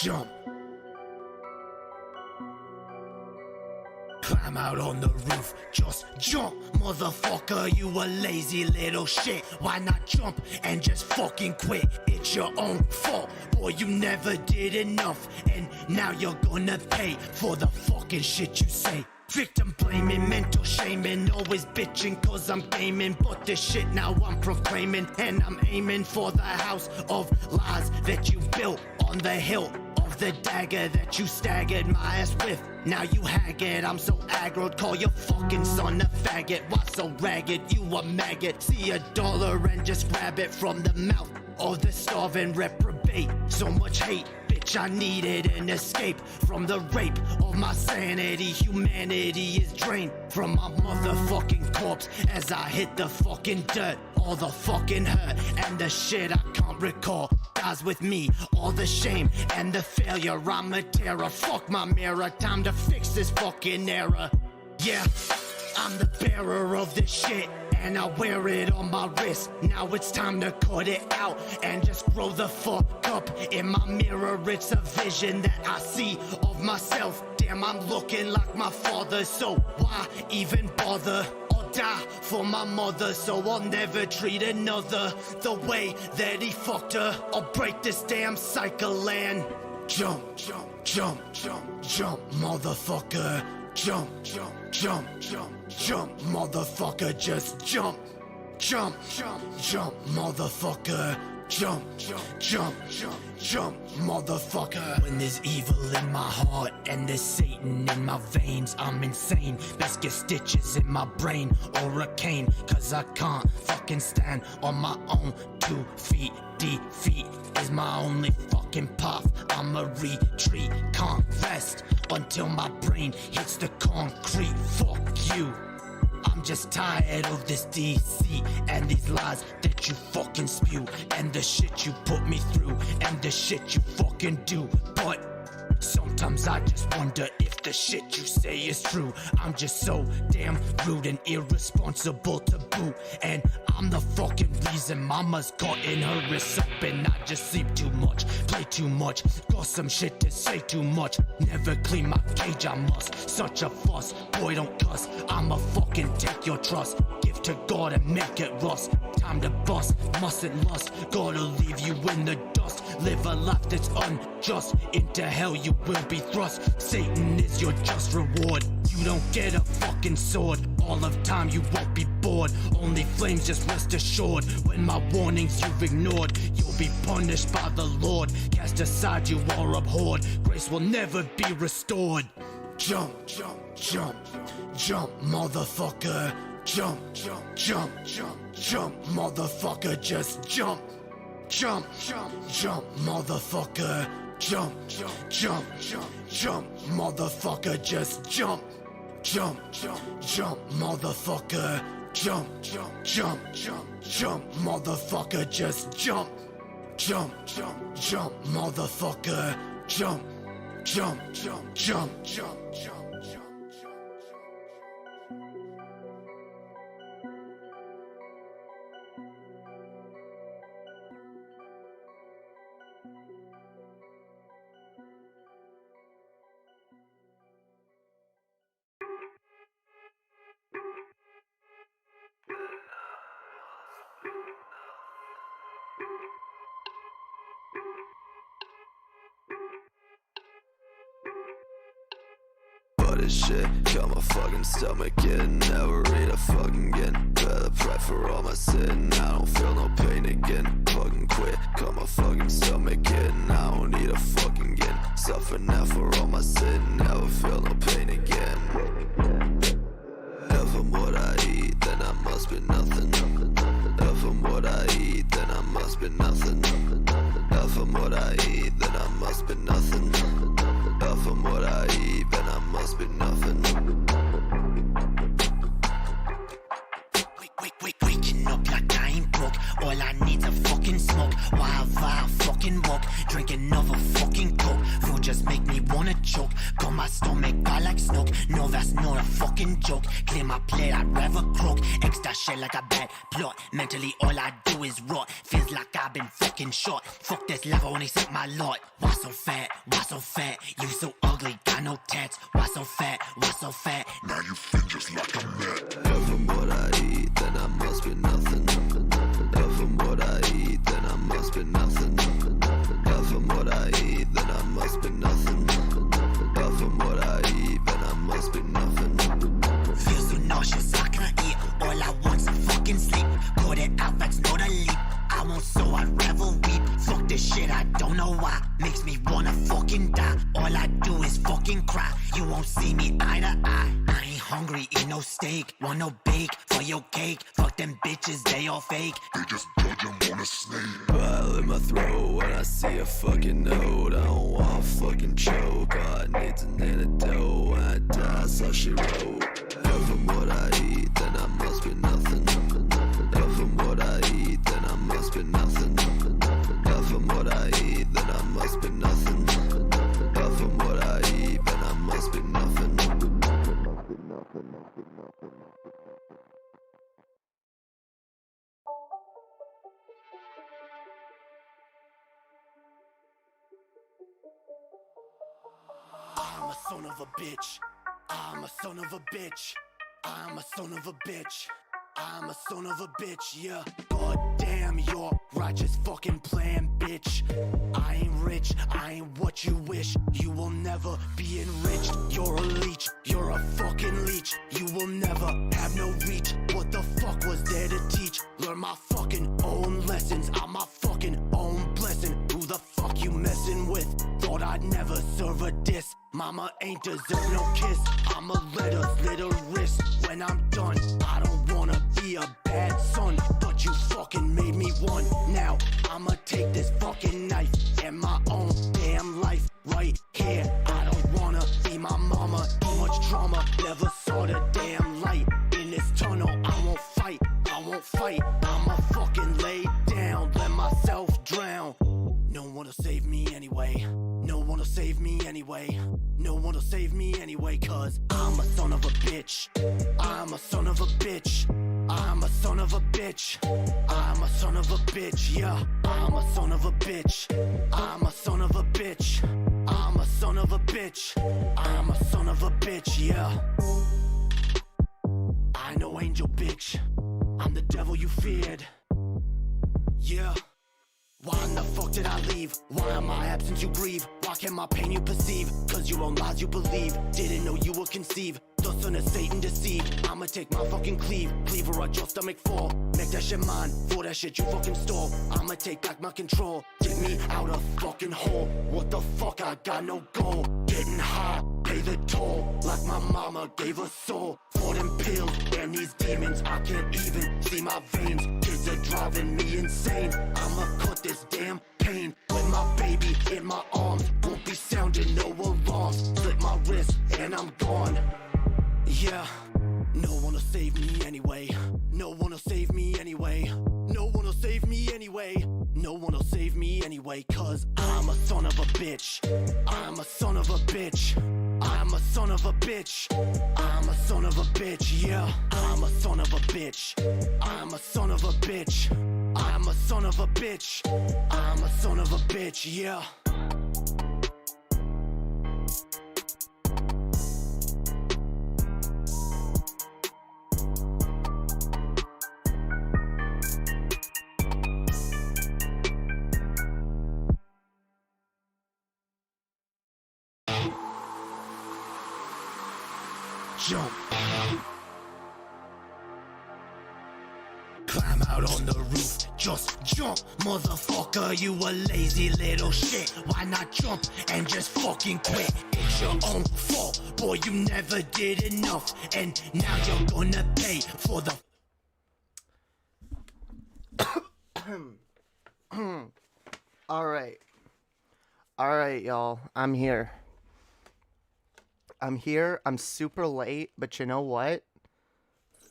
jump. Climb out on the roof, just jump, motherfucker, you a lazy little shit. Why not jump and just fucking quit? It's your own fault, boy, you never did enough. And now you're gonna pay for the fucking shit you say. Victim blaming, mental shaming, always bitching cause I'm gaming. But this shit now I'm proclaiming, and I'm aiming for the house of lies that you built on the hill of the dagger that you staggered my ass with. Now you haggard, I'm so aggroed, call your fucking son a faggot. Why so ragged, you a maggot? See $1 and just grab it from the mouth of the starving reprobate. So much hate, bitch, I needed an escape from the rape of my sanity. Humanity is drained from my motherfucking corpse as I hit the fucking dirt. All the fucking hurt and the shit I can't recall dies with me. All the shame and the failure, I'm a terror. Fuck my mirror, time to fix this fucking error. Yeah, I'm the bearer of this shit, and I wear it on my wrist. Now it's time to cut it out and just grow the fuck up. In my mirror, it's a vision that I see of myself. Damn, I'm looking like my father, so why even bother? I'll die for my mother, so I'll never treat another the way that he fucked her. I'll break this damn cycle and jump, jump, jump, jump, jump, motherfucker. Jump, jump, jump, jump, jump, motherfucker, just jump. Jump, jump, jump, motherfucker. Jump, jump, jump, jump, jump, motherfucker. When there's evil in my heart and there's Satan in my veins, I'm insane. Best get stitches in my brain or a cane, cause I can't fucking stand on my own 2 feet. Defeat is my only fucking path. I'ma retreat, can't rest until my brain hits the concrete. Fuck you. I'm just tired of this deceit and these lies that you fucking spew, and the shit you put me through, and the shit you fucking do. But sometimes I just wonder if the shit you say is true. I'm just so damn rude and irresponsible to boot, and I'm the fucking reason mama's cutting her wrists up. And I just sleep too much, play too much, got some shit to say too much. Never clean my cage, I must. Such a fuss, boy don't cuss. I'ma fucking take your trust, give to God and make it rust. Time to bust, mustn't lust, gotta leave you in the dust. Live a life that's unjust, into hell you will be thrust. Satan is your just reward, you don't get a fucking sword. All of time you won't be bored, only flames, just rest assured. When my warnings you've ignored, you'll be punished by the Lord. Cast aside, you are abhorred, grace will never be restored. Jump, jump, jump, jump, motherfucker. Jump, jump, jump, jump, jump, motherfucker, just jump. Jump, jump, jump, motherfucker. Jump, jump, jump, jump, jump, motherfucker, just jump. Jump, jump, jump, motherfucker. Jump, jump, jump, jump, jump, motherfucker, just jump. Jump, jump, jump, motherfucker. Jump, jump, jump, jump, jump, jump, jump. This shit got my fucking stomach in. Never eat a fucking again. Better pray for all my sin. I don't feel no pain again. Fucking quit, got my fucking stomach in. I don't need a fucking again. Suffer now for all my sin. Never feel no pain again. If I'm what I eat, then I must be nothing. If I'm what I eat, then I must be nothing. If I'm what I eat, then I must be nothing. If I'm what I eat, then I must be nothing. Waking up like I ain't broke. All I need's a fucking smoke. While I fucking walk, drink another fucking coke. Food just make me wanna choke. Got my stomach I like smoke. No, that's not a fucking joke. Clear my plate, I'd rather croak. Extra shit like a bad plot. Mentally all I do is rot. Feels like I've been fucking shot. Fuck this love, I only set my lot. Why so fat? Why so fat? You so ugly, got no tats. Why so fat? Why so fat? Now you feel just like a man. If I'm what I eat, then I must be nothing. If I'm what I eat, then I must be nothing. If I'm what I eat, then I must be nothing. If I'm what I eat, then I must be nothing. Feel so nauseous, I can't eat. All I want's fucking sleep. Caught it out, that's not a leap. I won't, so I'd rather weep. Fuck this shit, I don't know why. Makes me wanna fucking die. All I do is fucking cry. You won't see me eye to eye. I ain't hungry, eat no steak. Want no bake for your cake. Fuck them bitches, they all fake. They just judge them on a snake. Bile in my throat when I see a fucking note. I don't want fucking choke. All I need's an antidote. When I die, so she wrote. If I'm what I eat, then I must be nothing. If I'm what I eat, then I must be nothing. If I'm what I eat, then I must be nothing. If I'm what I eat, then I must be nothing. I'm a son of a bitch. I'm a son of a bitch. I'm a son of a bitch. I'm a son of a bitch, yeah. God damn your righteous fucking plan, bitch. I ain't rich, I ain't what you wish. You will never be enriched. You're a leech, you're a fucking leech. You will never have no reach. What the fuck was there to teach? Learn my fucking own lessons. I'm my fucking own blessing. Who the fuck you messing with? Thought I'd never serve a diss. Mama ain't deserve no kiss. I'ma let her slit her wrist when I'm done. I don't wanna be a bad son, but you fucking made me one. Now I'ma take this fucking knife and my own damn life right here. I don't wanna be my mama. Too much trauma, never saw the damn light. In this tunnel, I won't fight. I won't fight. I'ma fucking lay down, let myself drown. No one will save me anyway. No one will save me anyway. No one will save me anyway, cause I'm a son of a bitch. I'm a son of a bitch. I'm a son of a bitch. I'm a son of a bitch, yeah. I'm a son of a bitch. I'm a son of a bitch. I'm a son of a bitch. I'm a son of a bitch, yeah. I know angel bitch. I'm the devil you feared. Yeah. Why in the fuck did I leave? Why am I absent you grieve? Why can't my pain you perceive? Cause your own lies you believe. Didn't know you would conceive. The son of Satan deceived. I'ma take my fucking cleaver at your stomach fall. Make that shit mine, for that shit you fucking stole. I'ma take back my control. Dig me out a fucking hole. What the fuck, I got no goal. Getting high, pay the toll. Like my mama gave a soul. For them pills and these demons, I can't even see my veins. Kids are driving me insane. I'ma cut this damn pain with my baby in my arms. Won't be sounding no alarms. Slit my wrist and I'm gone. Yeah, no one will save me anyway. No one will save me anyway. No one will save me anyway. No one will save me anyway, cause I'm a son of a bitch. I'm a son of a bitch. I'm a son of a bitch. I'm a son of a bitch, yeah. I'm a son of a bitch. I'm a son of a bitch. I'm a son of a bitch. I'm a son of a bitch, yeah. Jump. Climb out on the roof, just jump, motherfucker, you a lazy little shit. Why not jump and just fucking quit? It's your own fault, boy, you never did enough. And now you're gonna pay for the Alright, y'all, I'm here. I'm super late, but you know what?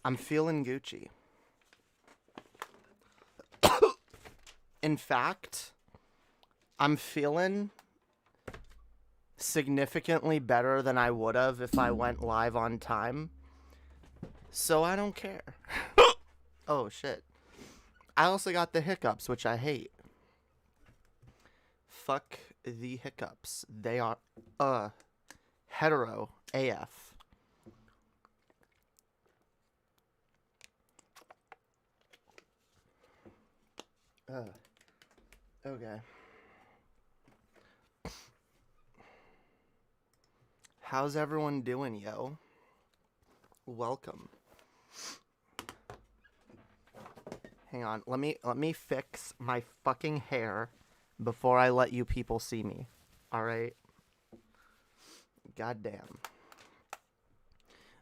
I'm feeling Gucci. In fact, I'm feeling significantly better than I would have if I went live on time. So I don't care. Oh, shit. I also got the hiccups, which I hate. Fuck the hiccups. They are, hetero AF. Okay. How's everyone doing, yo? Welcome. Hang on, let me fix my fucking hair before I let you people see me. All right? Goddamn.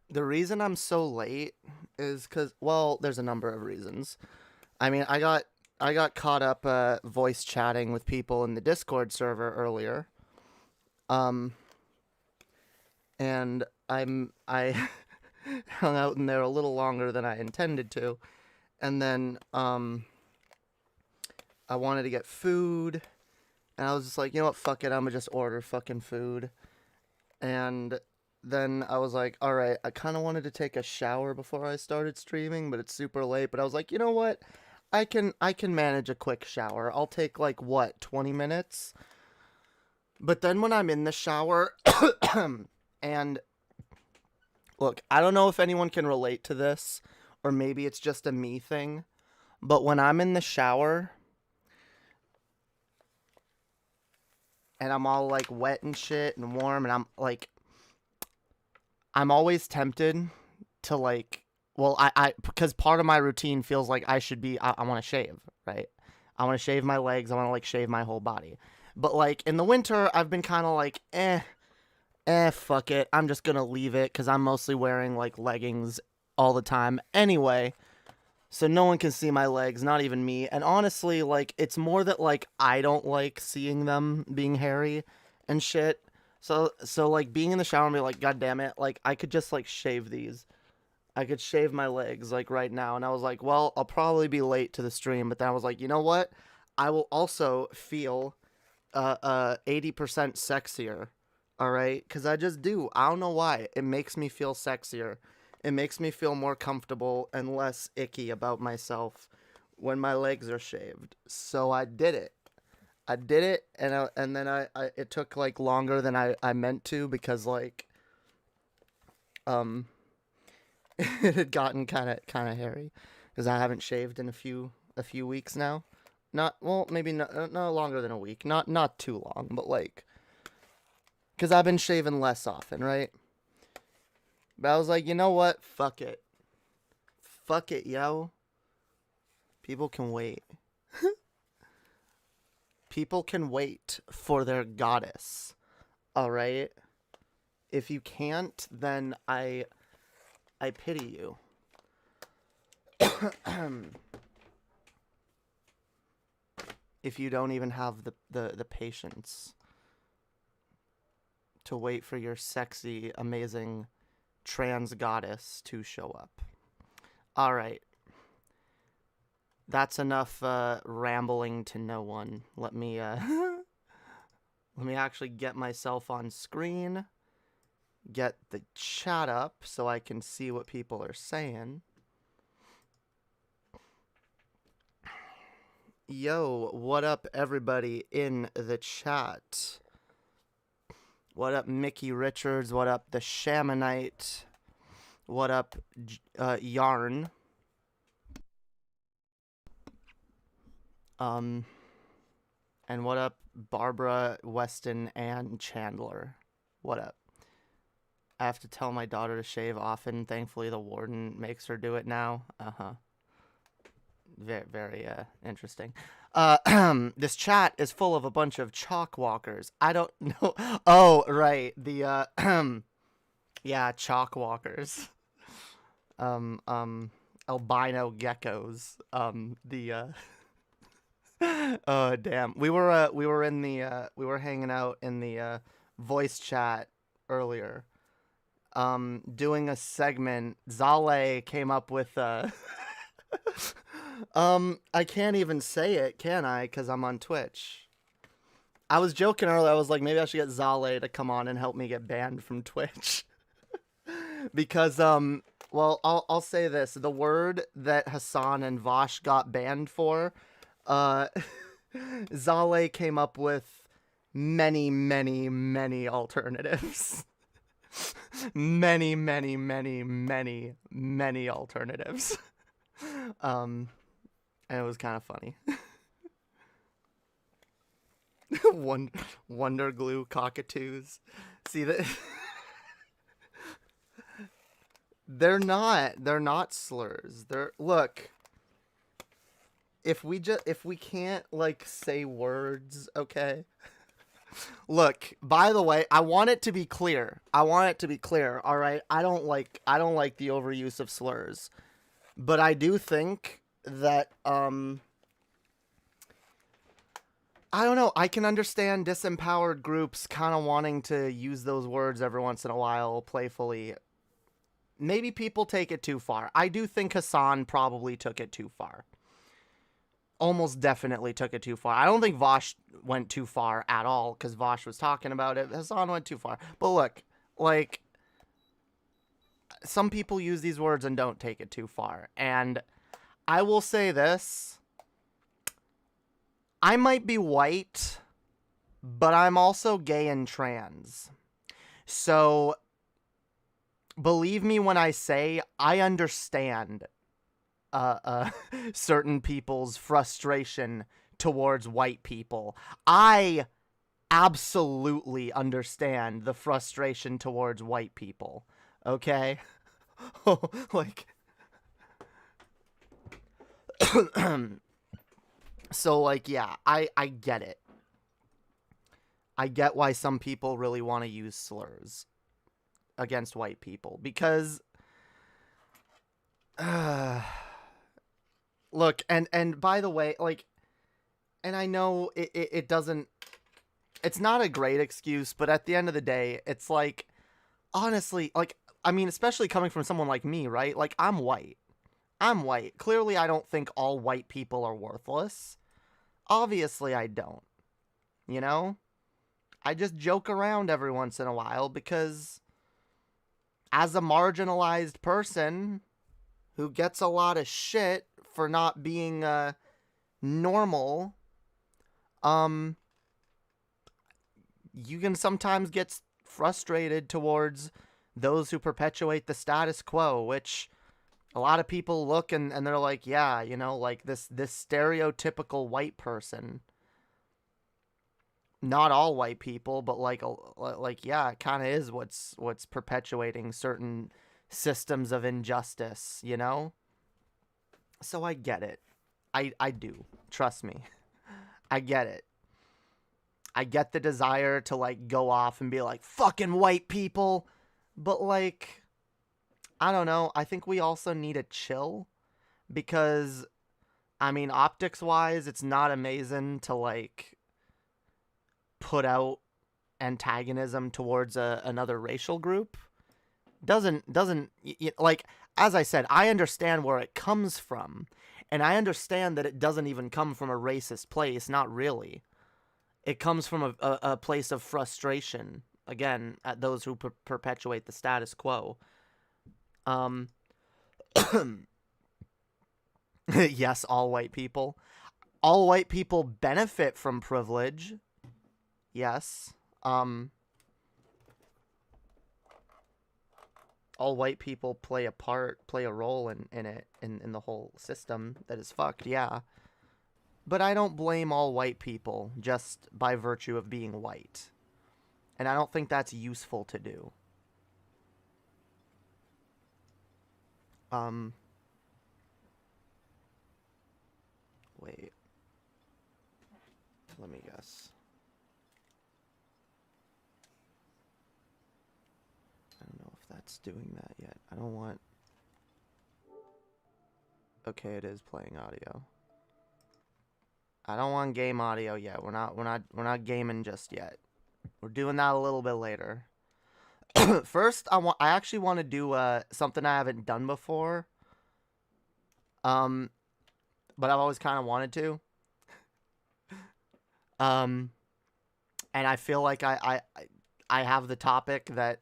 The reason I'm so late is cuz, well, there's a number of reasons. I mean, I got caught up voice chatting with people in the Discord server earlier. And I hung out in there a little longer than I intended to. And then I wanted to get food, and I was just like, you know what, fuck it, I'm gonna just order fucking food. And then I was like, all right, I kind of wanted to take a shower before I started streaming, but it's super late. But I was like, you know what, I can manage a quick shower. I'll take like, what, 20 minutes? But then when I'm in the shower, and look, I don't know if anyone can relate to this, or maybe it's just a me thing, but when I'm in the shower and I'm all like wet and shit and warm, and I'm always tempted to like, well, I because part of my routine feels like I want to shave, right? I want to shave my legs. I want to like shave my whole body. But like in the winter, I've been kind of like, fuck it. I'm just going to leave it because I'm mostly wearing like leggings all the time anyway. So no one can see my legs, not even me. And honestly, like, it's more that like I don't like seeing them being hairy and shit. So like being in the shower and be like, God damn it, like I could just like shave these. I could shave my legs like right now. And I was like, well, I'll probably be late to the stream. But then I was like, you know what? I will also feel 80% sexier. All right? Because I just do. I don't know why. It makes me feel sexier. It makes me feel more comfortable and less icky about myself when my legs are shaved. So I did it. And then it took like longer than I meant to, because like it had gotten kind of hairy because I haven't shaved in a few weeks now. Maybe not longer than a week. Not too long, but like, because I've been shaving less often, right? But I was like, you know what? Fuck it. Fuck it, yo. People can wait. People can wait for their goddess. All right? If you can't, then I pity you. If you don't even have the patience to wait for your sexy, amazing trans goddess to show up. All right. That's enough rambling to no one. Let me actually get myself on screen. Get the chat up so I can see what people are saying. Yo, what up everybody in the chat? What up Mickey Richards? What up the Shamanite? What up Yarn? And what up Barbara, Weston, and Chandler? What up? I have to tell my daughter to shave often. Thankfully, the warden makes her do it now. Very, very interesting. This chat is full of a bunch of chalk walkers. I don't know. Oh, right. The, yeah, chalk walkers. Albino geckos. Oh, damn. We were hanging out in the, voice chat earlier. Doing a segment. Zale came up with, I can't even say it, can I? Because I'm on Twitch. I was joking earlier. I was like, maybe I should get Zale to come on and help me get banned from Twitch. Because, well, I'll say this. The word that Hassan and Vosh got banned for, Zale came up with many, many, many alternatives. Many, many, many, many, many alternatives. And it was kind of funny. Wonder glue cockatoos. See that? They're not slurs. Look. If we can't like say words, okay? Look, by the way, I want it to be clear. All right? I don't like the overuse of slurs. But I do think that I don't know. I can understand disempowered groups kind of wanting to use those words every once in a while playfully. Maybe people take it too far. I do think Hassan probably took it too far. Almost definitely took it too far. I don't think Vosh went too far at all because Vosh was talking about it. Hassan went too far. But look, like, some people use these words and don't take it too far. And I will say this. I might be white, but I'm also gay and trans. So, believe me when I say I understand certain people's frustration towards white people. I absolutely understand the frustration towards white people. Okay? Like... So, like, yeah, I get it. I get why some people really want to use slurs against white people. Because... look, and by the way, like... And I know it doesn't... It's not a great excuse, but at the end of the day, it's like... Honestly, like... I mean, especially coming from someone like me, right? Like, I'm white. Clearly, I don't think all white people are worthless. Obviously, I don't. You know? I just joke around every once in a while because as a marginalized person who gets a lot of shit for not being normal, you can sometimes get frustrated towards those who perpetuate the status quo, which a lot of people look and they're like, yeah, you know, like this stereotypical white person. Not all white people, but like yeah, it kind of is what's perpetuating certain systems of injustice, you know? So I get it. I do. Trust me. I get it. I get the desire to like go off and be like, fucking white people. But like, I don't know. I think we also need to chill because, I mean, optics wise, it's not amazing to like put out antagonism towards another racial group. Doesn't like, as I said, I understand where it comes from, and I understand that it doesn't even come from a racist place. Not really. It comes from a place of frustration, again, at those who perpetuate the status quo. Yes, all white people. All white people benefit from privilege. Yes. All white people play a role in it, in the whole system that is fucked, yeah. But I don't blame all white people just by virtue of being white. And I don't think that's useful to do. Wait. Let me guess. I don't know if that's doing that yet. I don't want... Okay, it is playing audio. I don't want game audio yet. We're not gaming just yet. We're doing that a little bit later. First, I actually want to do something I haven't done before. But I've always kind of wanted to. and I feel like I have the topic that,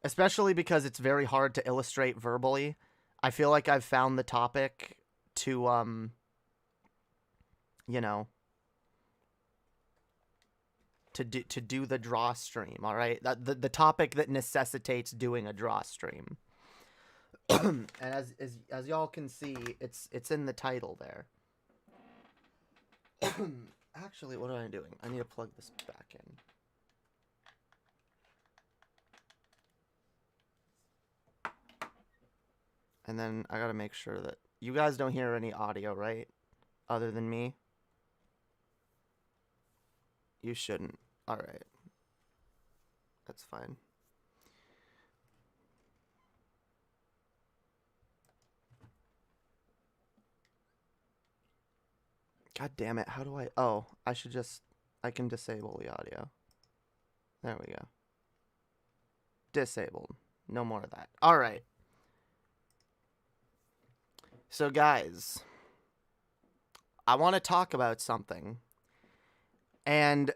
especially because it's very hard to illustrate verbally. I feel like I've found the topic to, you know, to do the draw stream. All right, the topic that necessitates doing a draw stream. And as y'all can see, it's in the title there. Actually, what am I doing? I need to plug this back in. And then I gotta make sure that you guys don't hear any audio, right? Other than me? You shouldn't. Alright. That's fine. God damn it, how do I... Oh, I should just... I can disable the audio. There we go. Disabled. No more of that. Alright. So guys, I want to talk about something, and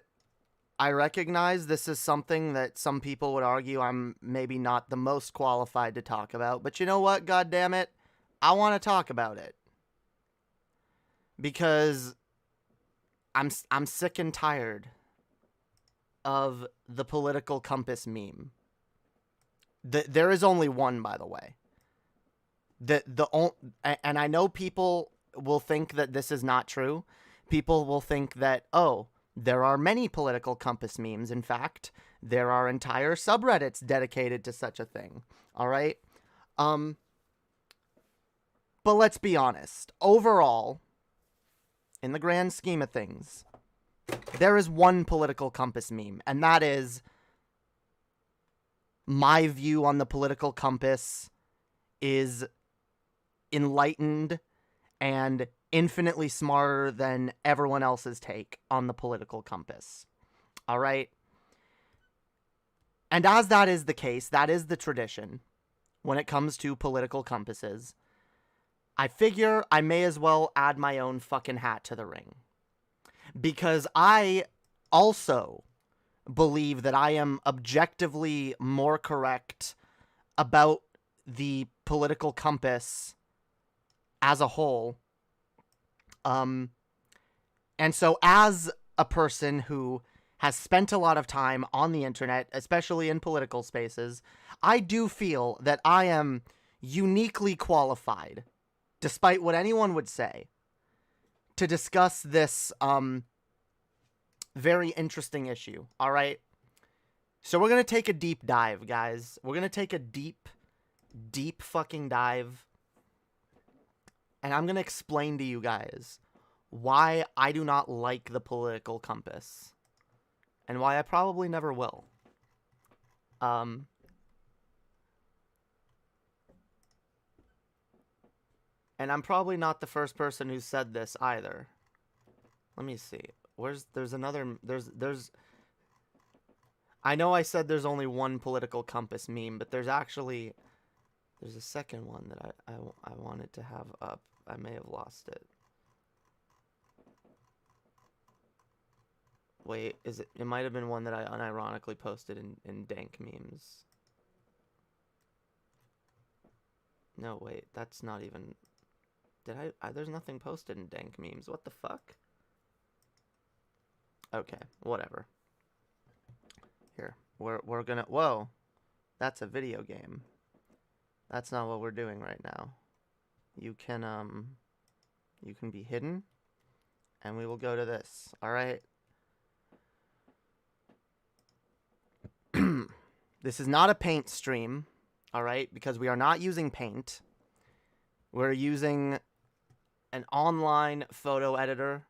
I recognize this is something that some people would argue I'm maybe not the most qualified to talk about, but you know what, God damn it, I want to talk about it, because I'm sick and tired of the political compass meme. There is only one, by the way. And I know people will think that this is not true. People will think that, oh, there are many political compass memes. In fact, there are entire subreddits dedicated to such a thing. All right? But let's be honest. Overall, in the grand scheme of things, there is one political compass meme, and that is my view on the political compass is enlightened and infinitely smarter than everyone else's take on the political compass. All right? And as that is the case, that is the tradition when it comes to political compasses, I figure I may as well add my own fucking hat to the ring. Because I also believe that I am objectively more correct about the political compass as a whole. And so as a person who has spent a lot of time on the internet, especially in political spaces, I do feel that I am uniquely qualified, despite what anyone would say, to discuss this very interesting issue. All right? So we're going to take a deep dive, guys. We're going to take a deep fucking dive. And I'm going to explain to you guys why I do not like the political compass. And why I probably never will. And I'm probably not the first person who said this either. Let me see. There's I know I said there's only one political compass meme, but there's a second one that I wanted to have up. I may have lost it. Wait, it might have been one that I unironically posted in dank memes. No, wait, that's not even... there's nothing posted in dank memes. What the fuck? Okay, whatever. Here, we're gonna... Whoa, that's a video game. That's not what we're doing right now. You can be hidden, and we will go to this, alright? This is not a paint stream, alright? Because we are not using paint. We're using an online photo editor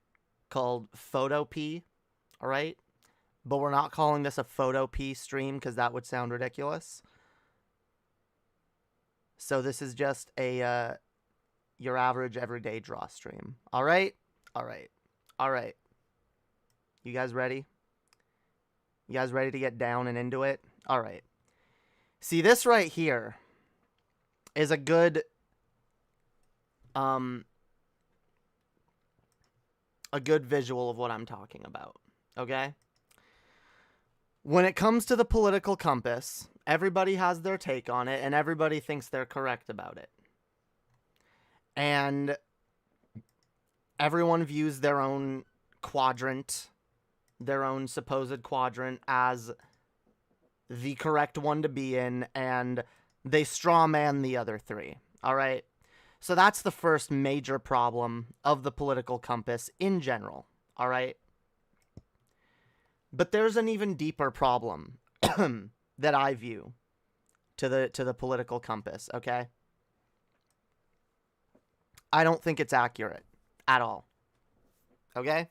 called Photop, alright? But we're not calling this a Photop stream because that would sound ridiculous. So this is just a your average everyday draw stream. Alright? Alright. Alright. You guys ready? You guys ready to get down and into it? Alright. See, this right here is a good visual of what I'm talking about. okay? When it comes to the political compass, everybody has their take on it, and everybody thinks they're correct about it. And everyone views their own quadrant, their own supposed quadrant, as the correct one to be in, and they straw man the other three. All right? So that's the first major problem of the political compass in general. All right? But there's an even deeper problem that I view to the political compass, okay? I don't think it's accurate at all. Okay?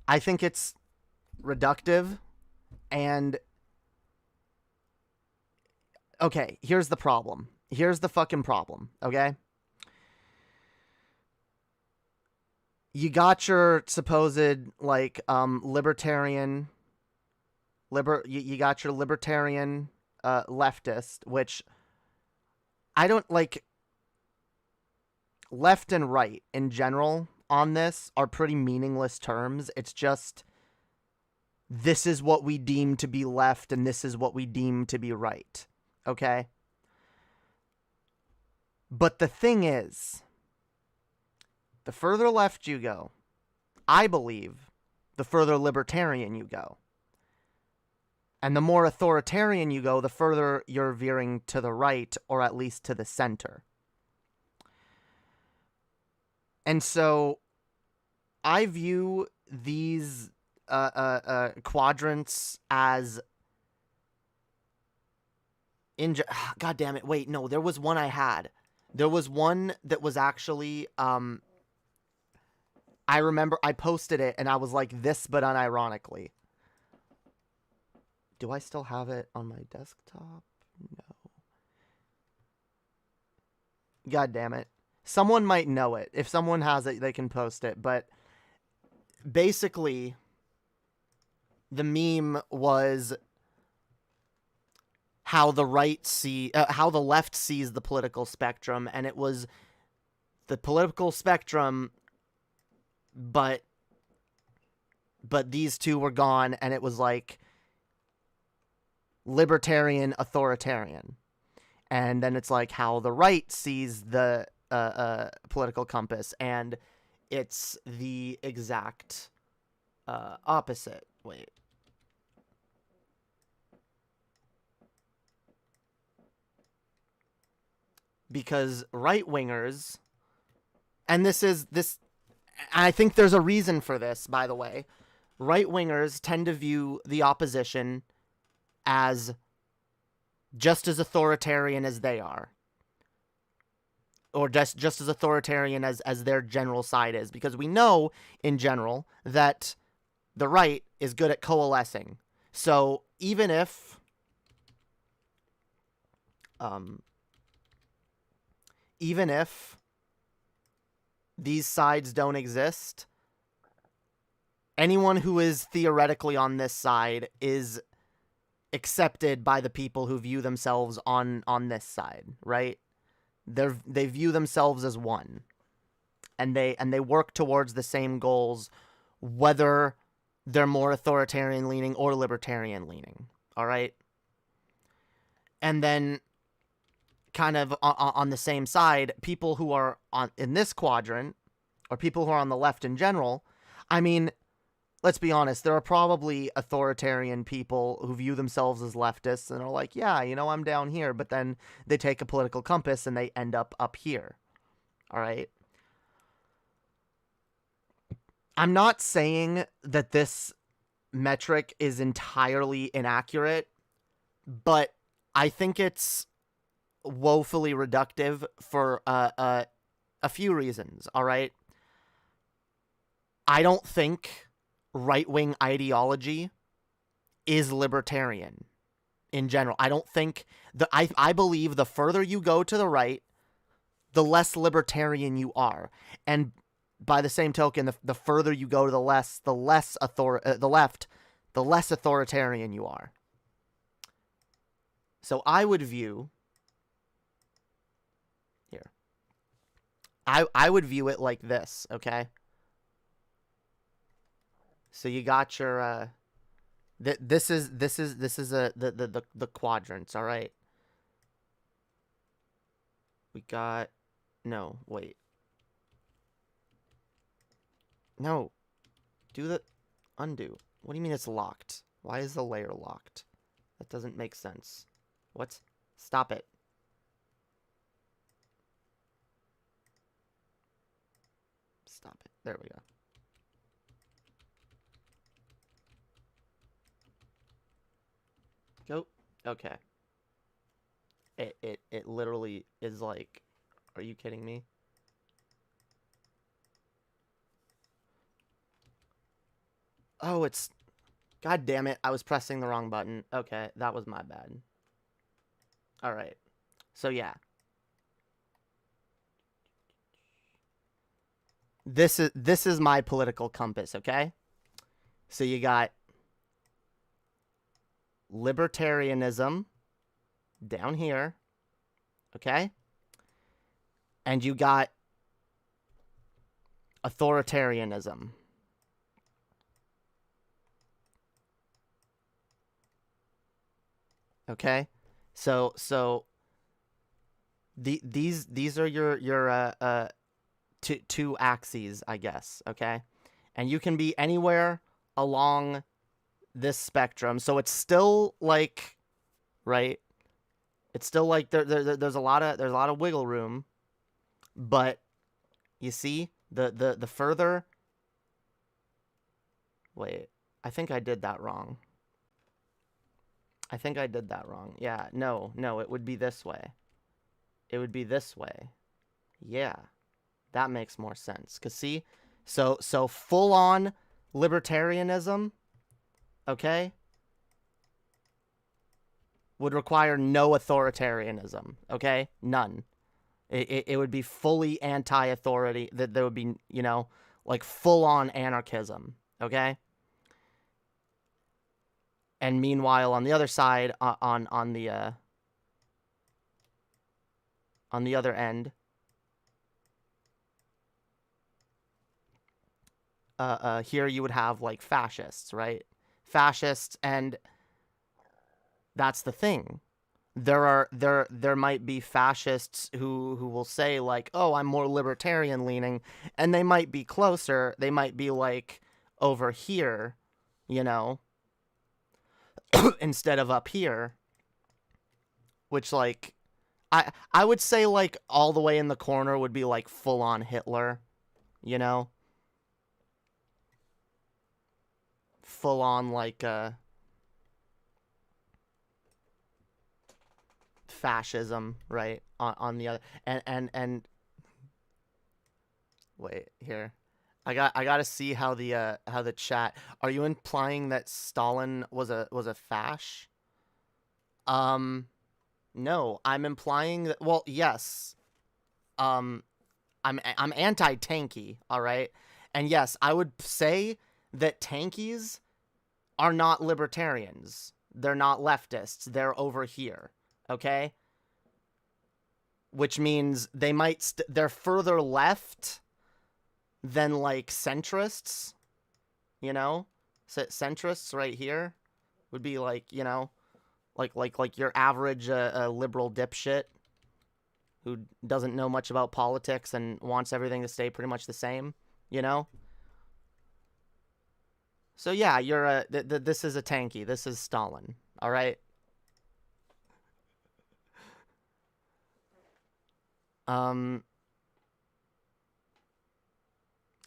I think it's reductive and okay, here's the problem. Here's the fucking problem, okay? You got your supposed like libertarian you got your libertarian leftist, which I don't like. Left and right in general on this are pretty meaningless terms. It's just this is what we deem to be left and this is what we deem to be right. Okay? But the thing is, the further left you go, I believe, the further libertarian you go. And the more authoritarian you go, the further you're veering to the right, or at least to the center. And so I view these quadrants as God damn it. Wait, no, there was one I had. There was one that was actually I remember I posted it and I was like this, but unironically. Do I still have it on my desktop? No. God damn it. Someone might know it. If someone has it, they can post it. But basically, the meme was how the how the left sees the political spectrum, and it was the political spectrum, but these two were gone, and it was like libertarian, authoritarian. And then it's like how the right sees the political compass, and it's the exact opposite. Wait. Because right-wingers, and I think there's a reason for this, by the way. Right-wingers tend to view the opposition as just as authoritarian as they are. Or just as authoritarian as their general side is. Because we know, in general, that the right is good at coalescing. So even if these sides don't exist, anyone who is theoretically on this side is accepted by the people who view themselves on this side, right? They view themselves as one, and they work towards the same goals, whether they're more authoritarian leaning or libertarian leaning. All right, and then kind of on the same side, people who are in this quadrant, or people who are on the left in general. I mean, let's be honest, there are probably authoritarian people who view themselves as leftists and are like, yeah, I'm down here, but then they take a political compass and they end up here. All right? I'm not saying that this metric is entirely inaccurate, but I think it's woefully reductive for a few reasons, all right? I don't think right-wing ideology is libertarian in general. I don't think I believe the further you go to the right, the less libertarian you are. And by the same token, the further you go to the left, the less authoritarian you are. So I would view here. I would view it like this, okay? So you got your this is the quadrants, all right? We got no, wait. No. Do the undo. What do you mean it's locked? Why is the layer locked? That doesn't make sense. What? Stop it. Stop it. There we go. Go. Okay. It literally is like, are you kidding me? Oh, it's, God damn it, I was pressing the wrong button. Okay, that was my bad. All right. So yeah. This is my political compass, okay? So you got libertarianism down here, okay? And you got authoritarianism. Okay? So these are your two axes, I guess, okay? And you can be anywhere along this spectrum. So it's still like, right? It's still like there's a lot of wiggle room, but you see the further. Wait, I think I did that wrong. Yeah, no, it would be this way. It would be this way. Yeah, that makes more sense. Cause see, so full on libertarianism, okay, would require no authoritarianism, okay? None. It would be fully anti-authority. That there would be, you know, like full-on anarchism, okay? And meanwhile, on the other side, on the other end, here you would have like fascists, right? Fascists, and that's the thing. There might be fascists who will say like, oh, I'm more libertarian leaning, and they might be closer. They might be like over here, you know, instead of up here, which like I would say like all the way in the corner would be like full on Hitler, you know, full on like fascism, right? On the other, and wait here, I gotta see how the chat. Are you implying that Stalin was a fash? No, I'm implying that. Well, yes. I'm anti-tanky, all right, and yes, I would say that tankies are not libertarians. They're not leftists. They're over here. Okay? Which means they might they're further left than like centrists, you know? Centrists right here would be like, you know, like your average liberal dipshit who doesn't know much about politics and wants everything to stay pretty much the same, you know? So yeah, you're this is a tanky. This is Stalin, all right?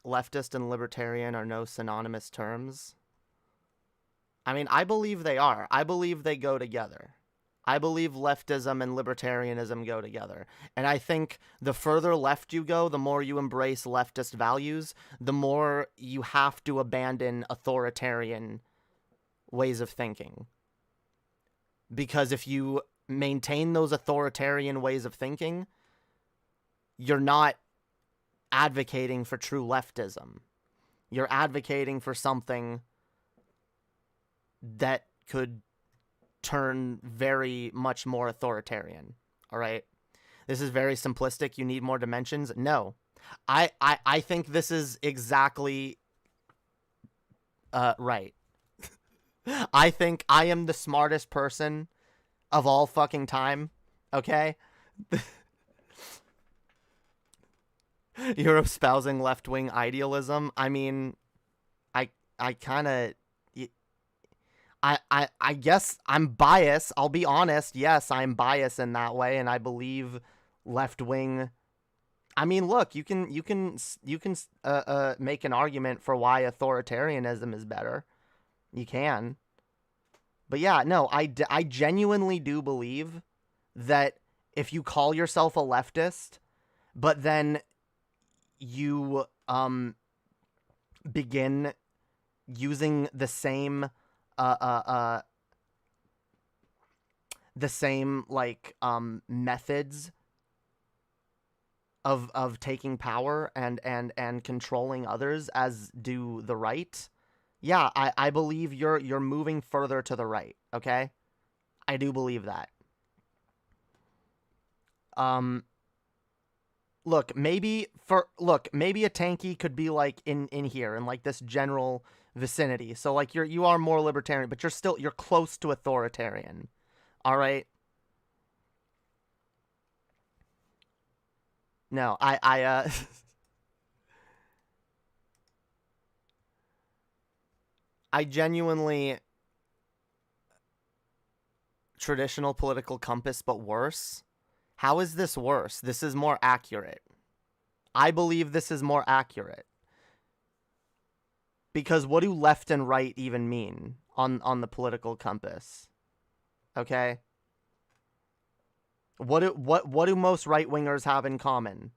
Leftist and libertarian are no synonymous terms. I mean, I believe they are. I believe they go together. I believe leftism and libertarianism go together. And I think the further left you go, the more you embrace leftist values, the more you have to abandon authoritarian ways of thinking. Because if you maintain those authoritarian ways of thinking, you're not advocating for true leftism. You're advocating for something that could turn very much more authoritarian. All right? This is very simplistic. You need more dimensions. No. I think this is exactly Right. I think I am the smartest person of all fucking time. Okay? You're espousing left-wing idealism. I mean, I kind of... I guess I'm biased. I'll be honest. Yes, I'm biased in that way, and I believe left-wing... I mean, look, you can make an argument for why authoritarianism is better. You can. But yeah, no, I genuinely do believe that if you call yourself a leftist, but then you begin using the same like methods of taking power and controlling others as do the right, yeah, I believe you're moving further to the right, okay? I do believe that. Look, maybe a tanky could be like in here in like this general vicinity. So like you are more libertarian, but you're close to authoritarian. All right? No, I I genuinely traditional political compass but worse. How is this worse? This is more accurate. I believe this is more accurate. Because what do left and right even mean on the political compass? Okay? What do most right-wingers have in common?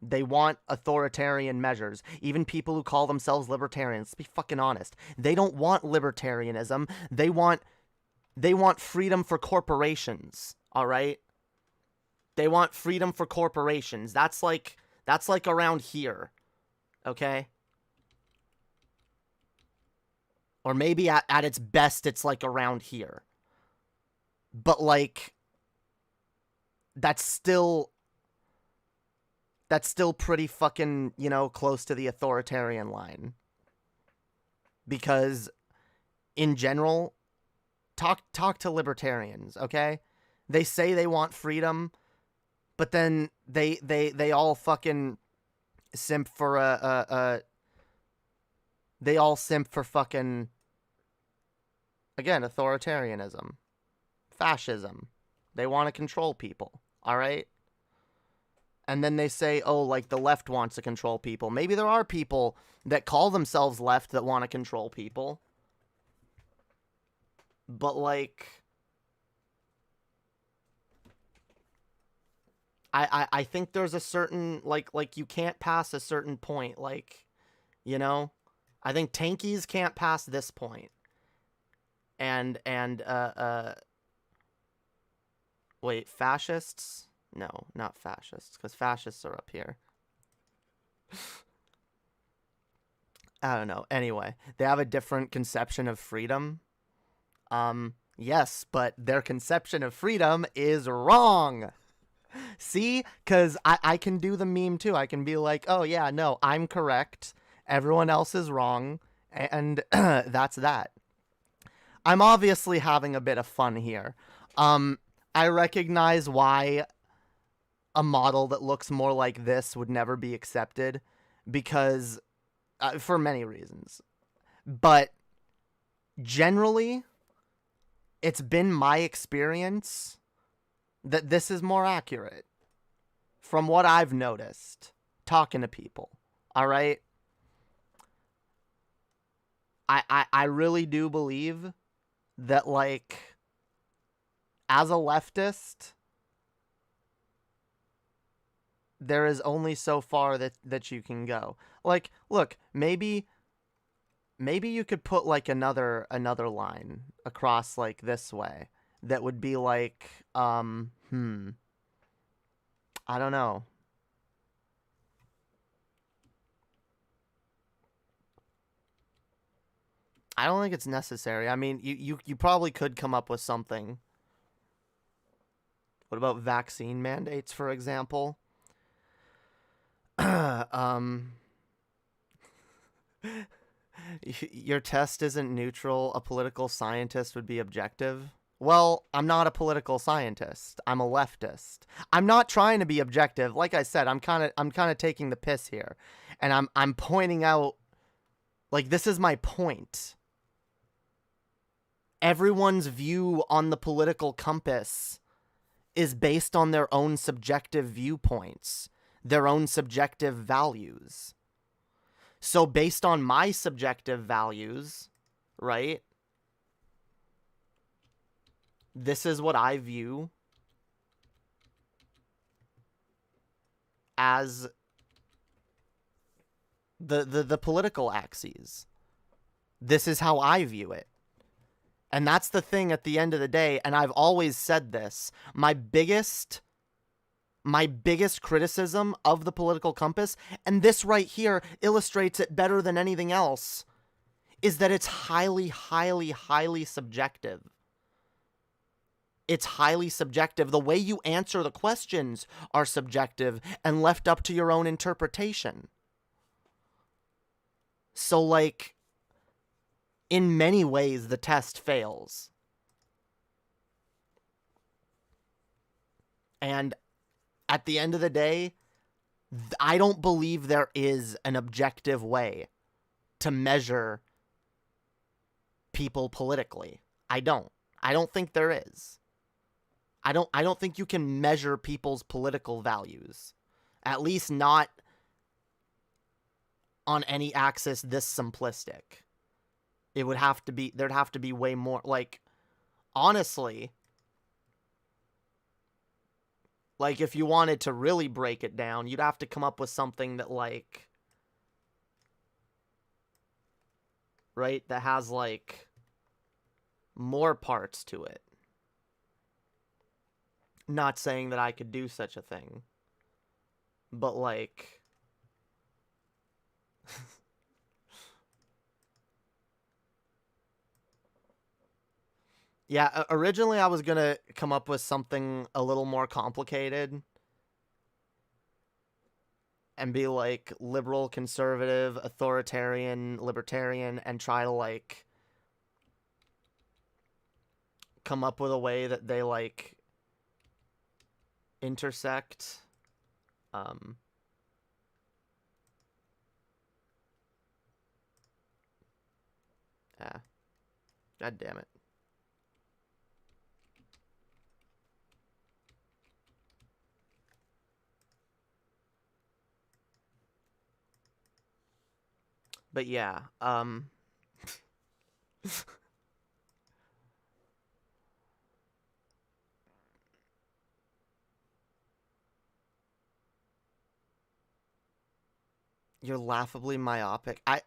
They want authoritarian measures. Even people who call themselves libertarians, let's be fucking honest. They don't want libertarianism. They want freedom for corporations, all right? They want freedom for corporations. That's like around here. Okay? Or maybe at its best it's like around here. But like that's still pretty fucking, close to the authoritarian line. Because in general, talk to libertarians, okay? They say they want freedom, but then they all fucking simp for they all simp for fucking, again, authoritarianism, fascism. They want to control people, all right? And then they say, oh, like the left wants to control people. Maybe there are people that call themselves left that want to control people. But like, I think there's a certain, like you can't pass a certain point. Like, I think tankies can't pass this point. And wait, fascists? No, not fascists, because fascists are up here. I don't know. Anyway, they have a different conception of freedom. Yes, but their conception of freedom is wrong. See? Because I can do the meme too. I can be like, oh yeah, no, I'm correct. Everyone else is wrong. And that's that. I'm obviously having a bit of fun here. I recognize why a model that looks more like this would never be accepted, because for many reasons. But generally, it's been my experience that this is more accurate from what I've noticed talking to people. All right? I really do believe that, like, as a leftist, there is only so far that you can go. Like, look, maybe you could put like another line across like this way that would be like I don't know. I don't think it's necessary. I mean, you probably could come up with something. What about vaccine mandates, for example? Your test isn't neutral. A political scientist would be objective. Well, I'm not a political scientist. I'm a leftist. I'm not trying to be objective. Like I said, I'm kind of taking the piss here. And I'm pointing out, like, this is my point. Everyone's view on the political compass is based on their own subjective viewpoints, their own subjective values. So based on my subjective values, right? This is what I view as the political axes. This is how I view it. And that's the thing at the end of the day, and I've always said this, my biggest criticism of the political compass, and this right here illustrates it better than anything else, is that it's highly, highly, highly subjective. It's highly subjective. The way you answer the questions are subjective and left up to your own interpretation. So, like, in many ways, the test fails. And at the end of the day, I don't believe there is an objective way to measure people politically. I don't think there is. I don't think you can measure people's political values. At least not on any axis this simplistic. It would have to be, there'd have to be way more, like, honestly, like, if you wanted to really break it down, you'd have to come up with something that, like, right, that has, like, more parts to it. Not saying that I could do such a thing, but, like, yeah, originally I was gonna come up with something a little more complicated and be like liberal, conservative, authoritarian, libertarian, and try to like come up with a way that they like intersect. Yeah. God damn it. But yeah, you're laughably myopic. I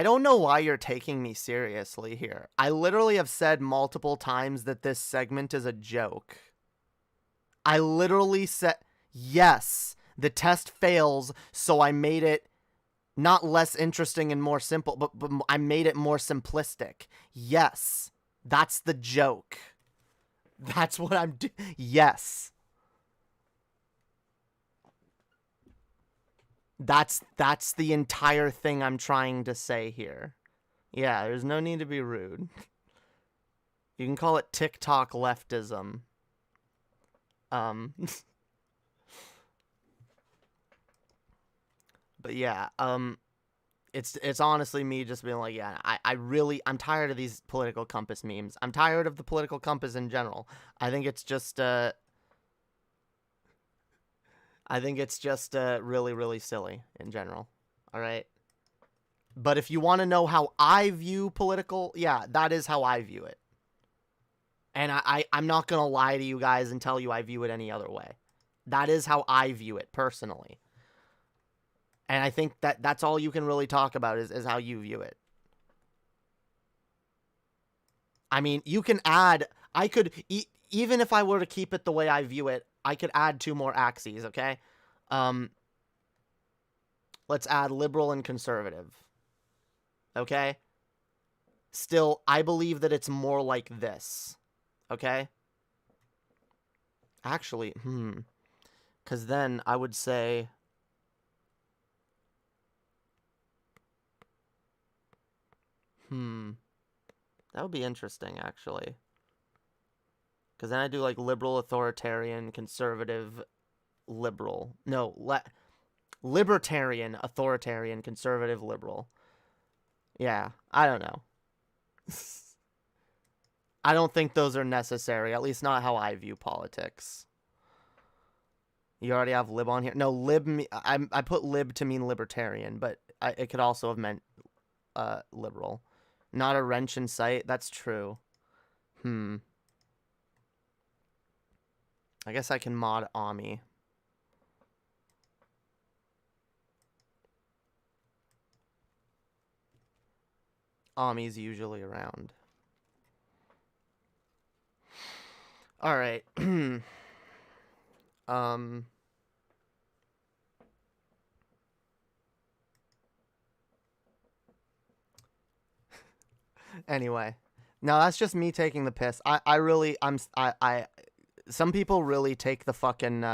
don't know why you're taking me seriously here. I literally have said multiple times that this segment is a joke. I literally said, yes, the test fails, so I made it not less interesting and more simple, but I made it more simplistic. Yes, that's the joke. That's what I'm doing. Yes. That's the entire thing I'm trying to say here. Yeah, there's no need to be rude. You can call it TikTok leftism. But yeah, it's honestly me just being like, yeah, I'm tired of these political compass memes. I'm tired of the political compass in general. I think it's just really, really silly in general. All right. But if you want to know how I view political, yeah, that is how I view it. And I'm not going to lie to you guys and tell you I view it any other way. That is how I view it personally. And I think that's all you can really talk about is how you view it. I mean, you can add, I could, even if I were to keep it the way I view it, I could add 2 more axes, okay? Let's add liberal and conservative. Okay? Still, I believe that it's more like this. Okay? Actually, because then I would say... That would be interesting, actually. Because then I do like liberal, authoritarian, conservative, liberal. No, libertarian, authoritarian, conservative, liberal. Yeah, I don't know. I don't think those are necessary, at least not how I view politics. You already have lib on here? No, I put lib to mean libertarian, but it could also have meant liberal. Not a wrench in sight? That's true. I guess I can mod Ami. Ami's usually around. Alright. Anyway. No, that's just me taking the piss. Some people really take the fucking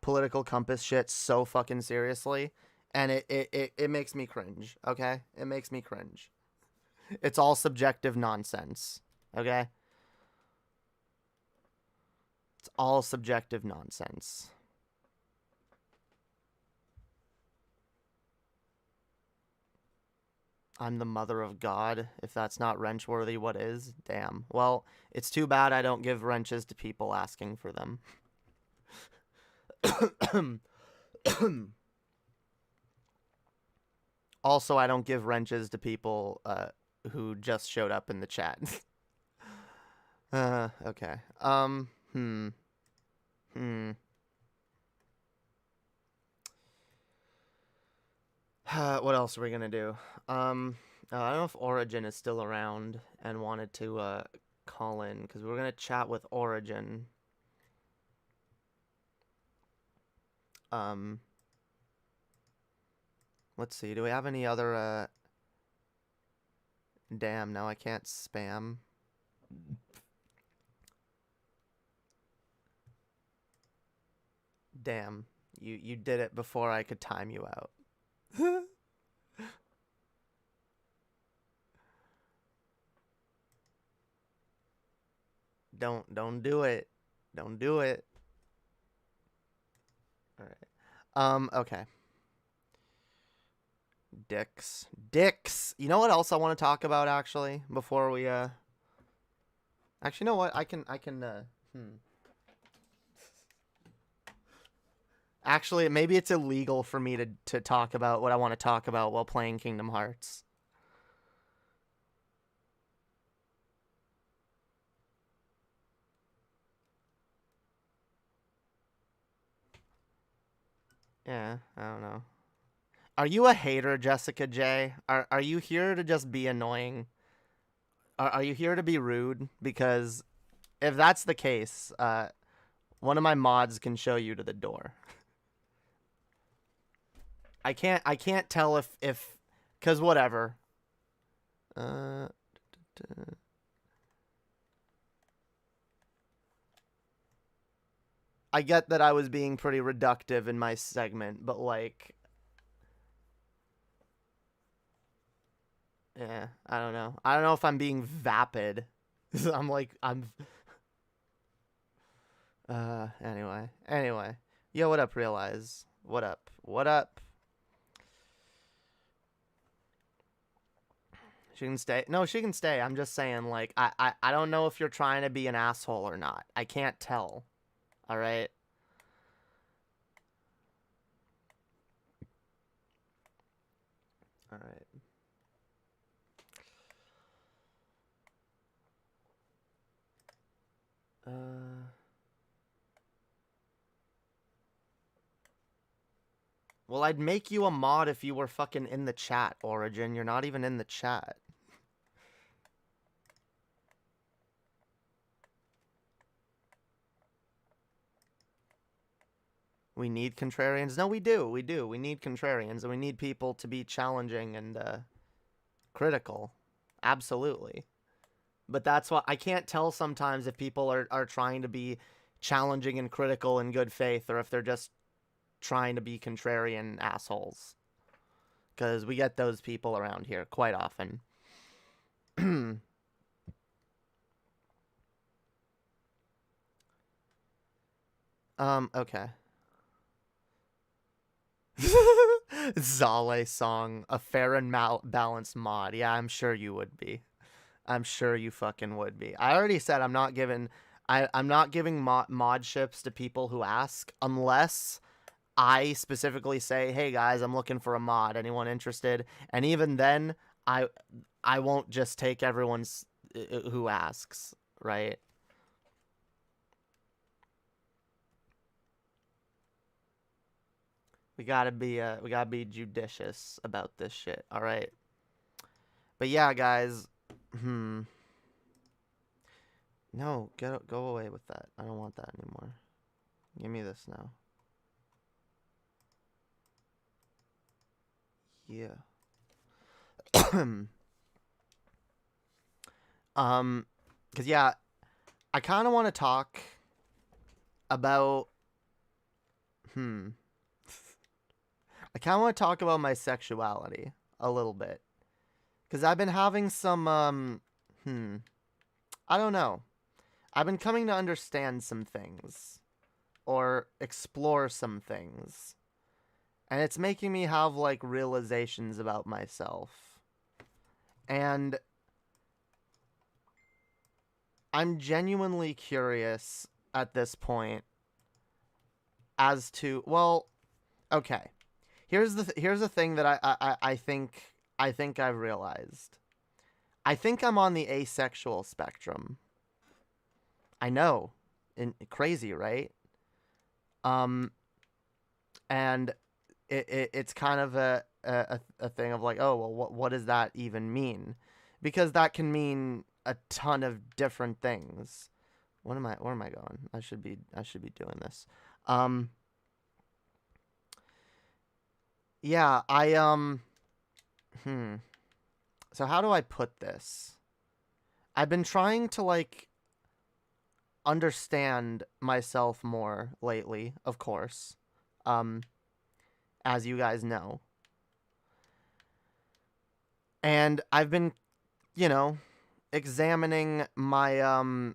political compass shit so fucking seriously, and it makes me cringe, okay? It makes me cringe. It's all subjective nonsense, okay? It's all subjective nonsense. I'm the mother of God. If that's not wrench worthy, what is? Damn. Well, it's too bad I don't give wrenches to people asking for them. Also, I don't give wrenches to people who just showed up in the chat. Okay. What else are we gonna do? I don't know if Origin is still around and wanted to call in, because we were gonna chat with Origin. Let's see. Do we have any other? Damn, no, I can't spam. Damn, you did it before I could time you out. Don't do it. Don't do it. All right. Okay. Dicks. You know what else I want to talk about, actually, before we actually, you know what? I can Actually, maybe it's illegal for me to talk about what I want to talk about while playing Kingdom Hearts. Yeah, I don't know. Are you a hater, Jessica J? Are you here to just be annoying? Are you here to be rude? Because if that's the case, one of my mods can show you to the door. I can't tell if cause whatever. I get that I was being pretty reductive in my segment, but like, yeah, I don't know. I don't know if I'm being vapid. Anyway. Yo, what up, Realize? What up? She can stay. No, she can stay. I'm just saying, like, I don't know if you're trying to be an asshole or not. I can't tell. All right? All right. Well, I'd make you a mod if you were fucking in the chat, Origin. You're not even in the chat. We need contrarians? No, we do. We need contrarians, and we need people to be challenging and critical. Absolutely. But that's why I can't tell sometimes if people are trying to be challenging and critical in good faith, or if they're just trying to be contrarian assholes. Because we get those people around here quite often. Okay. Zale song, a fair and balanced mod. Yeah, I'm sure you would be. I'm sure you fucking would be. I already said I'm not giving mod ships to people who ask unless I specifically say, "Hey guys, I'm looking for a mod. Anyone interested?" And even then, I I won't just take everyone's who asks, right? We gotta be judicious about this shit. All right. But yeah, guys. Hmm. No, go away with that. I don't want that anymore. Give me this now. Yeah. Cause yeah, I kind of want to talk about. Hmm. I kind of want to talk about my sexuality a little bit, cause I've been having some. I don't know. I've been coming to understand some things, or explore some things, and it's making me have like realizations about myself, and I'm genuinely curious at this point as to, well, okay. Here's the thing that I think I've realized. I think I'm on the asexual spectrum. I know, crazy, right? Um, and it's kind of a thing of like, oh well, what does that even mean? Because that can mean a ton of different things. Where am I going? I should be doing this. Um, yeah, hmm. So how do I put this? I've been trying to like understand myself more lately, of course. Um, as you guys know. And I've been, you know, examining my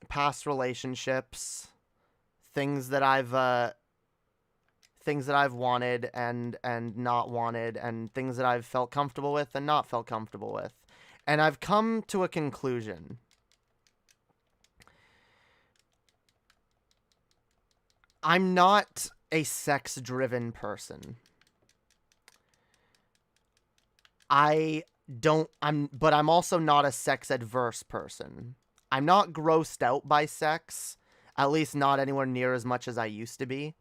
past relationships, things that I've wanted and not wanted, and things that I've felt comfortable with and not felt comfortable with. And I've come to a conclusion. I'm not a sex-driven person. But I'm also not a sex-adverse person. I'm not grossed out by sex, at least not anywhere near as much as I used to be.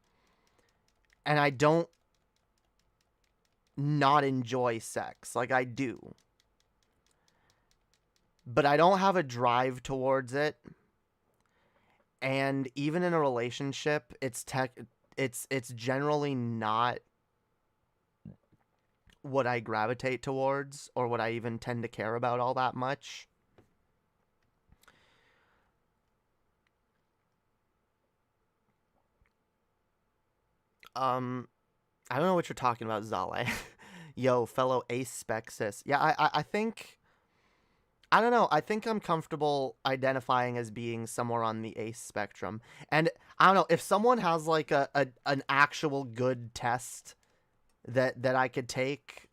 And I don't not enjoy sex. Like, I do. But I don't have a drive towards it. And even in a relationship, it's generally not what I gravitate towards or what I even tend to care about all that much. I don't know what you're talking about, Zale. Yo, fellow ace spexis. Yeah, I think, I don't know. I think I'm comfortable identifying as being somewhere on the ace spectrum. And I don't know, if someone has like an actual good test that I could take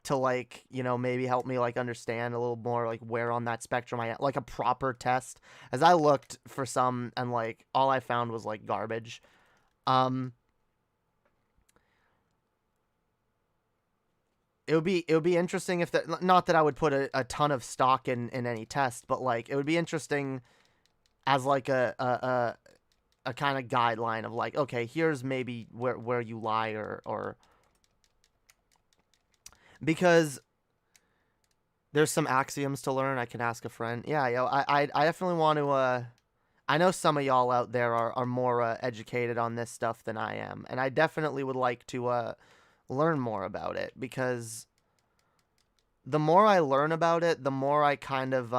to like, you know, maybe help me like understand a little more like where on that spectrum I am, like a proper test. As I looked for some and like all I found was like garbage. It would be interesting if that, not that I would put a ton of stock in any test, but like it would be interesting as like a kind of guideline of like, okay, here's maybe where you lie or because there's some axioms to learn. I can ask a friend. Yeah, yo, I definitely want to I know some of y'all out there are more educated on this stuff than I am, and I definitely would like to learn more about it, because the more I learn about it, the more I kind of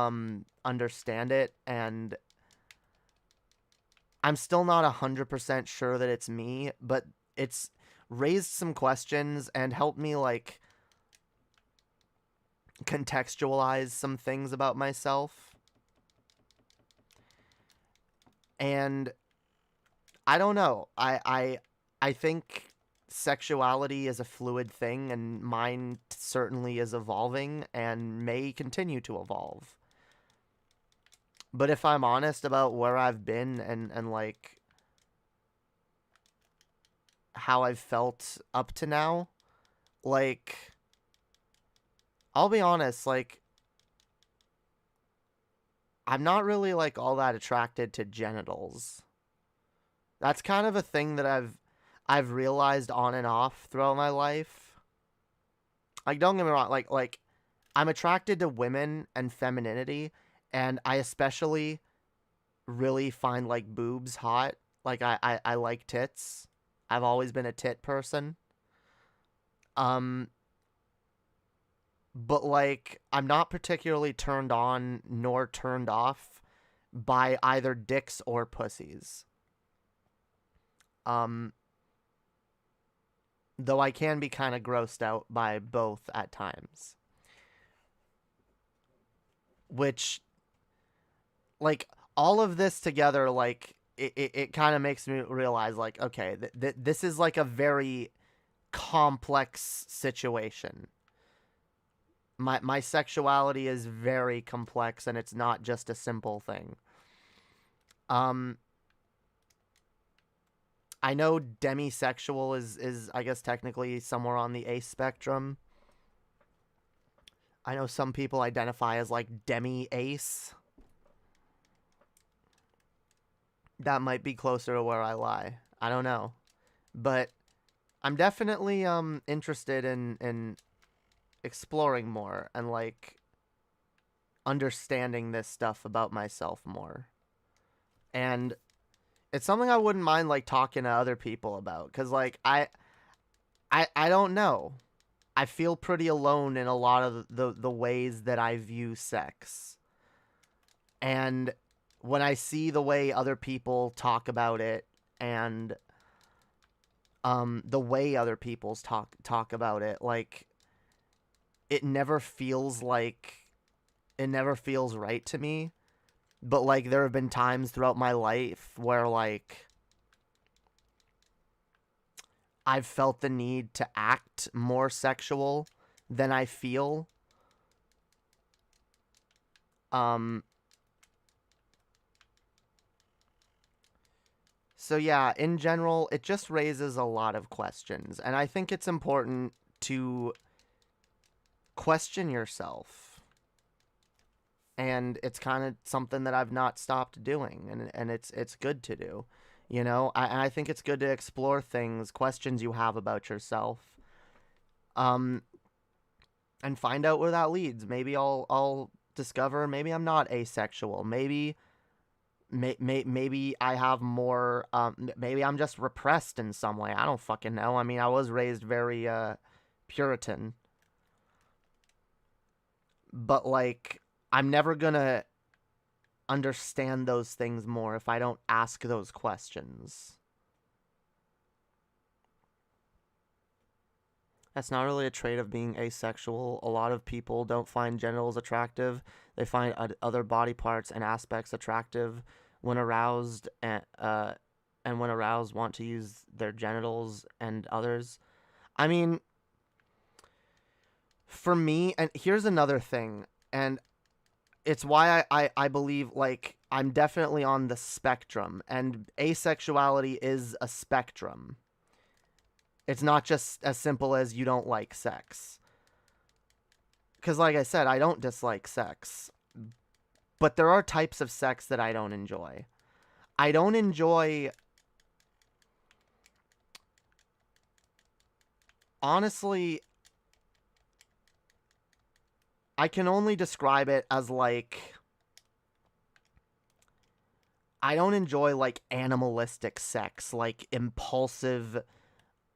understand it, and I'm still not 100% sure that it's me, but it's raised some questions and helped me like contextualize some things about myself. And I don't know. I think sexuality is a fluid thing, and mine certainly is evolving and may continue to evolve. But if I'm honest about where I've been and like how I've felt up to now, like, I'll be honest, like, I'm not really like all that attracted to genitals. That's kind of a thing that I've realized on and off throughout my life. Like, don't get me wrong, like I'm attracted to women and femininity, and I especially really find like boobs hot. Like I like tits. I've always been a tit person. But like I'm not particularly turned on nor turned off by either dicks or pussies. Though I can be kind of grossed out by both at times. Which, like, all of this together, like, it kind of makes me realize, like, okay, this is, like, a very complex situation. My sexuality is very complex, and it's not just a simple thing. I know demisexual is I guess technically somewhere on the ace spectrum. I know some people identify as like demi-ace. That might be closer to where I lie. I don't know. But I'm definitely interested in exploring more and like understanding this stuff about myself more. And it's something I wouldn't mind like talking to other people about, cuz like I don't know. I feel pretty alone in a lot of the ways that I view sex. And when I see the way other people talk about it and the way other people talk about it, like it never feels right to me. But, like, there have been times throughout my life where, like, I've felt the need to act more sexual than I feel. So, yeah, in general, it just raises a lot of questions. And I think it's important to question yourself. And it's kind of something that I've not stopped doing, and it's good to do, you know. I think it's good to explore things, questions you have about yourself, and find out where that leads. Maybe I'll discover maybe I'm not asexual. Maybe I have more. Maybe I'm just repressed in some way. I don't fucking know. I mean, I was raised very Puritan, but like, I'm never gonna understand those things more if I don't ask those questions. That's not really a trait of being asexual. A lot of people don't find genitals attractive. They find other body parts and aspects attractive when aroused, and when aroused want to use their genitals and others. I mean, for me, and here's another thing, and it's why I believe, like, I'm definitely on the spectrum, and asexuality is a spectrum. It's not just as simple as you don't like sex. Because, like I said, I don't dislike sex. But there are types of sex that I don't enjoy. I don't enjoy... Honestly, I can only describe it as, like, I don't enjoy, like, animalistic sex, like, impulsive,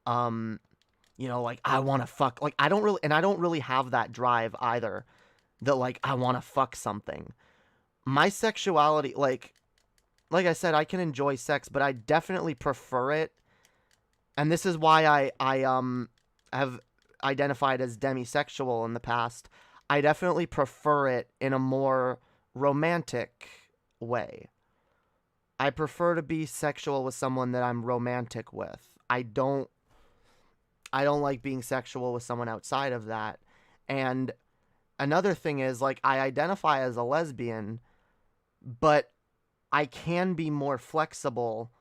you know, like, I want to fuck, like, I don't really have that drive either, that, like, I want to fuck something. My sexuality, like I said, I can enjoy sex, but I definitely prefer it, and this is why I have identified as demisexual in the past. I definitely prefer it in a more romantic way. I prefer to be sexual with someone that I'm romantic with. I don't like being sexual with someone outside of that. And another thing is, like, I identify as a lesbian, but I can be more flexible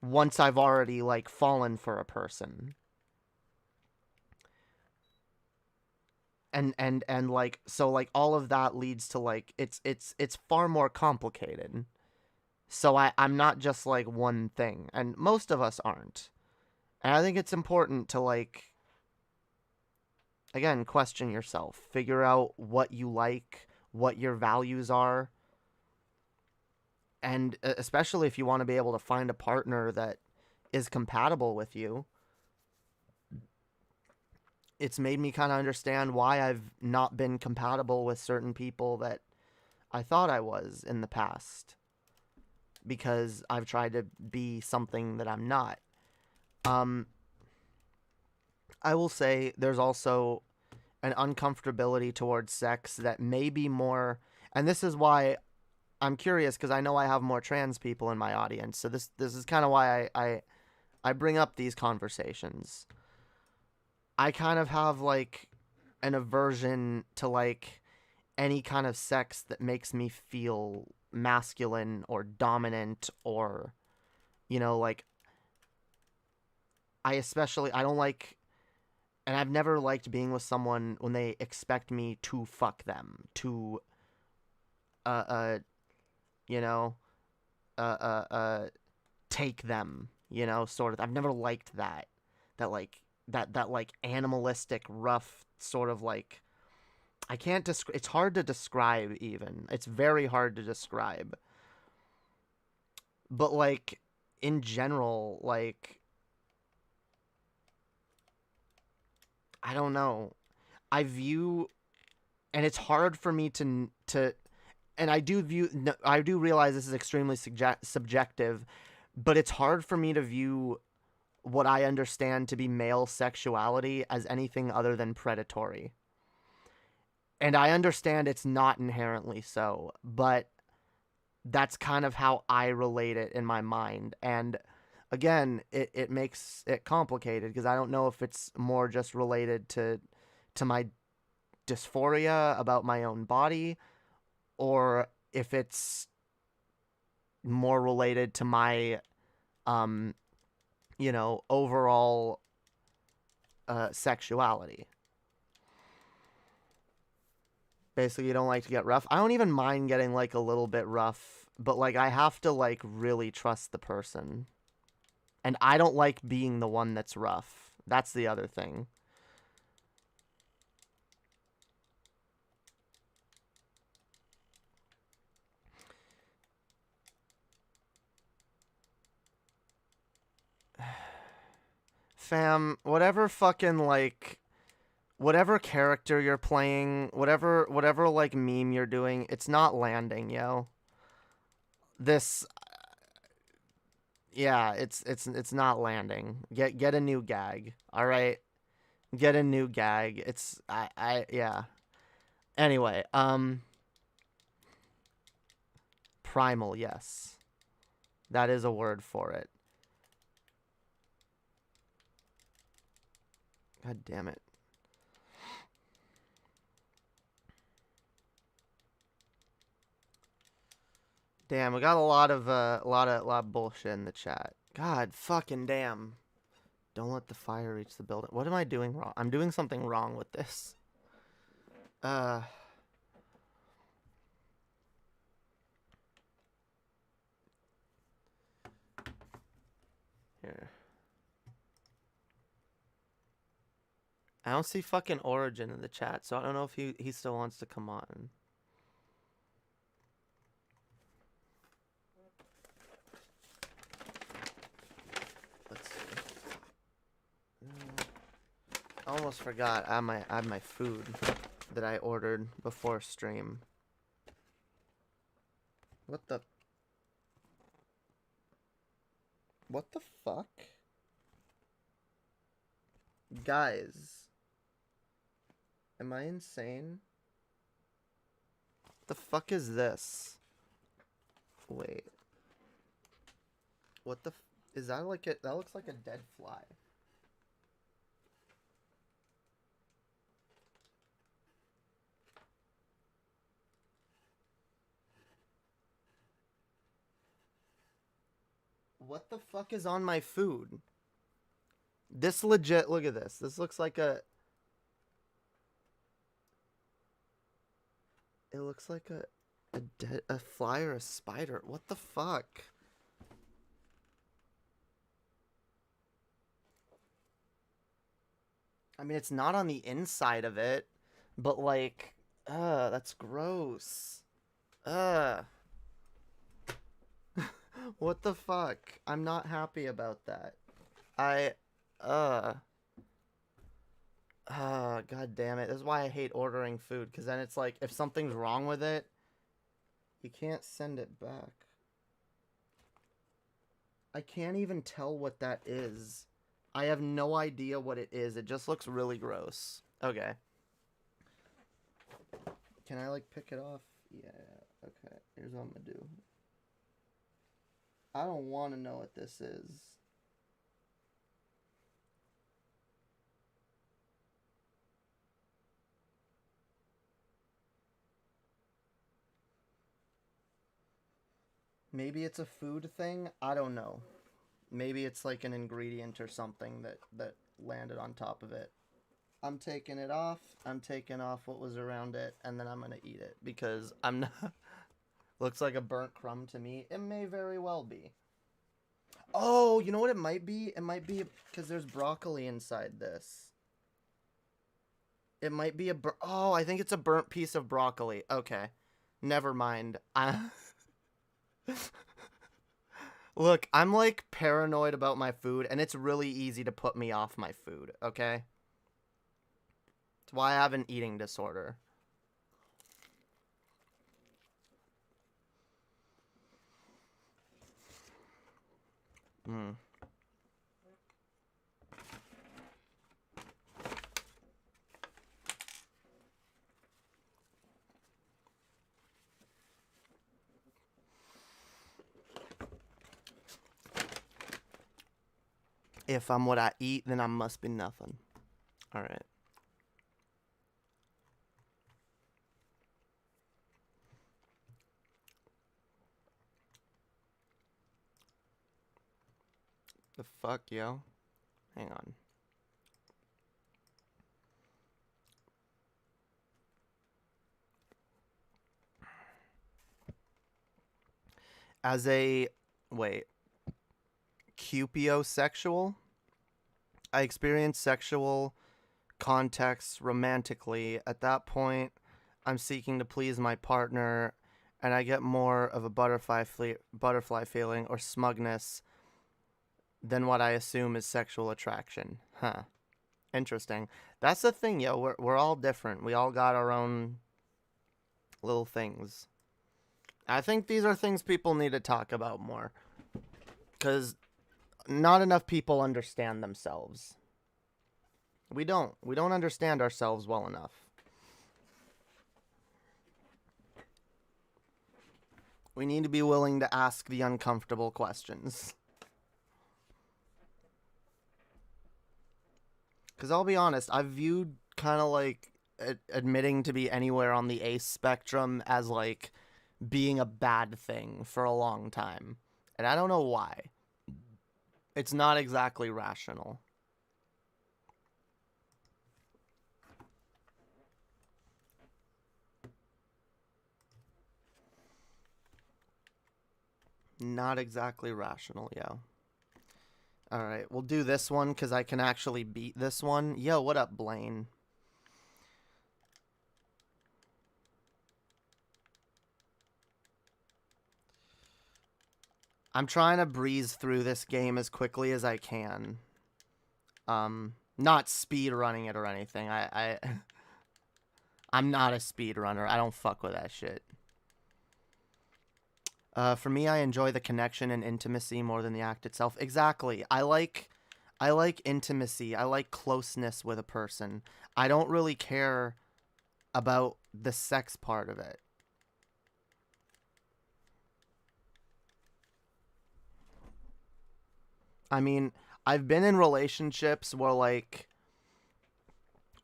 once I've already, like, fallen for a person. And like, so, like, all of that leads to, like, it's far more complicated. So I'm not just like one thing, and most of us aren't. And I think it's important to, like, again, question yourself, figure out what you like, what your values are, and especially if you want to be able to find a partner that is compatible with you. It's made me kind of understand why I've not been compatible with certain people that I thought I was in the past, because I've tried to be something that I'm not. I will say there's also an uncomfortability towards sex that may be more, and this is why I'm curious, because I know I have more trans people in my audience. So this is kind of why I bring up these conversations. I kind of have, like, an aversion to, like, any kind of sex that makes me feel masculine or dominant, or, like, I don't like, and I've never liked being with someone when they expect me to fuck them, to uh uh you know uh uh uh take them, sort of. I've never liked that like that like animalistic, rough sort of, like, I can't describe. It's hard to describe, even. It's very hard to describe. But, like, in general, like, I don't know. I view, and it's hard for me to, and I do view, no, I do realize this is extremely subjective, but it's hard for me to view what I understand to be male sexuality as anything other than predatory. And I understand it's not inherently so, but that's kind of how I relate it in my mind. And again, it makes it complicated, because I don't know if it's more just related to my dysphoria about my own body, or if it's more related to my overall sexuality. Basically, you don't like to get rough. I don't even mind getting, like, a little bit rough, but, like, I have to, like, really trust the person. And I don't like being the one that's rough. That's the other thing. Fam, whatever fucking, like, whatever character you're playing, whatever like meme you're doing, it's not landing, yo. This, yeah, it's not landing. Get a new gag. All right? Get a new gag. It's yeah. Anyway, primal, yes. That is a word for it. God damn it. Damn, we got a lot of bullshit in the chat. God fucking damn. Don't let the fire reach the building. What am I doing wrong? I'm doing something wrong with this. Here. I don't see fucking Origin in the chat, so I don't know if he still wants to come on. Let's see. I almost forgot. I have my food that I ordered before stream. What the fuck? Guys. Am I insane? The fuck is this? Wait. What the is that like a that looks like a dead fly. What the fuck is on my food? This legit, look at this. This looks like a it looks like a fly or a spider. What the fuck? I mean, it's not on the inside of it, but like, that's gross. What the fuck? I'm not happy about that. God damn it. This is why I hate ordering food, because then it's like, if something's wrong with it, you can't send it back. I can't even tell what that is. I have no idea what it is. It just looks really gross. Okay. Can I, like, pick it off? Yeah, okay. Here's what I'm gonna do. I don't want to know what this is. Maybe it's a food thing? I don't know. Maybe it's like an ingredient or something that landed on top of it. I'm taking it off. I'm taking off what was around it, and then I'm going to eat it because I'm not... Looks like a burnt crumb to me. It may very well be. Oh, you know what it might be? It might be because there's broccoli inside this. It might be oh, I think it's a burnt piece of broccoli. Okay. Never mind. Look, I'm like paranoid about my food, and it's really easy to put me off my food, okay? That's why I have an eating disorder. If I'm what I eat, then I must be nothing. All right. The fuck, yo? Hang on. As a... Wait. Cupiosexual? I experience sexual contexts romantically. At that point, I'm seeking to please my partner, and I get more of a butterfly feeling or smugness than what I assume is sexual attraction. Huh. Interesting. That's the thing, yo. We're all different. We all got our own little things. I think these are things people need to talk about more. Because not enough people understand themselves. We don't. We don't understand ourselves well enough. We need to be willing to ask the uncomfortable questions. Because I'll be honest, I've viewed kind of like admitting to be anywhere on the ace spectrum as like being a bad thing for a long time. And I don't know why. It's not exactly rational. Not exactly rational, yo. Alright, we'll do this one because I can actually beat this one. Yo, what up, Blaine? I'm trying to breeze through this game as quickly as I can. Not speed running it or anything. I'm not a speed runner. I don't fuck with that shit. For me, I enjoy the connection and intimacy more than the act itself. Exactly. I like intimacy. I like closeness with a person. I don't really care about the sex part of it. I mean, I've been in relationships where, like,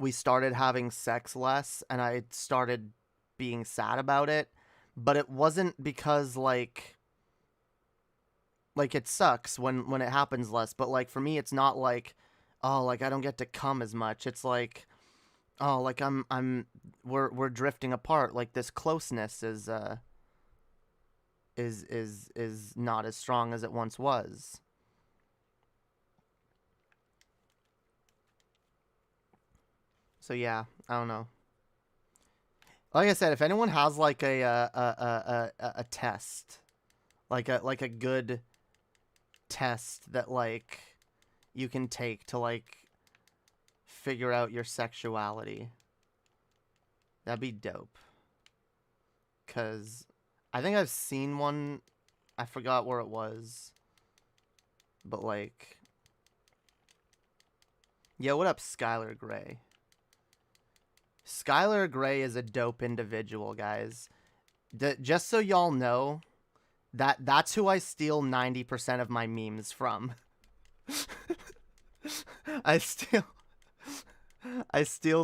we started having sex less and I started being sad about it, but it wasn't because, like it sucks when it happens less, but, like, for me, it's not like, oh, like, I don't get to come as much. It's like, oh, like, we're drifting apart. Like, this closeness is not as strong as it once was. So yeah, I don't know. Like I said, if anyone has like a test, like a good test that, like, you can take to, like, figure out your sexuality, that'd be dope. 'Cause I think I've seen one. I forgot where it was, but, like, yeah, what up, Skylar Gray? Skylar Gray is a dope individual, guys. Just so y'all know, that's who I steal 90% of my memes from. I steal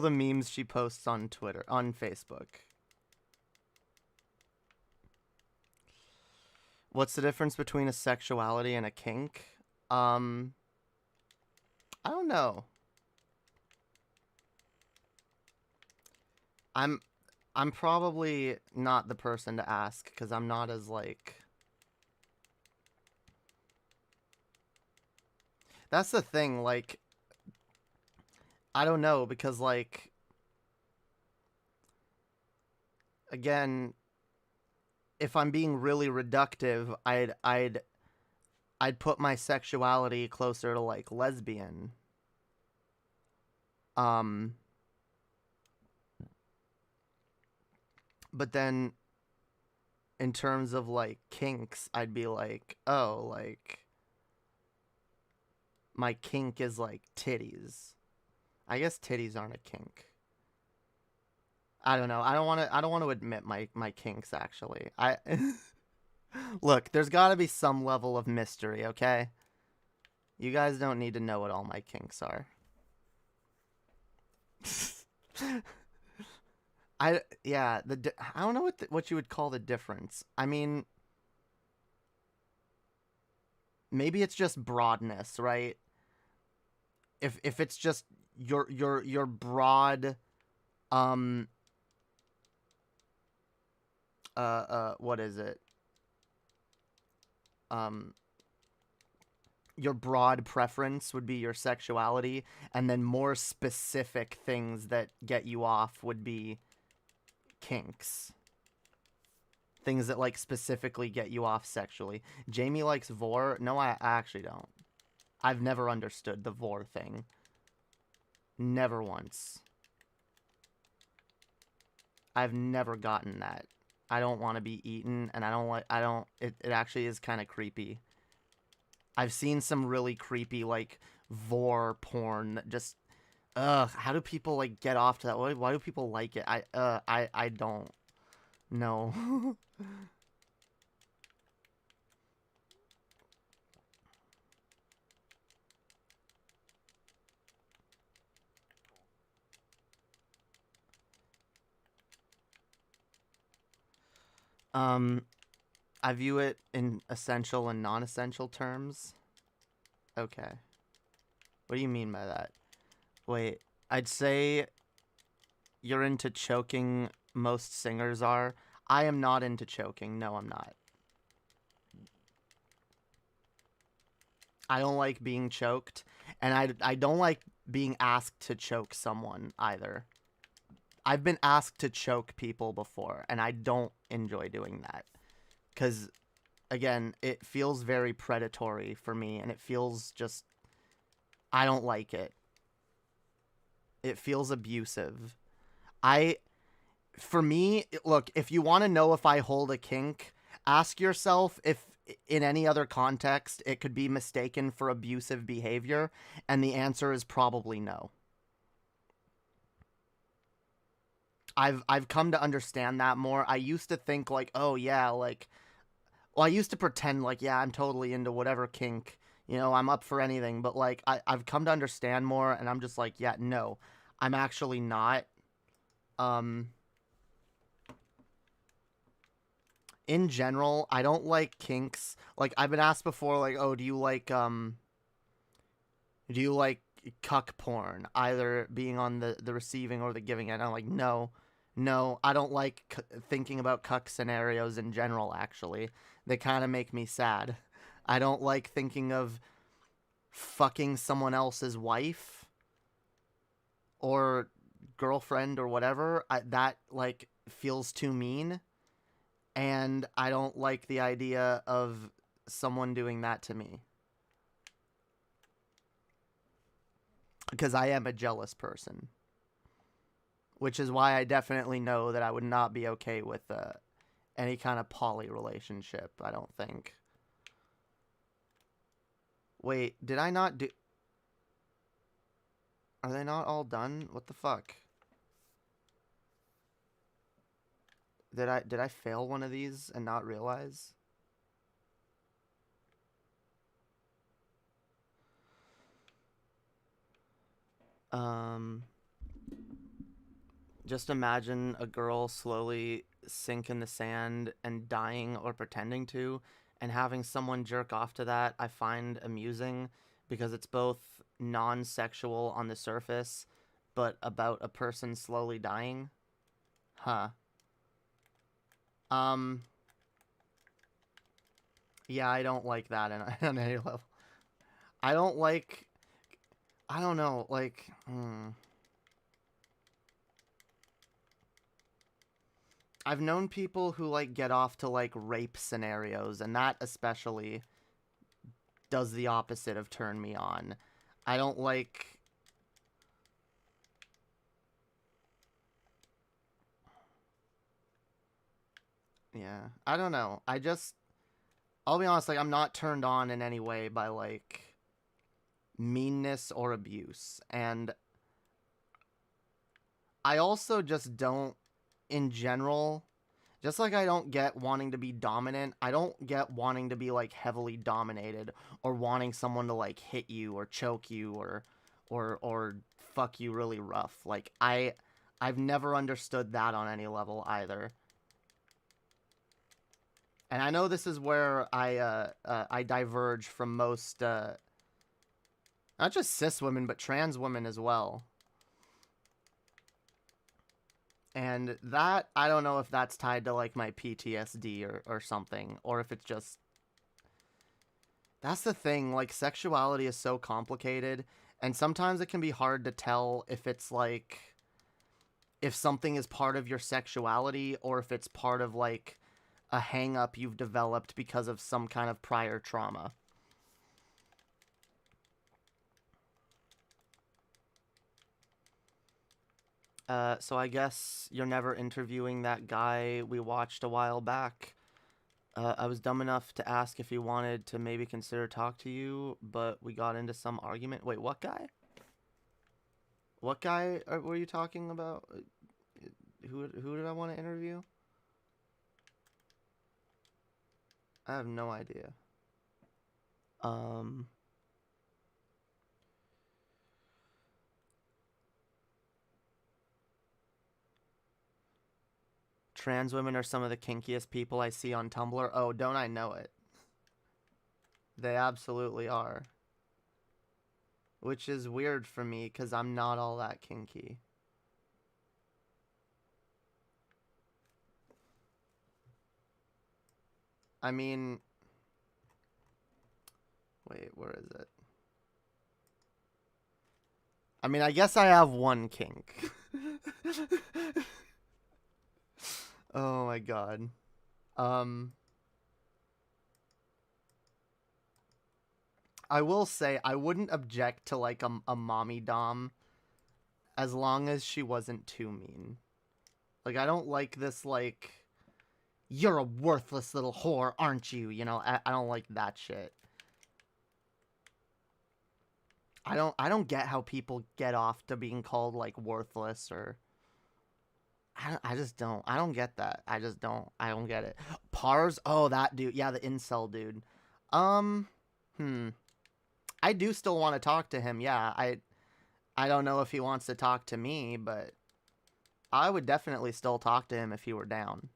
the memes she posts on Twitter, on Facebook. What's the difference between a sexuality and a kink? I don't know. I'm probably not the person to ask because I'm not as, like... That's the thing, like, I don't know, because, like, again, if I'm being really reductive, I'd put my sexuality closer to, like, lesbian. But then, in terms of, like, kinks, I'd be like, oh, like, my kink is, like, titties. I guess titties aren't a kink. I don't know. I don't want to admit my kinks, actually. Look, there's got to be some level of mystery, okay? You guys don't need to know what all my kinks are. I don't know what you would call the difference. I mean, maybe it's just broadness, right? If it's just your broad what is it? Your broad preference would be your sexuality, and then more specific things that get you off would be kinks. Things that, like, specifically get you off sexually. Jamie likes vor. No, I actually don't. I've never understood the vor thing. Never once. I've never gotten that. I don't want to be eaten, and it actually is kind of creepy. I've seen some really creepy, like, vor porn that just, how do people, like, get off to that? Why do people like it? I don't know. I view it in essential and non-essential terms. Okay. What do you mean by that? Wait, I'd say you're into choking. Most singers are. I am not into choking. No, I'm not. I don't like being choked, and I don't like being asked to choke someone either. I've been asked to choke people before, and I don't enjoy doing that. Because, again, it feels very predatory for me, and it feels just... I don't like it. It feels abusive. For me, look, if you want to know if I hold a kink, ask yourself if, in any other context, it could be mistaken for abusive behavior, and the answer is probably no. I've come to understand that more. I used to think like, oh yeah, like, well, I used to pretend like, yeah, I'm totally into whatever kink, I'm up for anything. But like, I've come to understand more, and I'm just like, yeah, no, I'm actually not. Um, in general, I don't like kinks. Like, I've been asked before, like, oh, do you like cuck porn, either being on the receiving or the giving end? I'm like, no, no, I don't like thinking about cuck scenarios in general, actually. They kind of make me sad. I don't like thinking of fucking someone else's wife or girlfriend or whatever. That, like, feels too mean. And I don't like the idea of someone doing that to me. Because I am a jealous person. Which is why I definitely know that I would not be okay with any kind of poly relationship, I don't think. Wait, did I not do... Are they not all done? What the fuck? Did I fail one of these and not realize? Just imagine a girl slowly sink in the sand and dying or pretending to, and having someone jerk off to that I find amusing because it's both non-sexual on the surface, but about a person slowly dying. Huh. Yeah, I don't like that on any level. I don't like... I don't know, like... I've known people who, like, get off to, like, rape scenarios, and that especially does the opposite of turn me on. I don't like... Yeah, I don't know. I'll be honest, like, I'm not turned on in any way by, like, meanness or abuse. And I also just don't, in general, just like I don't get wanting to be dominant, I don't get wanting to be, like, heavily dominated, or wanting someone to, like, hit you or choke you or fuck you really rough. Like, I've never understood that on any level either. And I know this is where I diverge from most, not just cis women, but trans women as well. And that, I don't know if that's tied to, like, my PTSD or something, or if it's just... That's the thing, like, sexuality is so complicated, and sometimes it can be hard to tell if it's, like... If something is part of your sexuality, or if it's part of, like, a hang-up you've developed because of some kind of prior trauma. So I guess you're never interviewing that guy we watched a while back. I was dumb enough to ask if he wanted to maybe consider talk to you, but we got into some argument. Wait, what guy? What guy were you talking about? Who did I want to interview? I have no idea. Trans women are some of the kinkiest people I see on Tumblr. Oh, don't I know it? They absolutely are. Which is weird for me, because I'm not all that kinky. I mean... Wait, where is it? I mean, I guess I have one kink. Oh my god. I will say, I wouldn't object to, like, a mommy dom as long as she wasn't too mean. Like, I don't like this, like, you're a worthless little whore, aren't you? You know, I don't like that shit. I don't get how people get off to being called, like, worthless, or... I just don't. I don't get that. I don't get it. Pars. Oh, that dude. Yeah, the incel dude. Um. I do still want to talk to him. Yeah. I don't know if he wants to talk to me, but I would definitely still talk to him if he were down.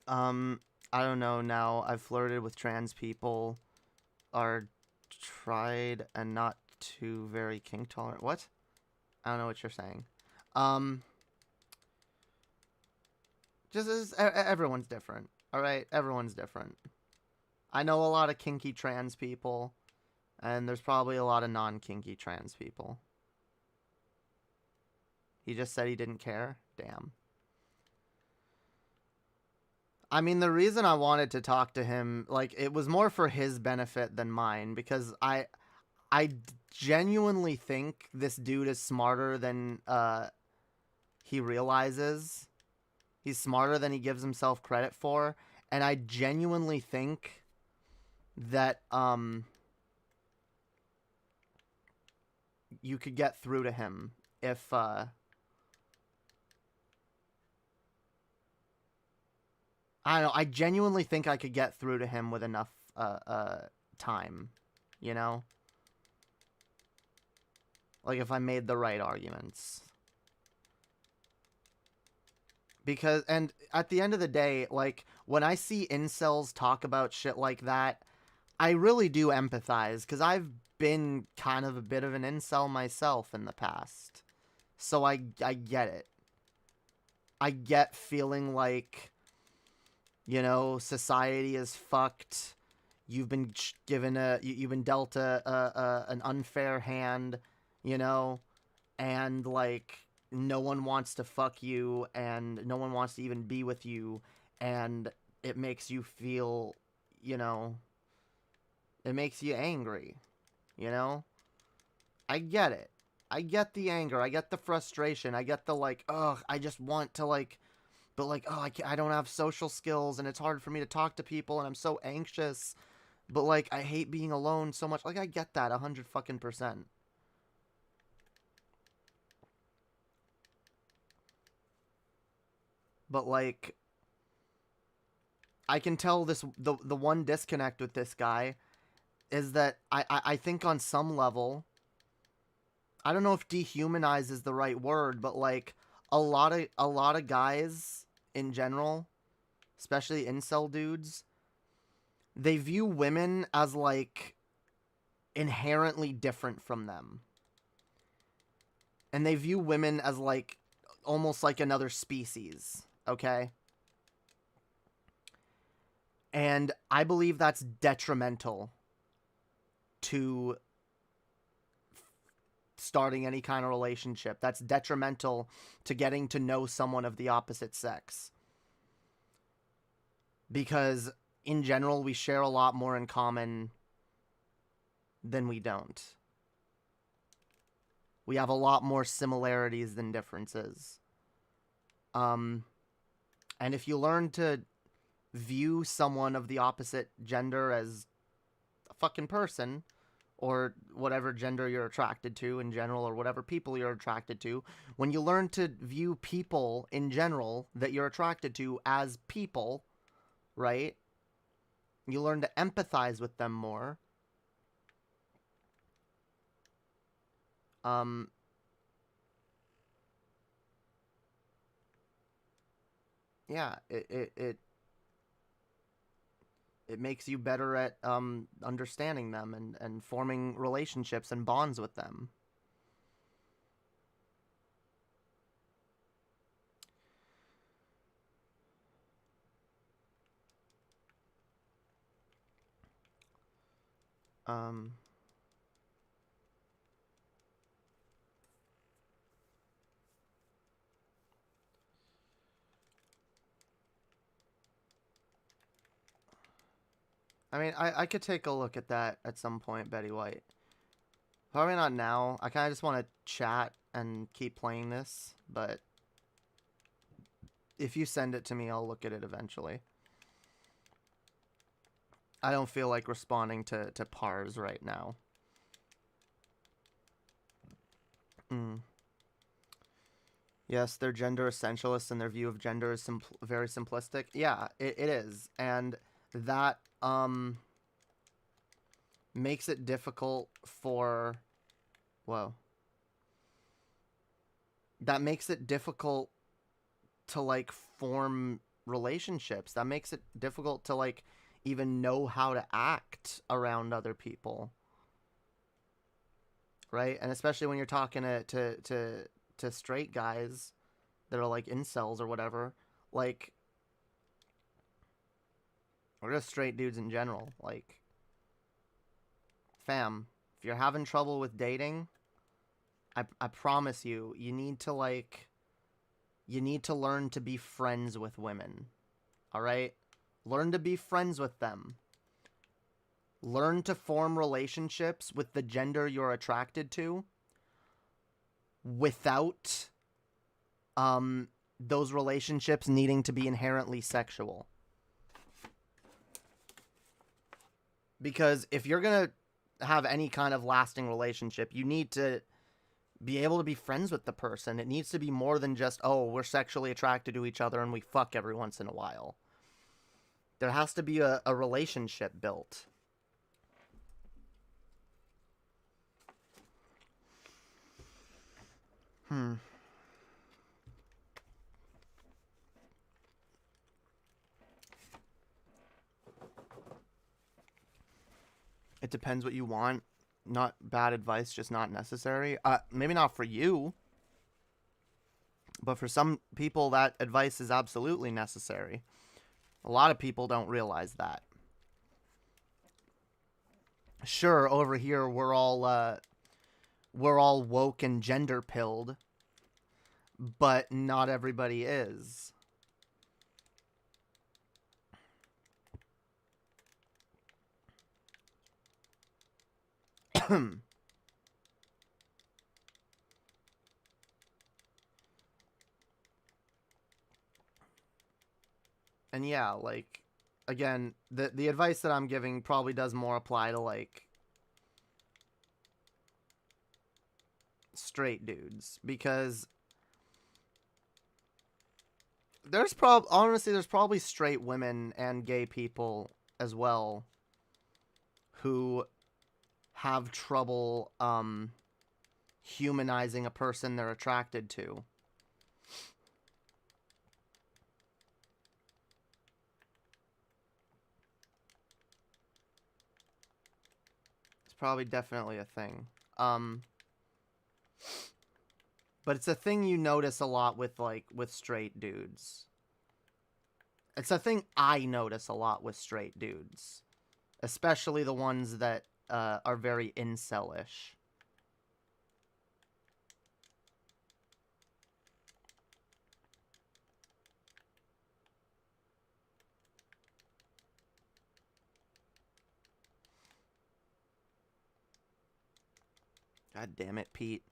I don't know now. I've flirted with trans people. Are tried and not too very kink tolerant. What? I don't know what you're saying. Just as everyone's different. All right, everyone's different. I know a lot of kinky trans people, and there's probably a lot of non-kinky trans people. He just said he didn't care. Damn. I mean, the reason I wanted to talk to him, like, it was more for his benefit than mine, because I genuinely think this dude is smarter than he realizes. He's smarter than he gives himself credit for, and I genuinely think that you could get through to him if I don't know. I genuinely think I could get through to him with enough time, you know? Like, if I made the right arguments. Because, and at the end of the day, like, when I see incels talk about shit like that, I really do empathize, because I've been kind of a bit of an incel myself in the past. So I get it. I get feeling like, you know, society is fucked. You've been you've been dealt an unfair hand, you know, and like no one wants to fuck you, and no one wants to even be with you, and it makes you feel, you know, it makes you angry, you know. I get it. I get the anger. I get the frustration. I get the like, ugh, I just want to like. But, like, oh, I don't have social skills, and it's hard for me to talk to people, and I'm so anxious. But, like, I hate being alone so much. Like, I get that 100%. But, like, I can tell the one disconnect with this guy is that I think on some level, I don't know if dehumanize is the right word, but, like, a lot of guys in general, especially incel dudes, they view women as like inherently different from them. And they view women as like almost like another species, okay? And I believe that's detrimental to starting any kind of relationship. That's detrimental to getting to know someone of the opposite sex. Because in general, we share a lot more in common than we don't. We have a lot more similarities than differences. And if you learn to view someone of the opposite gender as a fucking person, or whatever gender you're attracted to in general, or whatever people you're attracted to, when you learn to view people in general that you're attracted to as people, right? You learn to empathize with them more. Yeah, it makes you better at understanding them and forming relationships and bonds with them. I mean, I could take a look at that at some point, Betty White. Probably not now. I kind of just want to chat and keep playing this, but if you send it to me, I'll look at it eventually. I don't feel like responding to Pars right now. Yes, they're gender essentialists and their view of gender is very simplistic. Yeah, it is. And that makes it difficult for whoa. That makes it difficult to like form relationships. That makes it difficult to like even know how to act around other people. Right? And especially when you're talking to straight guys that are like incels or whatever, like, or just straight dudes in general, like, fam, if you're having trouble with dating, I promise you, you need to learn to be friends with women. All right? Learn to be friends with them. Learn to form relationships with the gender you're attracted to without those relationships needing to be inherently sexual. Because if you're going to have any kind of lasting relationship, you need to be able to be friends with the person. It needs to be more than just, oh, we're sexually attracted to each other and we fuck every once in a while. There has to be a relationship built. It depends what you want. Not bad advice, just not necessary. Maybe not for you, but for some people that advice is absolutely necessary. A lot of people don't realize that. Sure, over here we're all woke and gender pilled, but not everybody is. And yeah, like, again, the advice that I'm giving probably does more apply to like straight dudes, because there's probably straight women and gay people as well who have trouble humanizing a person they're attracted to. It's probably definitely a thing. But it's a thing you notice a lot with straight dudes. It's a thing I notice a lot with straight dudes, especially the ones that are very incel-ish. God damn it, Pete.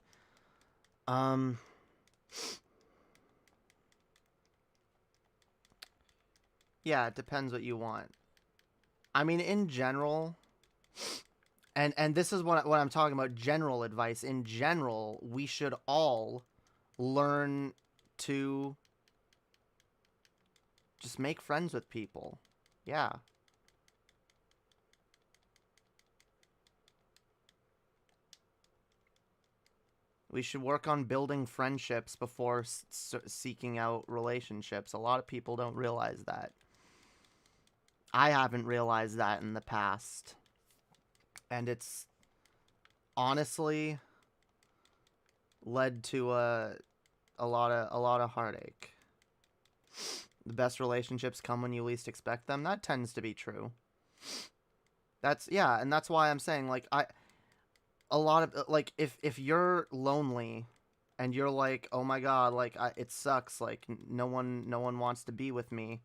Yeah, it depends what you want. I mean, in general, and this is what I'm talking about, general advice. In general, we should all learn to just make friends with people. Yeah. We should work on building friendships before seeking out relationships. A lot of people don't realize that. I haven't realized that in the past. And it's honestly led to a lot of heartache. The best relationships come when you least expect them. That tends to be true. And that's why I'm saying, like, a lot of, like, if you're lonely and you're like, oh my god, like, it sucks, like, no one wants to be with me,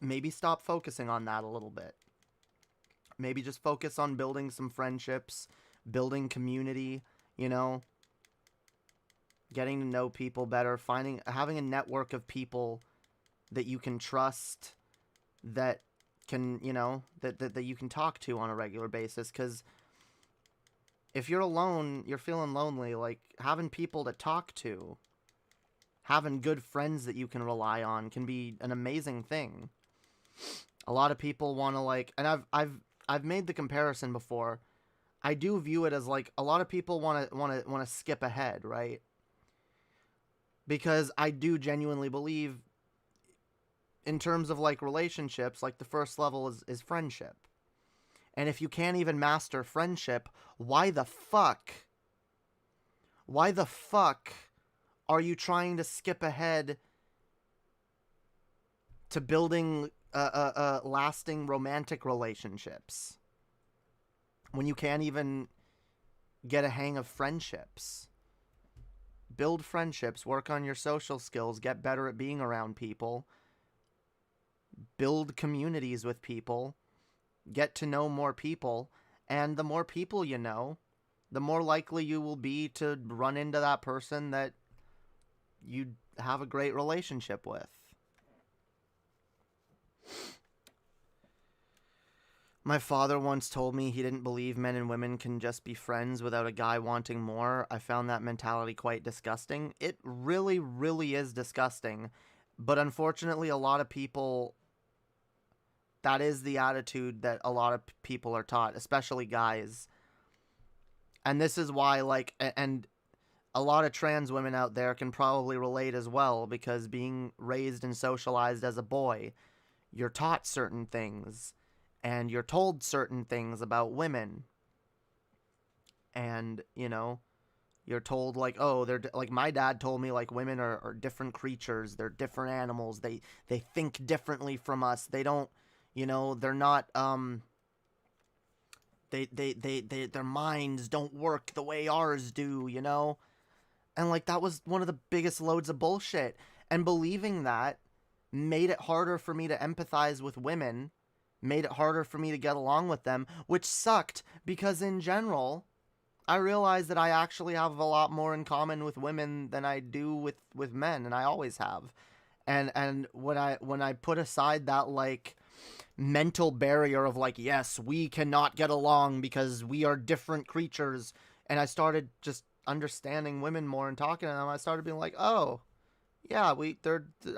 maybe stop focusing on that a little bit. Maybe just focus on building some friendships, building community, you know, getting to know people better, having a network of people that you can trust, that can, you know, that you can talk to on a regular basis. Because if you're alone, you're feeling lonely, like, having people to talk to having good friends that you can rely on can be an amazing thing. A lot of people want to like, and I've made the comparison before. I do view it as like a lot of people want to skip ahead, right? Because I do genuinely believe in terms of like relationships, like the first level is friendship. And if you can't even master friendship, why the fuck are you trying to skip ahead to building lasting romantic relationships when you can't even get a hang of friendships? Build friendships, work on your social skills, get better at being around people, build communities with people, get to know more people, and the more people you know, the more likely you will be to run into that person that you have a great relationship with. My father once told me he didn't believe men and women can just be friends without a guy wanting more. I found that mentality quite disgusting. It really, really is disgusting. But unfortunately, a lot of people, that is the attitude that a lot of people are taught, especially guys. And this is why, like, and a lot of trans women out there can probably relate as well, because being raised and socialized as a boy, you're taught certain things. And you're told certain things about women. And, you know, you're told, like, oh, they're, like, my dad told me, like, women are different creatures. They're different animals. They think differently from us. They don't, you know, they're not, their minds don't work the way ours do, you know? And, like, that was one of the biggest loads of bullshit. And believing that made it harder for me to empathize with women, made it harder for me to get along with them, which sucked because in general, I realized that I actually have a lot more in common with women than I do with men, and I always have. And when I put aside that, like, mental barrier of, like, yes, we cannot get along because we are different creatures, and I started just understanding women more and talking to them, I started being like, oh, yeah, I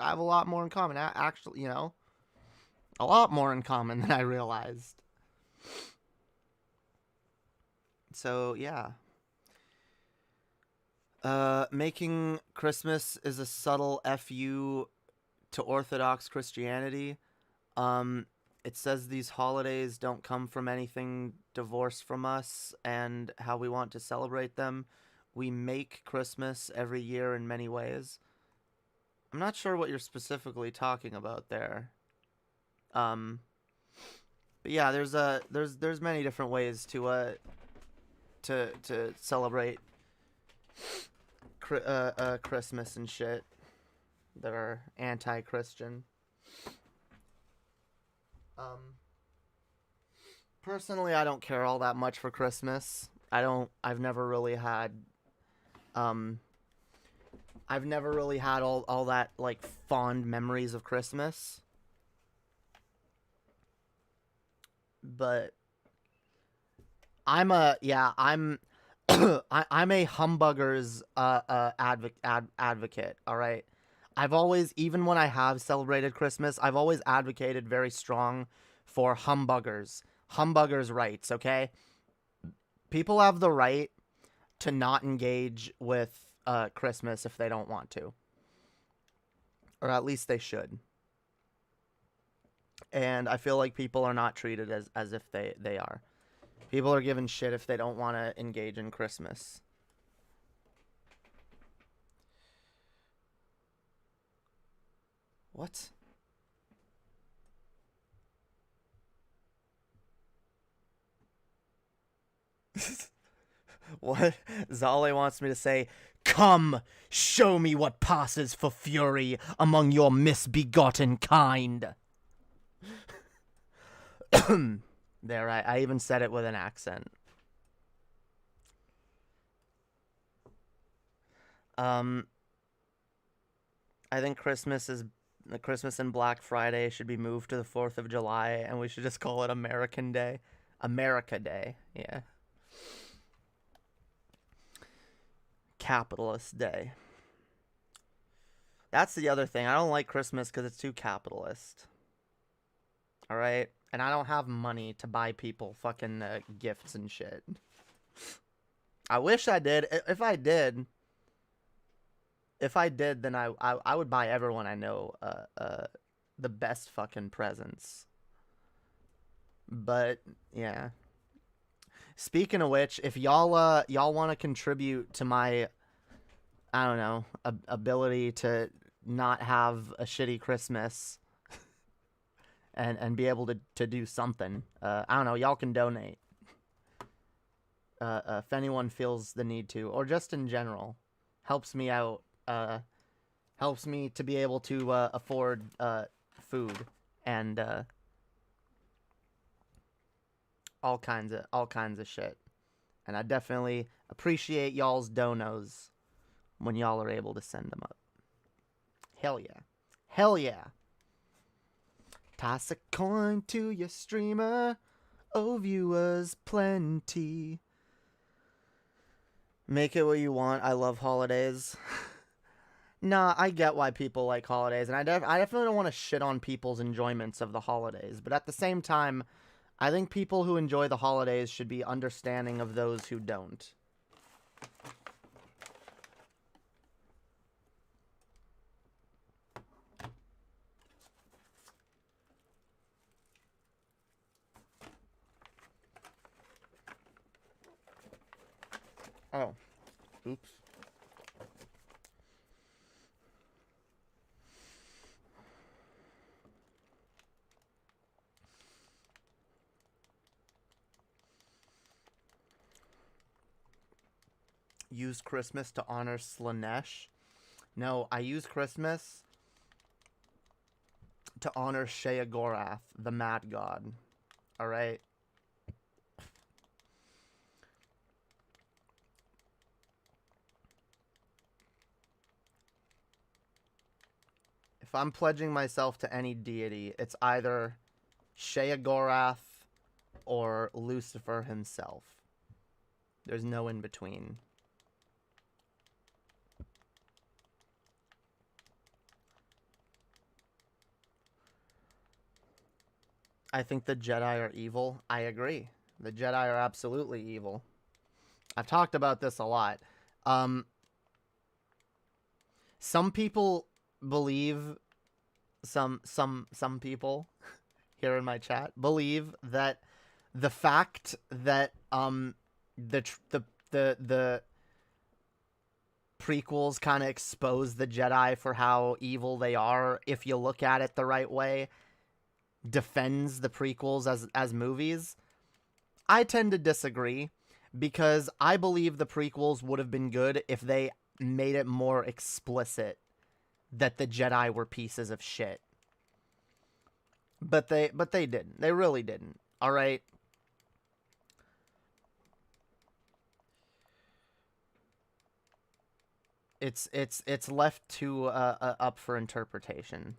have a lot more in common. Actually, you know, a lot more in common than I realized. So, yeah. Making Christmas is a subtle FU to Orthodox Christianity. It says these holidays don't come from anything divorced from us and how we want to celebrate them. We make Christmas every year in many ways. I'm not sure what you're specifically talking about there. But yeah, there's many different ways to celebrate Christmas and shit that are anti-Christian. Personally, I don't care all that much for Christmas. I've never really had all that, like, fond memories of Christmas. But I'm a humbugger's advocate, all right? I've always, even when I have celebrated Christmas, I've always advocated very strong for humbuggers' rights, okay? People have the right to not engage with Christmas if they don't want to. Or at least they should. And I feel like people are not treated as if they are. People are given shit if they don't want to engage in Christmas. What? What? Zale wants me to say, "Come, show me what passes for fury among your misbegotten kind." There, I even said it with an accent. I think Christmas and Black Friday should be moved to the 4th of July, and we should just call it American Day. America Day, yeah. Capitalist Day. That's the other thing. I don't like Christmas because it's too capitalist. All right? And I don't have money to buy people fucking gifts and shit. I wish I did. If I did, then I would buy everyone I know the best fucking presents. But yeah. Speaking of which, if y'all want to contribute to my, I don't know, ability to not have a shitty Christmas and be able to do something, I don't know, y'all can donate. If anyone feels the need to, or just in general, helps me out, helps me to be able to afford food and all kinds of shit. And I definitely appreciate y'all's donos when y'all are able to send them up. Hell yeah. Hell yeah. Toss a coin to your streamer. Oh, viewers plenty. Make it what you want. I love holidays. Nah, I get why people like holidays. And I definitely don't want to shit on people's enjoyments of the holidays. But at the same time, I think people who enjoy the holidays should be understanding of those who don't. Oh. Oops. Use Christmas to honor Slanesh. No, I use Christmas to honor Sheogorath, the mad god. Alright? If I'm pledging myself to any deity, it's either Sheogorath or Lucifer himself. There's no in between. I think the Jedi are evil. I agree. The Jedi are absolutely evil. I've talked about this a lot. Some people believe, some people here in my chat believe that the fact that the prequels kind of expose the Jedi for how evil they are, if you look at it the right way, defends the prequels as movies. I tend to disagree, because I believe the prequels would have been good if they made it more explicit that the Jedi were pieces of shit. But they didn't. They really didn't. All right. It's left to up for interpretation.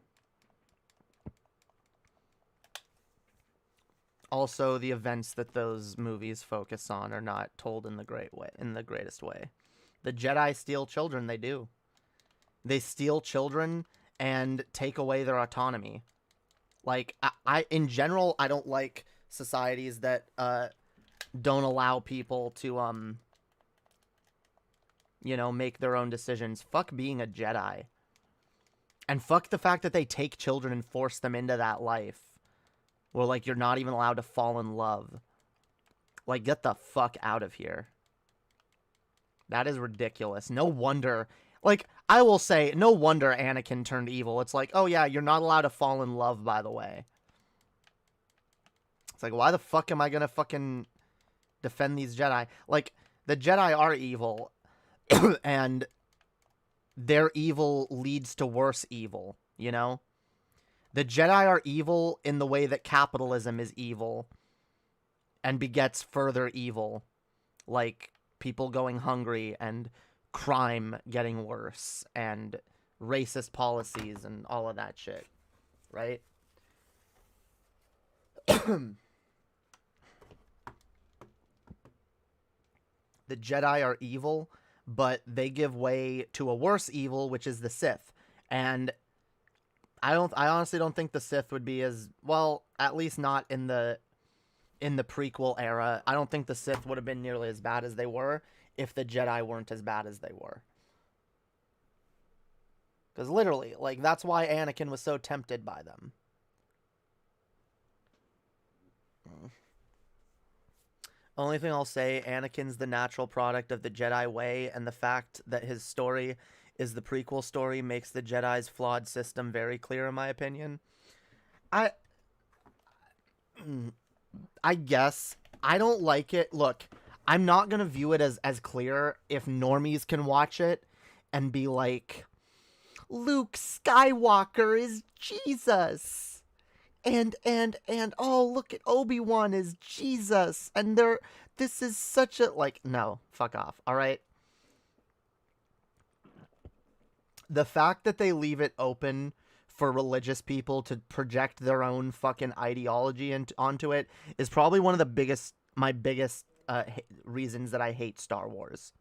Also, the events that those movies focus on are not told in the greatest way. The Jedi steal children, they do. They steal children and take away their autonomy. Like, I in general, I don't like societies that don't allow people to make their own decisions. Fuck being a Jedi. And fuck the fact that they take children and force them into that life. Where, like, you're not even allowed to fall in love. Like, get the fuck out of here. That is ridiculous. No wonder. Like, I will say, no wonder Anakin turned evil. It's like, oh yeah, you're not allowed to fall in love, by the way. It's like, why the fuck am I gonna fucking defend these Jedi? Like, the Jedi are evil. And their evil leads to worse evil, you know? The Jedi are evil in the way that capitalism is evil and begets further evil, like people going hungry and crime getting worse and racist policies and all of that shit, right? The Jedi are evil, but they give way to a worse evil, which is the Sith. And I honestly don't think the Sith would be as well, at least not in the prequel era. I don't think the Sith would have been nearly as bad as they were if the Jedi weren't as bad as they were. Because literally, like, that's why Anakin was so tempted by them. Only thing I'll say, Anakin's the natural product of the Jedi way, and the fact that his story is the prequel story makes the Jedi's flawed system very clear, in my opinion. I guess I don't like it. Look, I'm not gonna view it as clear if normies can watch it and be like, Luke Skywalker is Jesus, and oh, look at Obi-Wan is Jesus, and this is such a, like, no, fuck off. All right. The fact that they leave it open for religious people to project their own fucking ideology onto it is probably one of my biggest reasons that I hate Star Wars.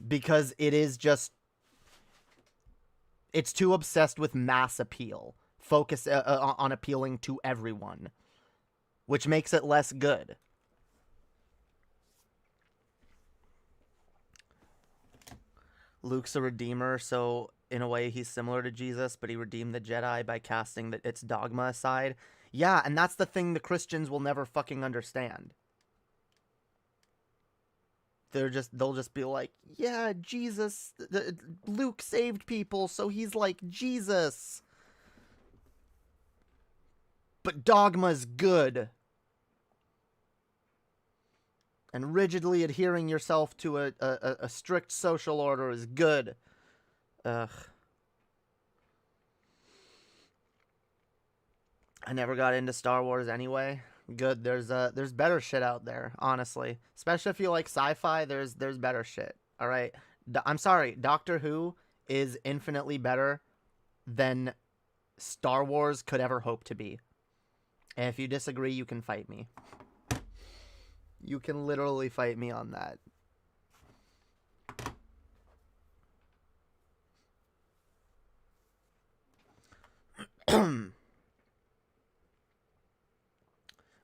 Because it's too obsessed with mass appeal, focus on appealing to everyone, which makes it less good. Luke's a redeemer, so in a way he's similar to Jesus, but he redeemed the Jedi by casting its dogma aside. Yeah, and that's the thing the Christians will never fucking understand. They'll just be like, yeah, Jesus, Luke saved people, so he's like Jesus. But dogma's good. And rigidly adhering yourself to a strict social order is good. Ugh. I never got into Star Wars anyway. Good. There's better shit out there, honestly. Especially if you like sci-fi, there's better shit. All right. I'm sorry. Doctor Who is infinitely better than Star Wars could ever hope to be. And if you disagree, you can fight me. You can literally fight me on that.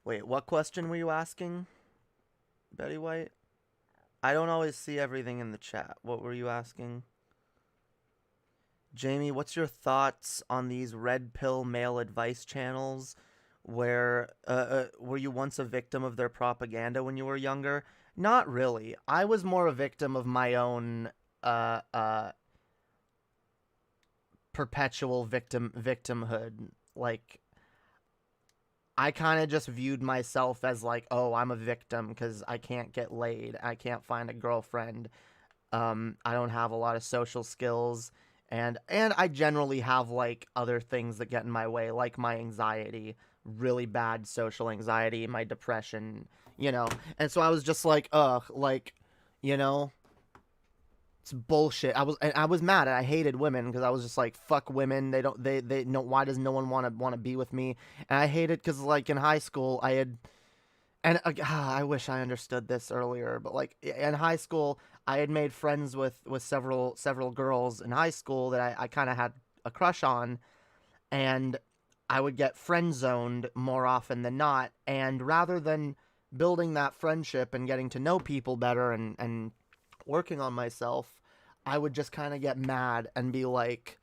Wait, what question were you asking, Betty White? I don't always see everything in the chat. What were you asking? Jamie, what's your thoughts on these red pill male advice channels where were you once a victim of their propaganda when you were younger? Not really. I was more a victim of my own perpetual victimhood. Like, I kind of just viewed myself as like, oh, I'm a victim because I can't get laid, I can't find a girlfriend, I don't have a lot of social skills, and I generally have like other things that get in my way, like my anxiety, really bad social anxiety, my depression, you know. And so I was just like, ugh, like, you know, it's bullshit. I was mad. I hated women because I was just like, fuck women. They no. Why does no one want to be with me? And I hated because like in high school I had, and I wish I understood this earlier, but like in high school I had made friends with several girls in high school that I kind of had a crush on, and I would get friend zoned more often than not. And rather than building that friendship and getting to know people better and working on myself, I would just kind of get mad and be like,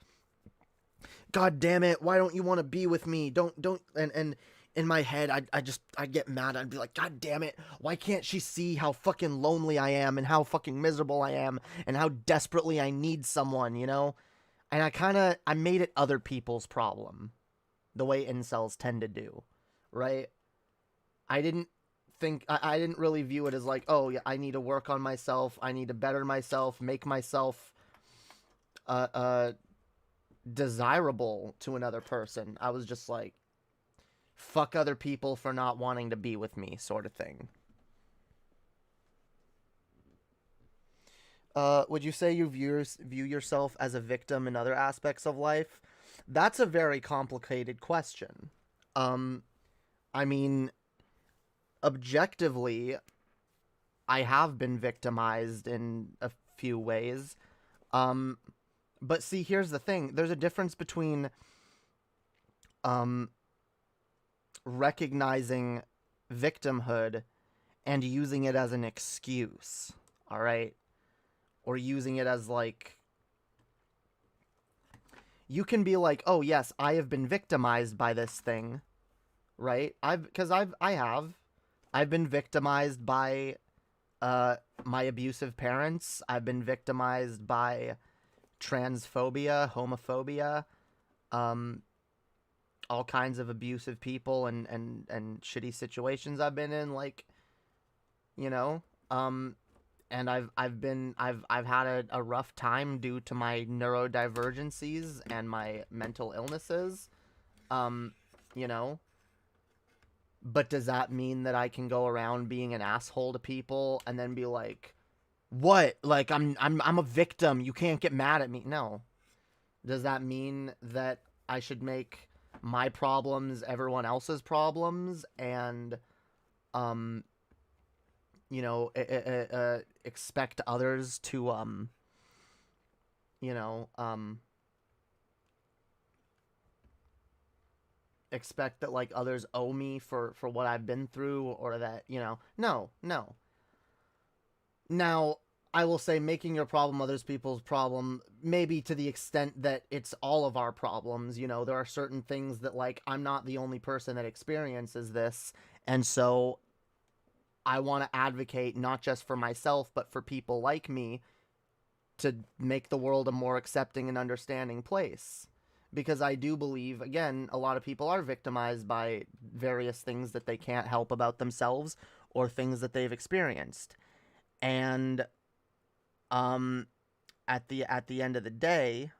God damn it, why don't you want to be with me? Don't, and in my head, I'd get mad. I'd be like, God damn it, why can't she see how fucking lonely I am and how fucking miserable I am and how desperately I need someone, you know? And I made it other people's problem, the way incels tend to do, right? I didn't really view it as like, oh yeah, I need to work on myself, I need to better myself, make myself desirable to another person. I was just like, fuck other people for not wanting to be with me, sort of thing. Would you say you view yourself as a victim in other aspects of life? That's a very complicated question. I mean, objectively, I have been victimized in a few ways. But see, here's the thing. There's a difference between recognizing victimhood and using it as an excuse, all right? Or using it as like, you can be like, oh yes, I have been victimized by this thing, right? I've been victimized by my abusive parents. I've been victimized by transphobia, homophobia, all kinds of abusive people and shitty situations I've been in, like, you know, and I've had a rough time due to my neurodivergencies and my mental illnesses, you know. But does that mean that I can go around being an asshole to people and then be like, "What? Like I'm a victim. You can't get mad at me." No. Does that mean that I should make my problems everyone else's problems and you know, expect others to you know, expect that like others owe me for what I've been through, or that, you know, no. Now, I will say making your problem other people's problem, maybe to the extent that it's all of our problems. You know, there are certain things that, like, I'm not the only person that experiences this, and so I want to advocate not just for myself but for people like me to make the world a more accepting and understanding place. Because I do believe, again, a lot of people are victimized by various things that they can't help about themselves or things that they've experienced. And at the end of the day,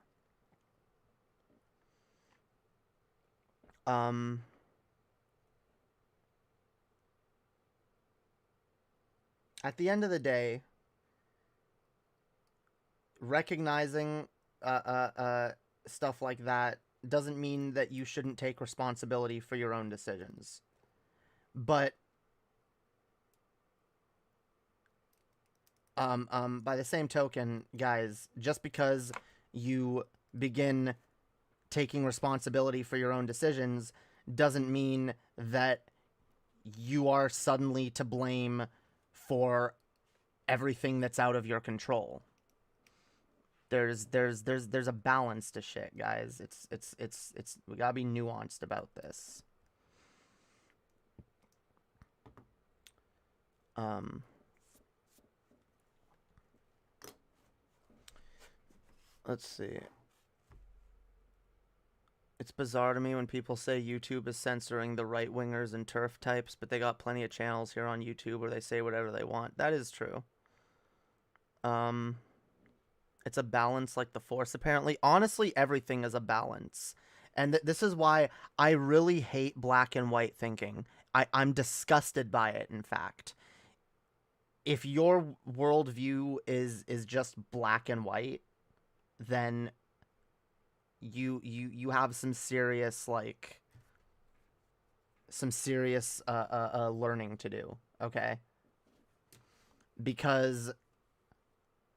recognizing stuff like that doesn't mean that you shouldn't take responsibility for your own decisions. But by the same token, guys, just because you begin taking responsibility for your own decisions doesn't mean that you are suddenly to blame for everything that's out of your control. There's a balance to shit, guys. It's we gotta be nuanced about this. Let's see. It's bizarre to me when people say YouTube is censoring the right-wingers and turf types, but they got plenty of channels here on YouTube where they say whatever they want. That is true. It's a balance like the Force, apparently. Honestly, everything is a balance. And this is why I really hate black and white thinking. I'm disgusted by it, in fact. If your worldview is just black and white, then you have some serious, like, learning to do, okay? Because,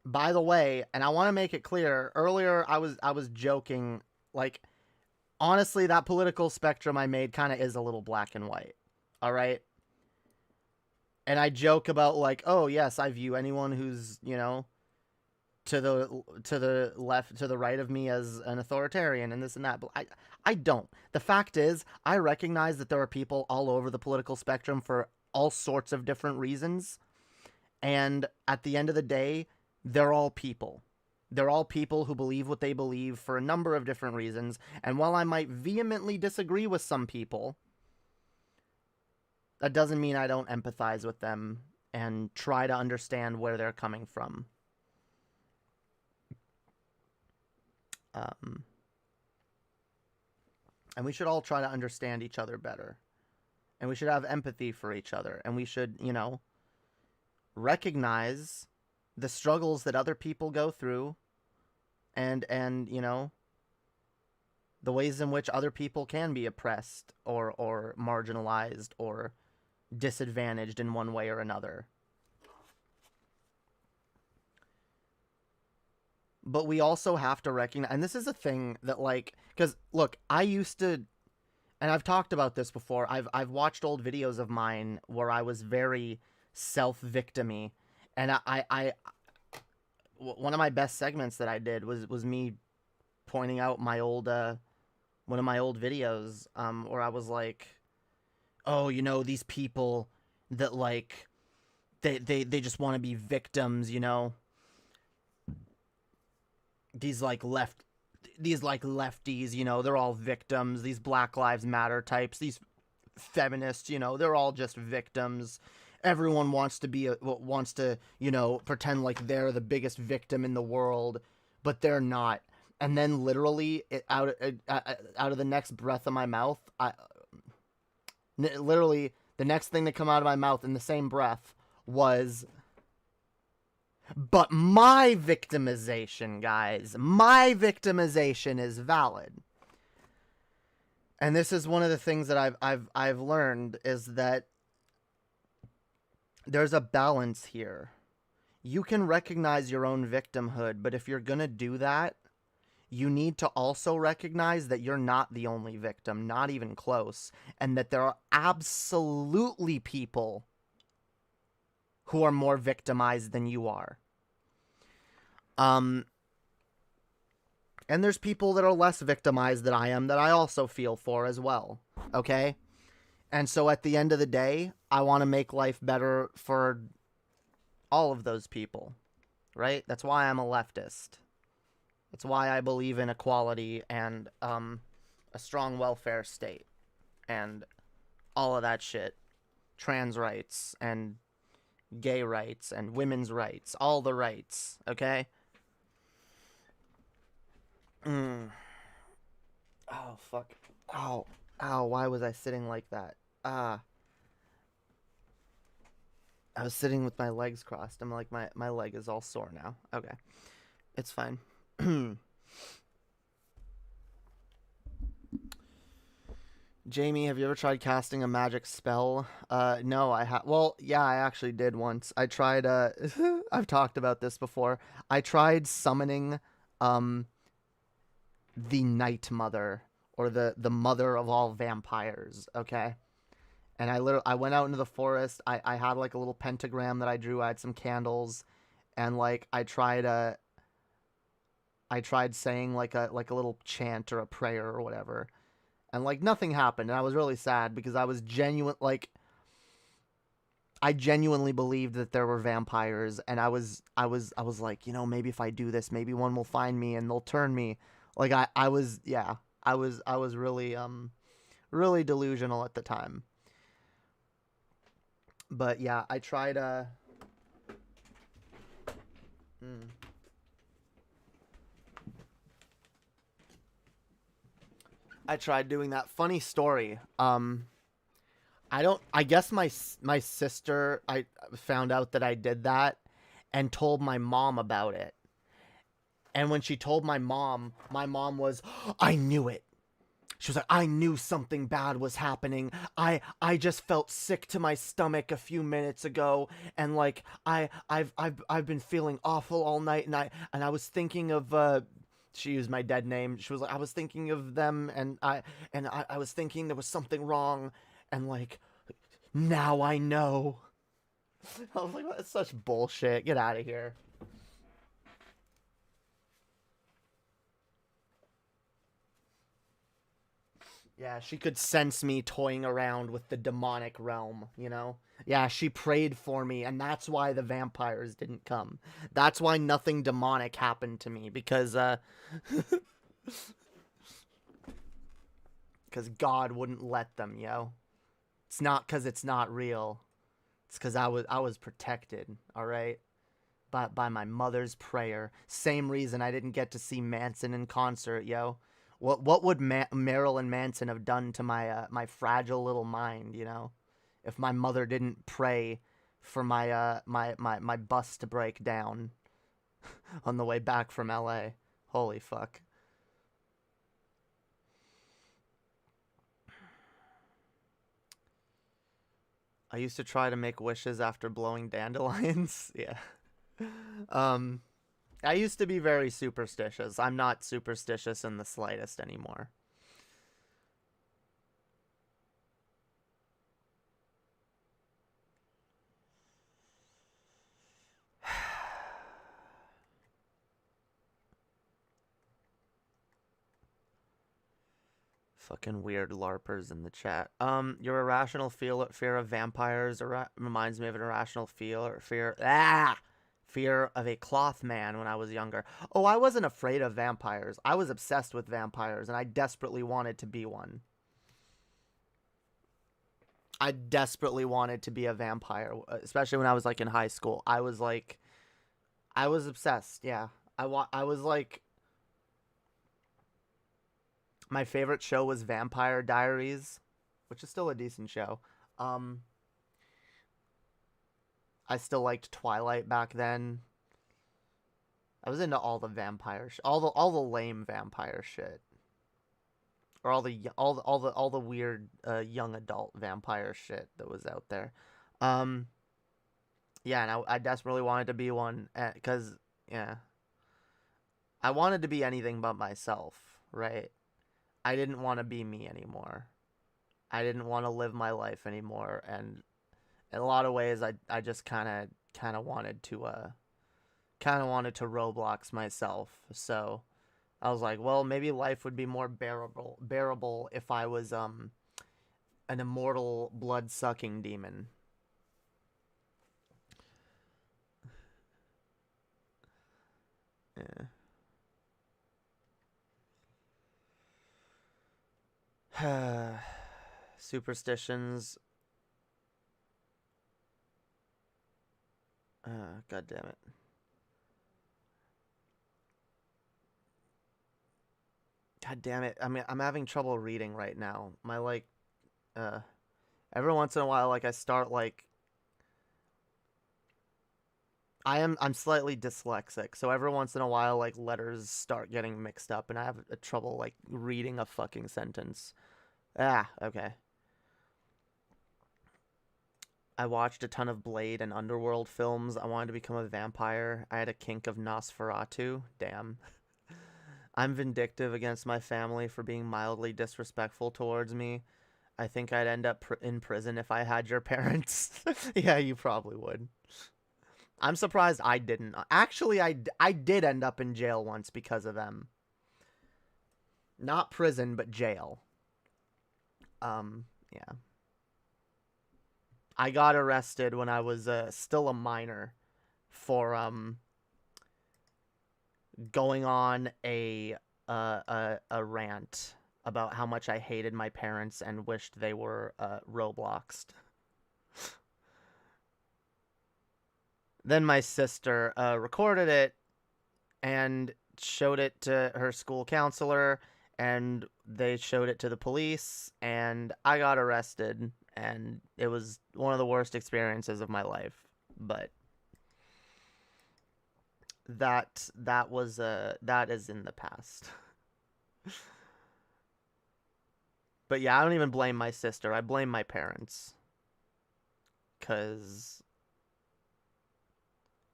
by the way, and I want to make it clear, earlier I was joking, like, honestly, that political spectrum I made kind of is a little black and white, all right? And I joke about, like, oh yes, I view anyone who's, you know, to the left, to the right of me as an authoritarian and this and that, but I don't. The fact is, I recognize that there are people all over the political spectrum for all sorts of different reasons, and at the end of the day, they're all people. They're all people who believe what they believe for a number of different reasons, and while I might vehemently disagree with some people, that doesn't mean I don't empathize with them and try to understand where they're coming from. And we should all try to understand each other better. And we should have empathy for each other. And we should, you know, recognize the struggles that other people go through. And you know, the ways in which other people can be oppressed or marginalized or disadvantaged in one way or another. but we also have to recognize, and this is a thing that, like, because look, I used to, and I've talked about this before. I've watched old videos of mine where I was very self-victimy, and one of my best segments that I did was me pointing out my old one of my old videos where I was like, oh, you know, these people that, like, they just want to be victims, you know, these lefties, you know, they're all victims, these Black Lives Matter types, these feminists, you know, they're all just victims. Everyone wants to, you know, pretend like they're the biggest victim in the world, but they're not. And then literally out of the next breath of my mouth, literally the next thing to come out of my mouth in the same breath was, but my victimization, guys, my victimization is valid. And this is one of the things that I've learned, is that there's a balance here. You can recognize your own victimhood, but if you're gonna do that, you need to also recognize that you're not the only victim, not even close, and that there are absolutely people who are more victimized than you are. And there's people that are less victimized than I am that I also feel for as well, okay? And so at the end of the day, I want to make life better for all of those people, right? That's why I'm a leftist. That's why I believe in equality and a strong welfare state and all of that shit. Trans rights and gay rights and women's rights. All the rights, okay? Oh, fuck. Ow. Ow, why was I sitting like that? I was sitting with my legs crossed. I'm like, my leg is all sore now. Okay. It's fine. Jamie, have you ever tried casting a magic spell? No, well, yeah, I actually did once. I tried, I've talked about this before. I tried summoning, the Night Mother, or the mother of all vampires, okay? And I went out into the forest. I had like a little pentagram that I drew. I had some candles, and like I tried saying like a little chant or a prayer or whatever, and like nothing happened. And I was really sad because I genuinely believed that there were vampires, and I was like, you know, maybe if I do this, maybe one will find me and they'll turn me. Like I was really really delusional at the time. But yeah, I tried I tried doing that. Funny story. I guess my sister, I found out that I did that and told my mom about it. And when she told my mom was, I knew it. She was like, I knew something bad was happening. I just felt sick to my stomach a few minutes ago, and like I've been feeling awful all night, and I was thinking of she used my dead name. She was like, I was thinking of them, and I was thinking there was something wrong, and like now I know. I was like, that's such bullshit. Get out of here. Yeah, she could sense me toying around with the demonic realm, you know? Yeah, she prayed for me, and that's why the vampires didn't come. That's why nothing demonic happened to me, because God wouldn't let them, yo. It's not because it's not real. It's because I was protected, alright? By my mother's prayer. Same reason I didn't get to see Manson in concert, yo. What would Marilyn Manson have done to my fragile little mind, you know, if my mother didn't pray for my bus to break down on the way back from LA? Holy fuck. I used to try to make wishes after blowing dandelions. Yeah. I used to be very superstitious. I'm not superstitious in the slightest anymore. Fucking weird LARPers in the chat. Your irrational fear of vampires reminds me of an irrational fear of a cloth man when I was younger. Oh, I wasn't afraid of vampires. I was obsessed with vampires, and I desperately wanted to be one. I desperately wanted to be a vampire, especially when I was like in high school. I was obsessed. Yeah, I was like, my favorite show was Vampire Diaries, which is still a decent show. I still liked Twilight back then. I was into all the vampire all the lame vampire shit. Or all the weird young adult vampire shit that was out there. Yeah, and I desperately wanted to be one cuz yeah. I wanted to be anything but myself, right? I didn't want to be me anymore. I didn't want to live my life anymore, and in a lot of ways I just kind of wanted to Roblox myself. So I was like, well, maybe life would be more bearable if I was an immortal blood-sucking demon. Yeah. Superstitions. God damn it. God damn it. I mean, I'm having trouble reading right now. My every once in a while, like I start like I'm slightly dyslexic, so every once in a while like letters start getting mixed up and I have trouble like reading a fucking sentence. Okay. I watched a ton of Blade and Underworld films. I wanted to become a vampire. I had a kink of Nosferatu. Damn. I'm vindictive against my family for being mildly disrespectful towards me. I think I'd end up in prison if I had your parents. Yeah, you probably would. I'm surprised I didn't. Actually, I did end up in jail once because of them. Not prison, but jail. Yeah. I got arrested when I was still a minor for going on a rant about how much I hated my parents and wished they were Robloxed. Then my sister recorded it and showed it to her school counselor, and they showed it to the police, and I got arrested, and it was one of the worst experiences of my life. But that is in the past. But yeah, I don't even blame my sister. I blame my parents. 'Cause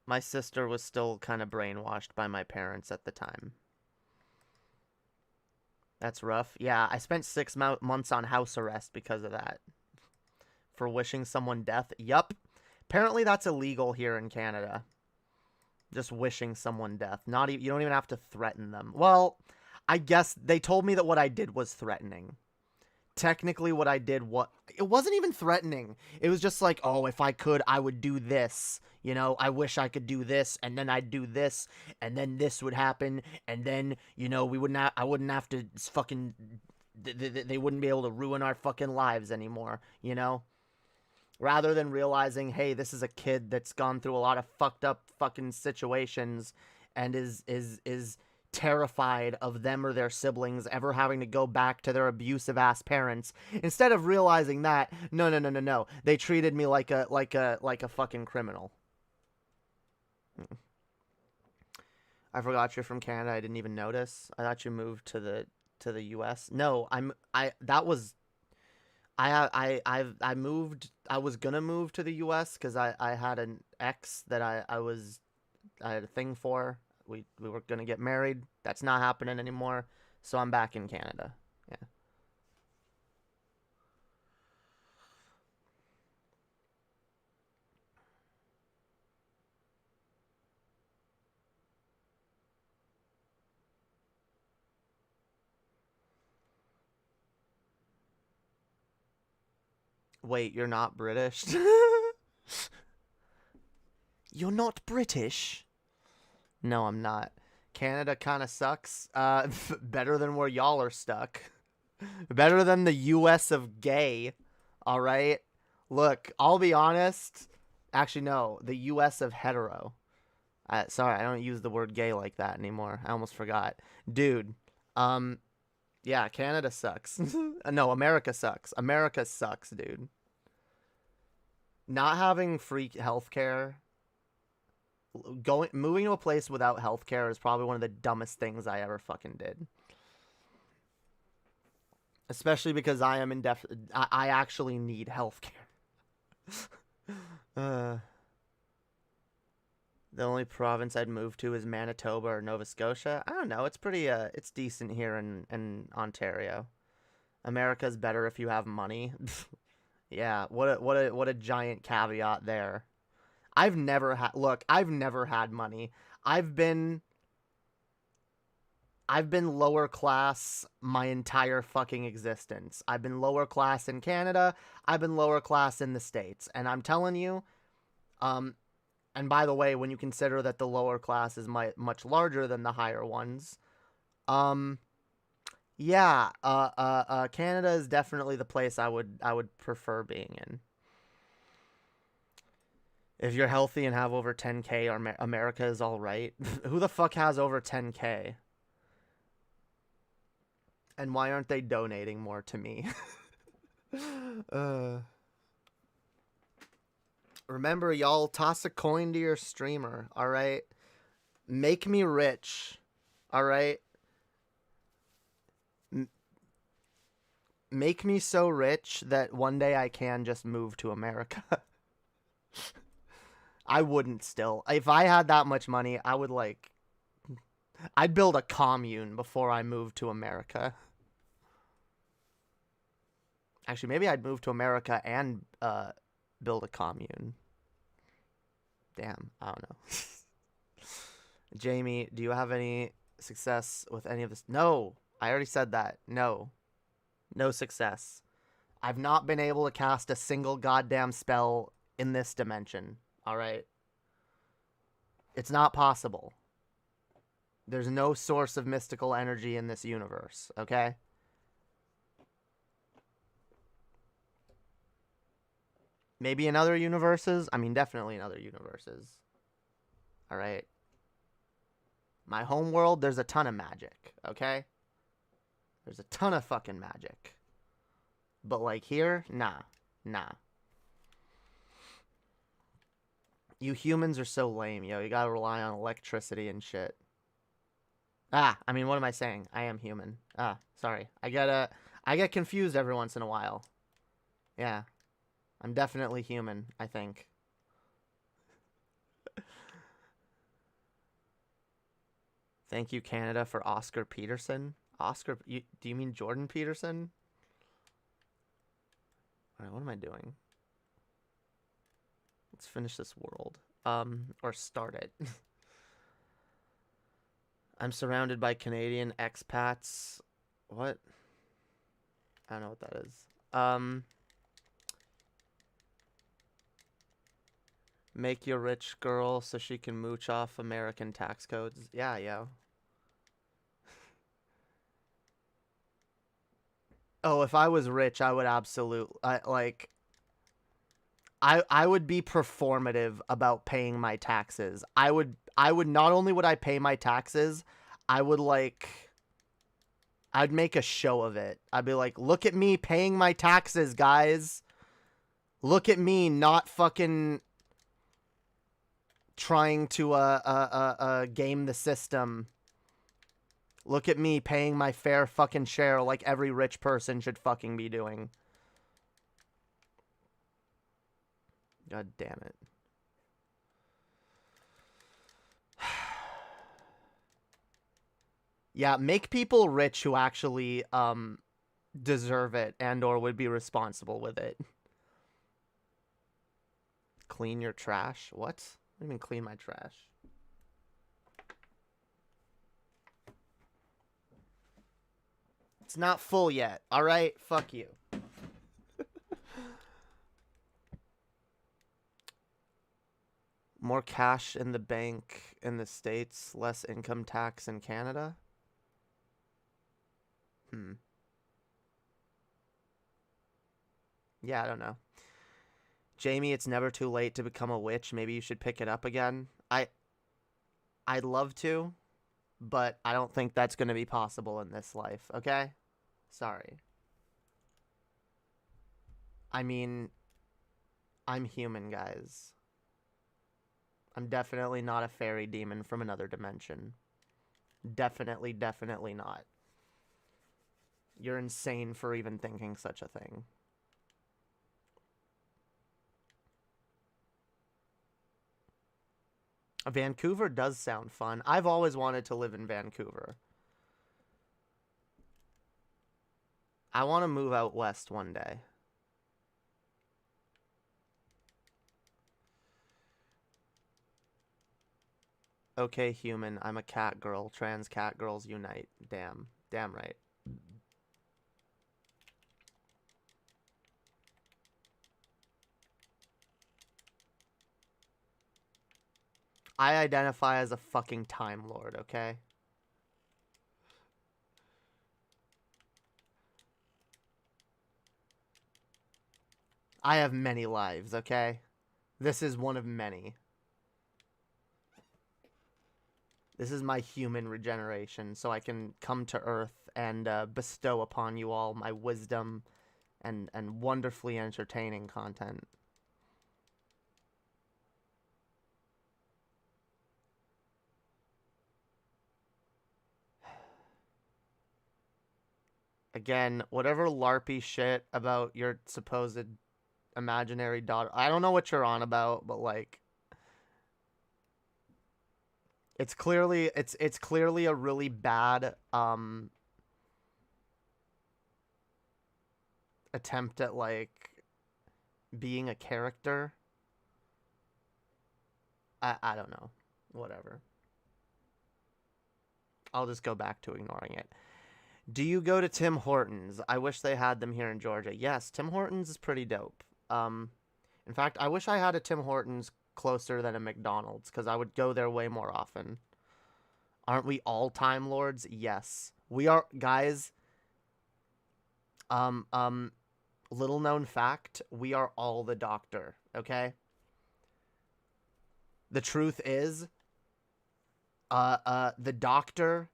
my sister was still kind of brainwashed by my parents at the time. That's rough. Yeah, I spent 6 months on house arrest because of that. For wishing someone death. Yup. Apparently that's illegal here in Canada. Just wishing someone death. You don't even have to threaten them. Well, I guess they told me that what I did was threatening. Technically what I did, it wasn't even threatening. It was just like, oh, if I could, I would do this. You know, I wish I could do this, and then I'd do this, and then this would happen, and then, you know, I wouldn't have to fucking, they wouldn't be able to ruin our fucking lives anymore, you know? Rather than realizing, hey, this is a kid that's gone through a lot of fucked up fucking situations and is terrified of them or their siblings ever having to go back to their abusive ass parents. Instead of realizing that, no, they treated me like a fucking criminal. I forgot you're from Canada. I didn't even notice. I thought you moved to the U.S. No, I moved. I was gonna move to the U.S. because I had an ex that I had a thing for. We were gonna get married. That's not happening anymore. So I'm back in Canada. Yeah. Wait, you're not British? You're not British? No, I'm not. Canada kind of sucks. Better than where y'all are stuck. Better than the U.S. of gay. All right? Look, I'll be honest. Actually, no. The U.S. of hetero. Sorry, I don't use the word gay like that anymore. I almost forgot. Dude, yeah, Canada sucks. No, America sucks. America sucks, dude. Not having free healthcare, moving to a place without healthcare is probably one of the dumbest things I ever fucking did. Especially because I am I actually need healthcare. The only province I'd move to is Manitoba or Nova Scotia. I don't know. It's pretty. It's decent here in Ontario. America's better if you have money. Yeah. What a giant caveat there. I've never had money. I've been lower class my entire fucking existence. I've been lower class in Canada. I've been lower class in the States. And I'm telling you, and by the way, when you consider that the lower class is much larger than the higher ones, yeah, Canada is definitely the place I would prefer being in. If you're healthy and have over 10K, America is all right. Who the fuck has over 10K? And why aren't they donating more to me? Remember, y'all, toss a coin to your streamer, all right? Make me rich, all right? Make me so rich that one day I can just move to America. I wouldn't still. If I had that much money, I would, like... I'd build a commune before I moved to America. Actually, maybe I'd move to America and build a commune. Damn, I don't know. Jamie, do you have any success with any of this? No, I already said that. No. No success. I've not been able to cast a single goddamn spell in this dimension. All right? It's not possible. There's no source of mystical energy in this universe, okay? Maybe in other universes? I mean, definitely in other universes. All right? My homeworld, there's a ton of magic, okay? There's a ton of fucking magic. But, like, here? Nah. Nah. You humans are so lame, yo. You gotta rely on electricity and shit. I mean, what am I saying? I am human. Sorry. I get confused every once in a while. Yeah. I'm definitely human, I think. Thank you, Canada, for Oscar Peterson. Do you mean Jordan Peterson? Alright, what am I doing? Let's finish this world. Or start it. I'm surrounded by Canadian expats. What? I don't know what that is. Make your rich girl so she can mooch off American tax codes. Yeah, yo. Oh, if I was rich, I would absolutely... I would be performative about paying my taxes. I would not only would I pay my taxes, I'd make a show of it. I'd be like, look at me paying my taxes, guys. Look at me not fucking trying to game the system. Look at me paying my fair fucking share like every rich person should fucking be doing. God damn it. Yeah, make people rich who actually deserve it and or would be responsible with it. Clean your trash? What? What do you mean clean my trash? It's not full yet. All right? Fuck you. More cash in the bank in the States, less income tax in Canada? Yeah, I don't know. Jamie, it's never too late to become a witch. Maybe you should pick it up again. I'd love to, but I don't think that's going to be possible in this life, okay? Sorry. I mean, I'm human, guys. I'm definitely not a fairy demon from another dimension. Definitely, definitely not. You're insane for even thinking such a thing. Vancouver does sound fun. I've always wanted to live in Vancouver. I want to move out west one day. Okay, human, I'm a cat girl. Trans cat girls unite. Damn. Damn right. I identify as a fucking Time Lord, okay? I have many lives, okay? This is one of many. This is my human regeneration, so I can come to Earth and bestow upon you all my wisdom and wonderfully entertaining content. Again, whatever LARPy shit about your supposed imaginary daughter. I don't know what you're on about, but like it's clearly a really bad attempt at like being a character. I don't know. Whatever. I'll just go back to ignoring it. Do you go to Tim Hortons? I wish they had them here in Georgia. Yes, Tim Hortons is pretty dope. In fact, I wish I had a Tim Hortons closer than a McDonald's because I would go there way more often. Aren't we all Time Lords? Yes. We are, guys. Little known fact, we are all the Doctor, okay? The truth is, the Doctor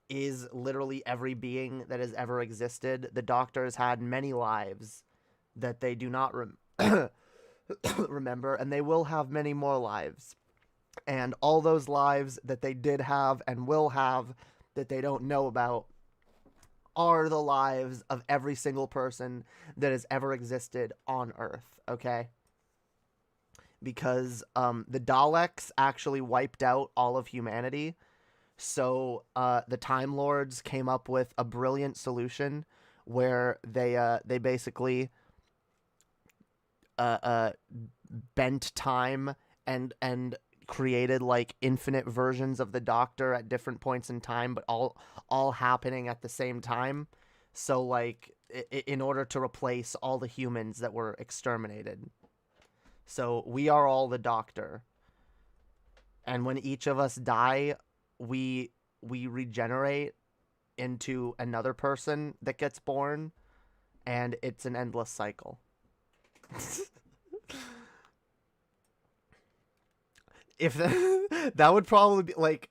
is literally every being that has ever existed. The Doctor has had many lives that they do not remember, and they will have many more lives. And all those lives that they did have and will have that they don't know about are the lives of every single person that has ever existed on Earth, okay? Because the Daleks actually wiped out all of humanity. So the Time Lords came up with a brilliant solution where they basically bent time and created like infinite versions of the Doctor at different points in time, but all happening at the same time. So like in order to replace all the humans that were exterminated. So we are all the Doctor. And when each of us die, we regenerate into another person that gets born, and it's an endless cycle. If that would probably be like,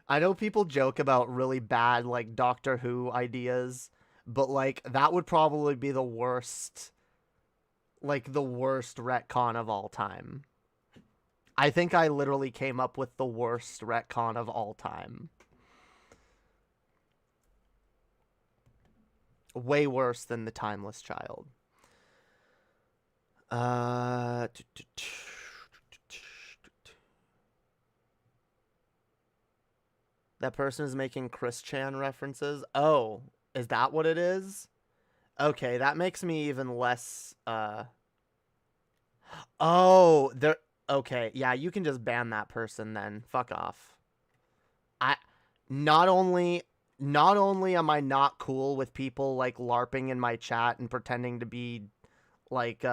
I know people joke about really bad like Doctor Who ideas, but like that would probably be the worst retcon of all time. I think I literally came up with the worst retcon of all time. Way worse than the Timeless Child. That person is making Chris Chan references. Oh, is that what it is? Okay, that makes me even less, Oh, there... Okay, yeah, you can just ban that person then. Fuck off. I... Not only... Not only am I not cool with people, like, LARPing in my chat and pretending to be, like,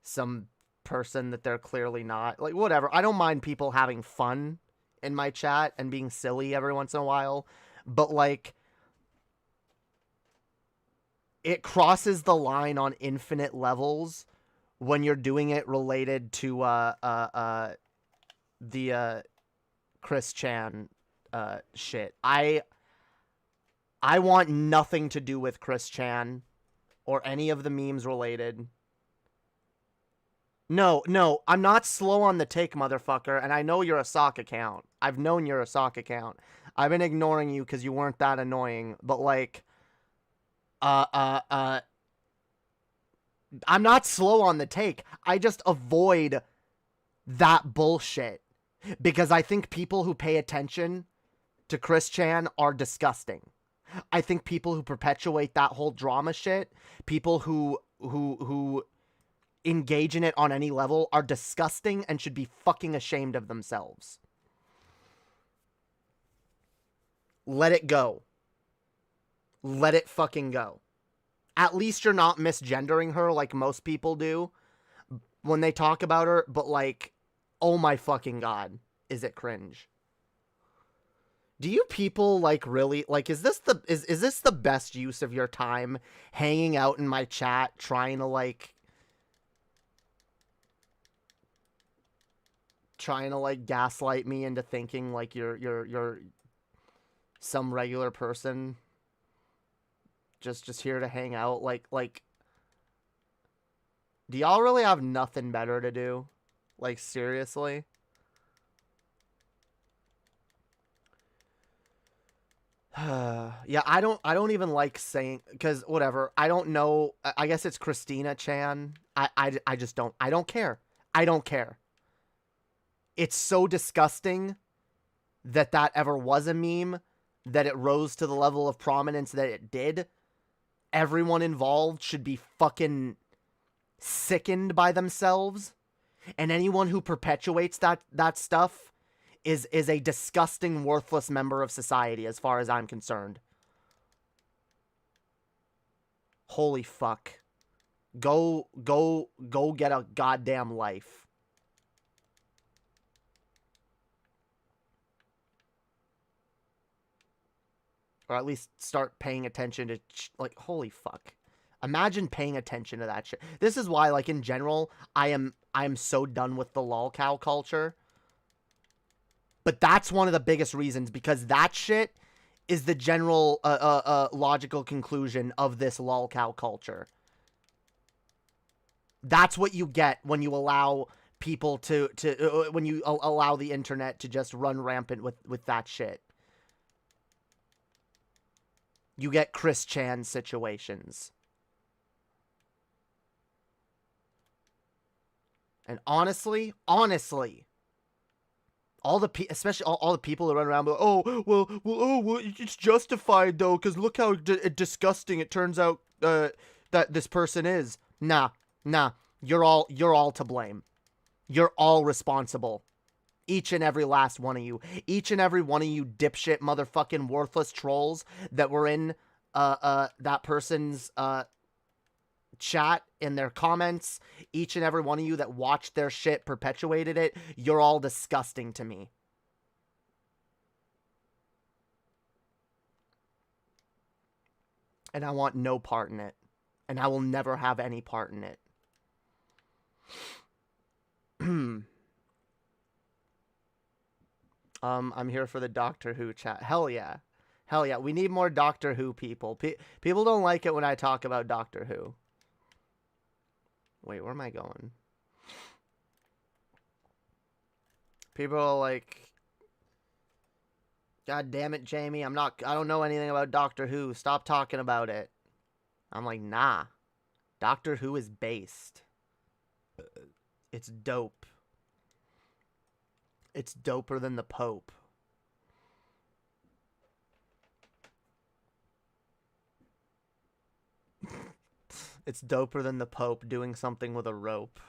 some person that they're clearly not. Like, whatever. I don't mind people having fun in my chat and being silly every once in a while. But, like... It crosses the line on infinite levels when you're doing it related to the Chris Chan shit. I want nothing to do with Chris Chan or any of the memes related. No, I'm not slow on the take, motherfucker, and I know you're a sock account. I've known you're a sock account. I've been ignoring you because you weren't that annoying, but like I'm not slow on the take. I just avoid that bullshit because I think people who pay attention to Chris Chan are disgusting. I think people who perpetuate that whole drama shit, people who engage in it on any level are disgusting and should be fucking ashamed of themselves. Let it go. Let it fucking go. At least you're not misgendering her like most people do when they talk about her, but like, oh my fucking god, is it cringe? Do you people like really like is this the best use of your time hanging out in my chat trying to gaslight me into thinking like you're some regular person just here to hang out like do y'all really have nothing better to do? Like seriously? Yeah, I don't even like saying because whatever. I don't know. I guess it's Christina Chan. I just don't. I don't care. I don't care. It's so disgusting that ever was a meme, that it rose to the level of prominence that it did. Everyone involved should be fucking sickened by themselves, and anyone who perpetuates that stuff is a disgusting, worthless member of society as far as I'm concerned. Holy fuck. Go get a goddamn life. Or at least start paying attention to, like, holy fuck. Imagine paying attention to that shit. This is why, like, in general, I am so done with the lolcow culture. But that's one of the biggest reasons, because that shit is the general logical conclusion of this lolcow culture. That's what you get when you allow people when you allow the internet to just run rampant with that shit. You get Chris Chan situations. And honestly, all the especially all the people that run around, well, it's justified though, because look how disgusting it turns out that this person is. Nah, you're all to blame. You're all responsible. Each and every last one of you. Each and every one of you dipshit motherfucking worthless trolls that were in that person's chat in their comments. Each and every one of you that watched their shit, perpetuated it. You're all disgusting to me. And I want no part in it. And I will never have any part in it. I'm here for the Doctor Who chat. Hell yeah. Hell yeah. We need more Doctor Who people. People don't like it when I talk about Doctor Who. Wait, where am I going? People are like, God damn it, Jamie. I don't know anything about Doctor Who. Stop talking about it. I'm like, nah. Doctor Who is based. It's dope. It's doper than the Pope. It's doper than the Pope doing something with a rope.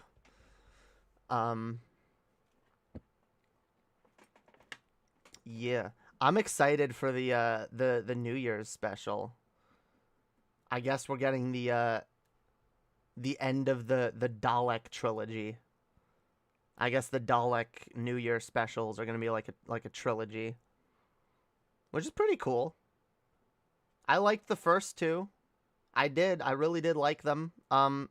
Yeah. I'm excited for the New Year's special. I guess we're getting the end of the Dalek trilogy. I guess the Dalek New Year specials are gonna be like a trilogy, which is pretty cool. I liked the first two. I really did like them. And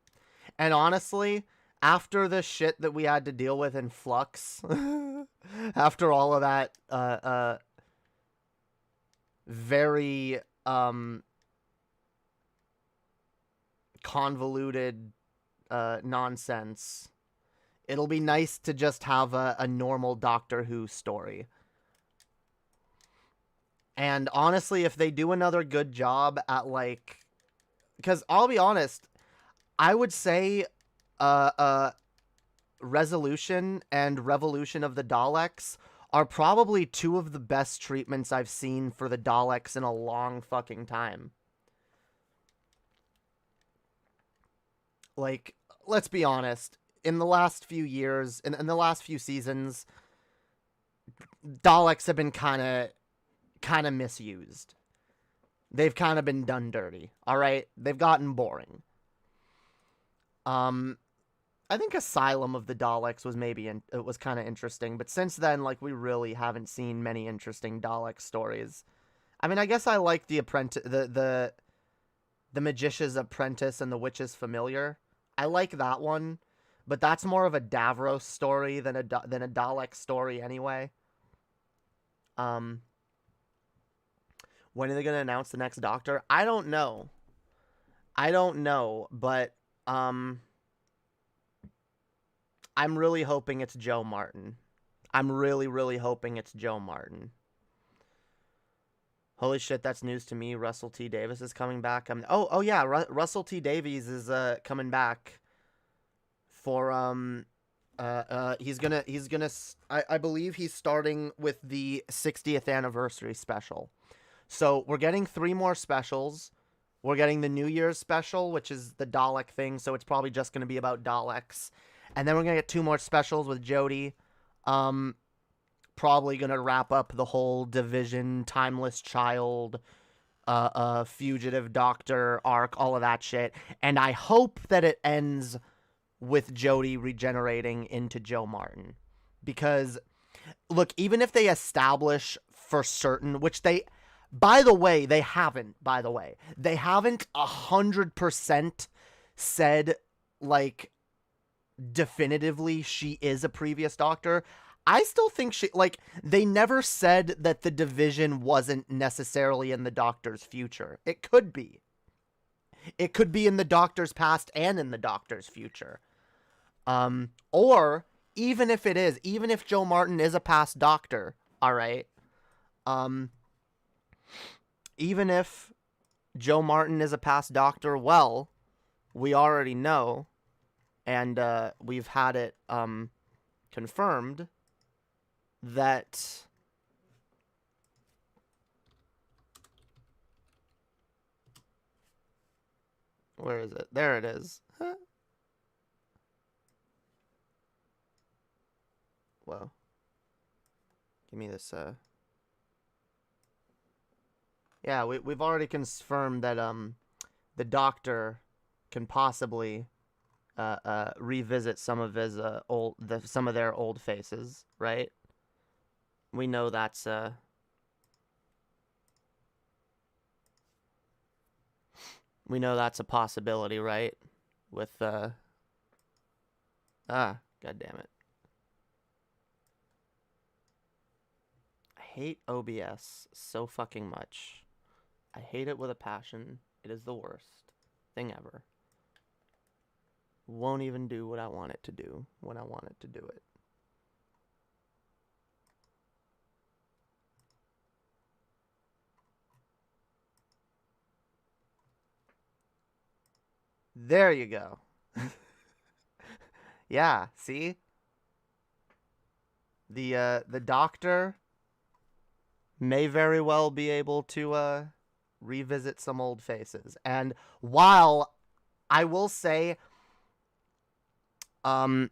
honestly, after the shit that we had to deal with in Flux, after all of that, very convoluted nonsense, it'll be nice to just have a normal Doctor Who story. And honestly, if they do another good job at, like, because I'll be honest, I would say Resolution and Revolution of the Daleks are probably two of the best treatments I've seen for the Daleks in a long fucking time. Like, let's be honest, in the last few years, in the last few seasons, Daleks have been kind of misused. They've kind of been done dirty, all right? They've gotten boring. I think Asylum of the Daleks was it was kind of interesting, but since then, like, we really haven't seen many interesting Dalek stories. I mean, I guess I like the Magician's Apprentice and the Witch's Familiar. I like that one, but that's more of a Davros story than a Dalek story anyway. When are they going to announce the next Doctor? I don't know, but I'm really hoping it's Joe Martin. I'm really, really hoping it's Joe Martin. Holy shit, that's news to me. Russell T. Davies is coming back. Oh yeah, Russell T. Davies is coming back for he's gonna I believe he's starting with the 60th anniversary special. So we're getting 3 more specials. We're getting the New Year's special, which is the Dalek thing, so it's probably just going to be about Daleks. And then we're going to get 2 more specials with Jodie. Probably going to wrap up the whole Division, Timeless Child, Fugitive Doctor arc, all of that shit. And I hope that it ends with Jodie regenerating into Joe Martin. Because, look, even if they establish for certain, which they... By the way, they haven't 100% said, like, definitively she is a previous Doctor. I still think they never said that the Division wasn't necessarily in the Doctor's future. It could be. It could be in the Doctor's past and in the Doctor's future. Or, even if it is, even if Joe Martin is a past Doctor, alright, even if Joe Martin is a past Doctor, well, we already know, and we've had it confirmed, that where is it? There it is. Huh? Whoa. Give me this, Yeah, we've already confirmed that the Doctor can possibly revisit some of his some of their old faces, right? We know that's we know that's a possibility, right? With god damn it. I hate OBS so fucking much. I hate it with a passion. It is the worst thing ever. Won't even do what I want it to do when I want it to do it. There you go. Yeah, see? The Doctor may very well be able to revisit some old faces. And while I will say, I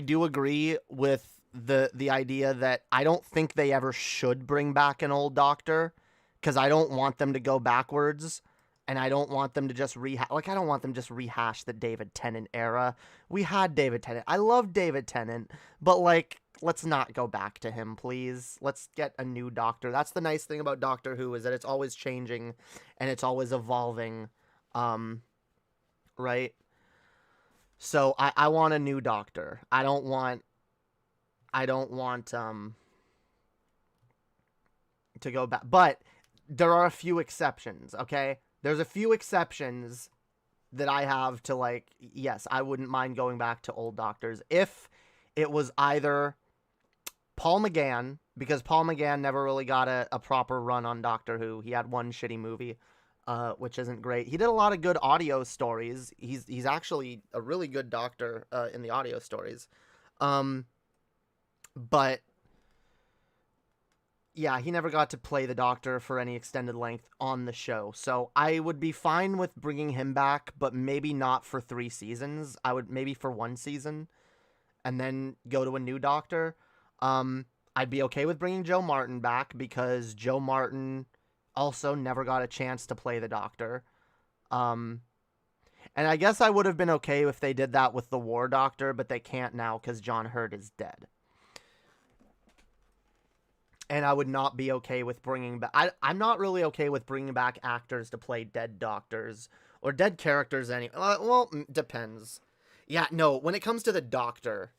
do agree with the idea that I don't think they ever should bring back an old Doctor, because I don't want them to go backwards, and I don't want them to just I don't want them to just rehash the David Tennant era. We had David Tennant. I love David Tennant, but like, let's not go back to him, please. Let's get a new Doctor. That's the nice thing about Doctor Who, is that it's always changing and it's always evolving. Right? So I want a new Doctor. I don't want to go back. But there are a few exceptions, okay? There's a few exceptions that I have to, like, yes, I wouldn't mind going back to old Doctors if it was either Paul McGann, because Paul McGann never really got a proper run on Doctor Who. He had one shitty movie, which isn't great. He did a lot of good audio stories. He's actually a really good Doctor in the audio stories. But yeah, he never got to play the Doctor for any extended length on the show. So I would be fine with bringing him back, but maybe not for 3 seasons. I would maybe for 1 season and then go to a new Doctor. I'd be okay with bringing Joe Martin back, because Joe Martin also never got a chance to play the Doctor. And I guess I would have been okay if they did that with the War Doctor, but they can't now because John Hurt is dead. And I would not be okay with bringing back... I'm not really okay with bringing back actors to play dead Doctors or dead characters anyway. Well, depends. Yeah, no, when it comes to the Doctor,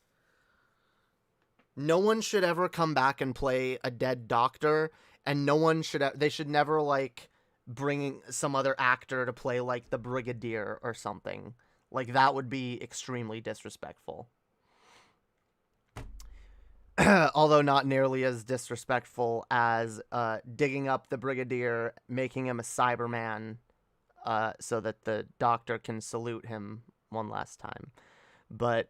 no one should ever come back and play a dead Doctor, and no one should... They should never, like, bring some other actor to play, like, the Brigadier or something. Like, that would be extremely disrespectful. Although not nearly as disrespectful as digging up the Brigadier, making him a Cyberman, so that the Doctor can salute him one last time. But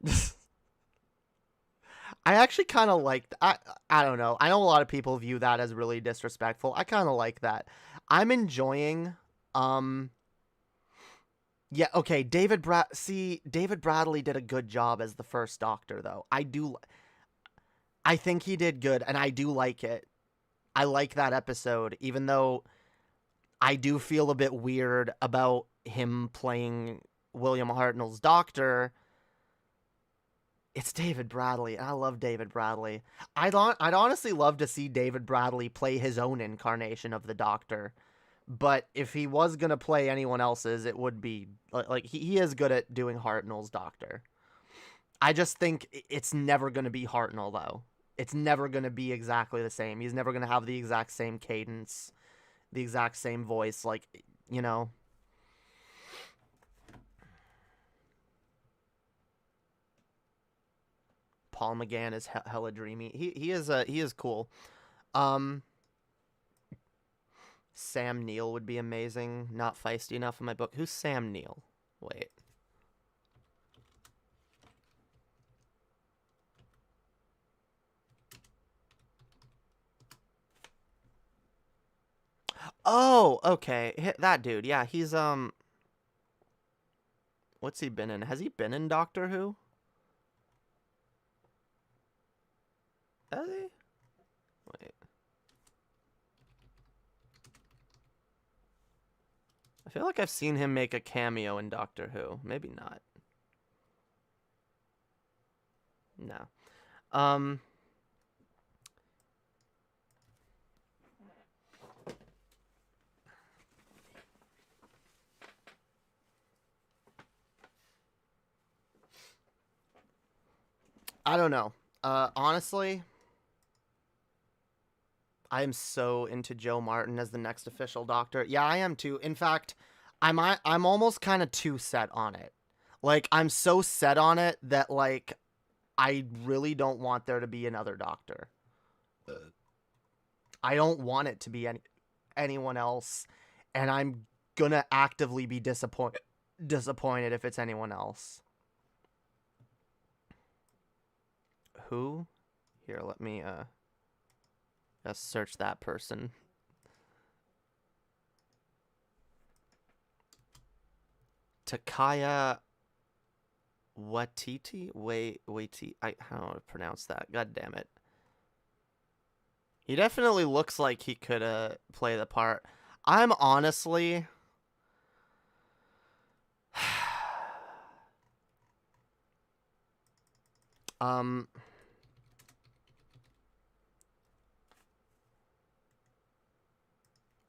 I actually kind of like... I don't know. I know a lot of people view that as really disrespectful. I kind of like that. I'm enjoying... Yeah, okay, David Bradley did a good job as the first Doctor, though. I think he did good, and I do like it. I like that episode, even though I do feel a bit weird about him playing William Hartnell's Doctor. It's David Bradley, and I love David Bradley. I'd honestly love to see David Bradley play his own incarnation of the Doctor. But if he was going to play anyone else's, it would be... Like, he is good at doing Hartnell's Doctor. I just think it's never going to be Hartnell, though. It's never going to be exactly the same. He's never going to have the exact same cadence, the exact same voice, like, you know. Paul McGann is hella dreamy. He is cool. Sam Neill would be amazing. Not feisty enough in my book. Who's Sam Neill? Wait. Oh, okay. That dude. Yeah, he's what's he been in? Has he been in Doctor Who? Has he? Wait. I feel like I've seen him make a cameo in Doctor Who. Maybe not. No. I don't know. Honestly, I am so into Joe Martin as the next official Doctor. Yeah, I am too. In fact, I'm almost kind of too set on it. Like, I'm so set on it that, like, I really don't want there to be another Doctor. I don't want it to be anyone else, and I'm gonna actively be disappointed if it's anyone else. Who? Here, let me just search that person. Takaya Waititi? I don't know how to pronounce that. God damn it. He definitely looks like he could play the part. I'm honestly...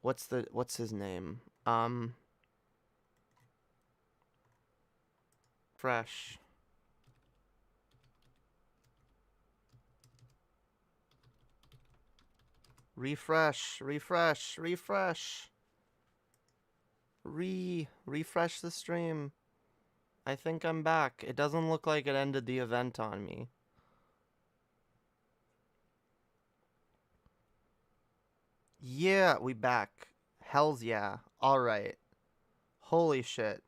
what's his name? Fresh. Refresh the stream. I think I'm back. It doesn't look like it ended the event on me. Yeah, we back. Hells yeah. Alright. Holy shit.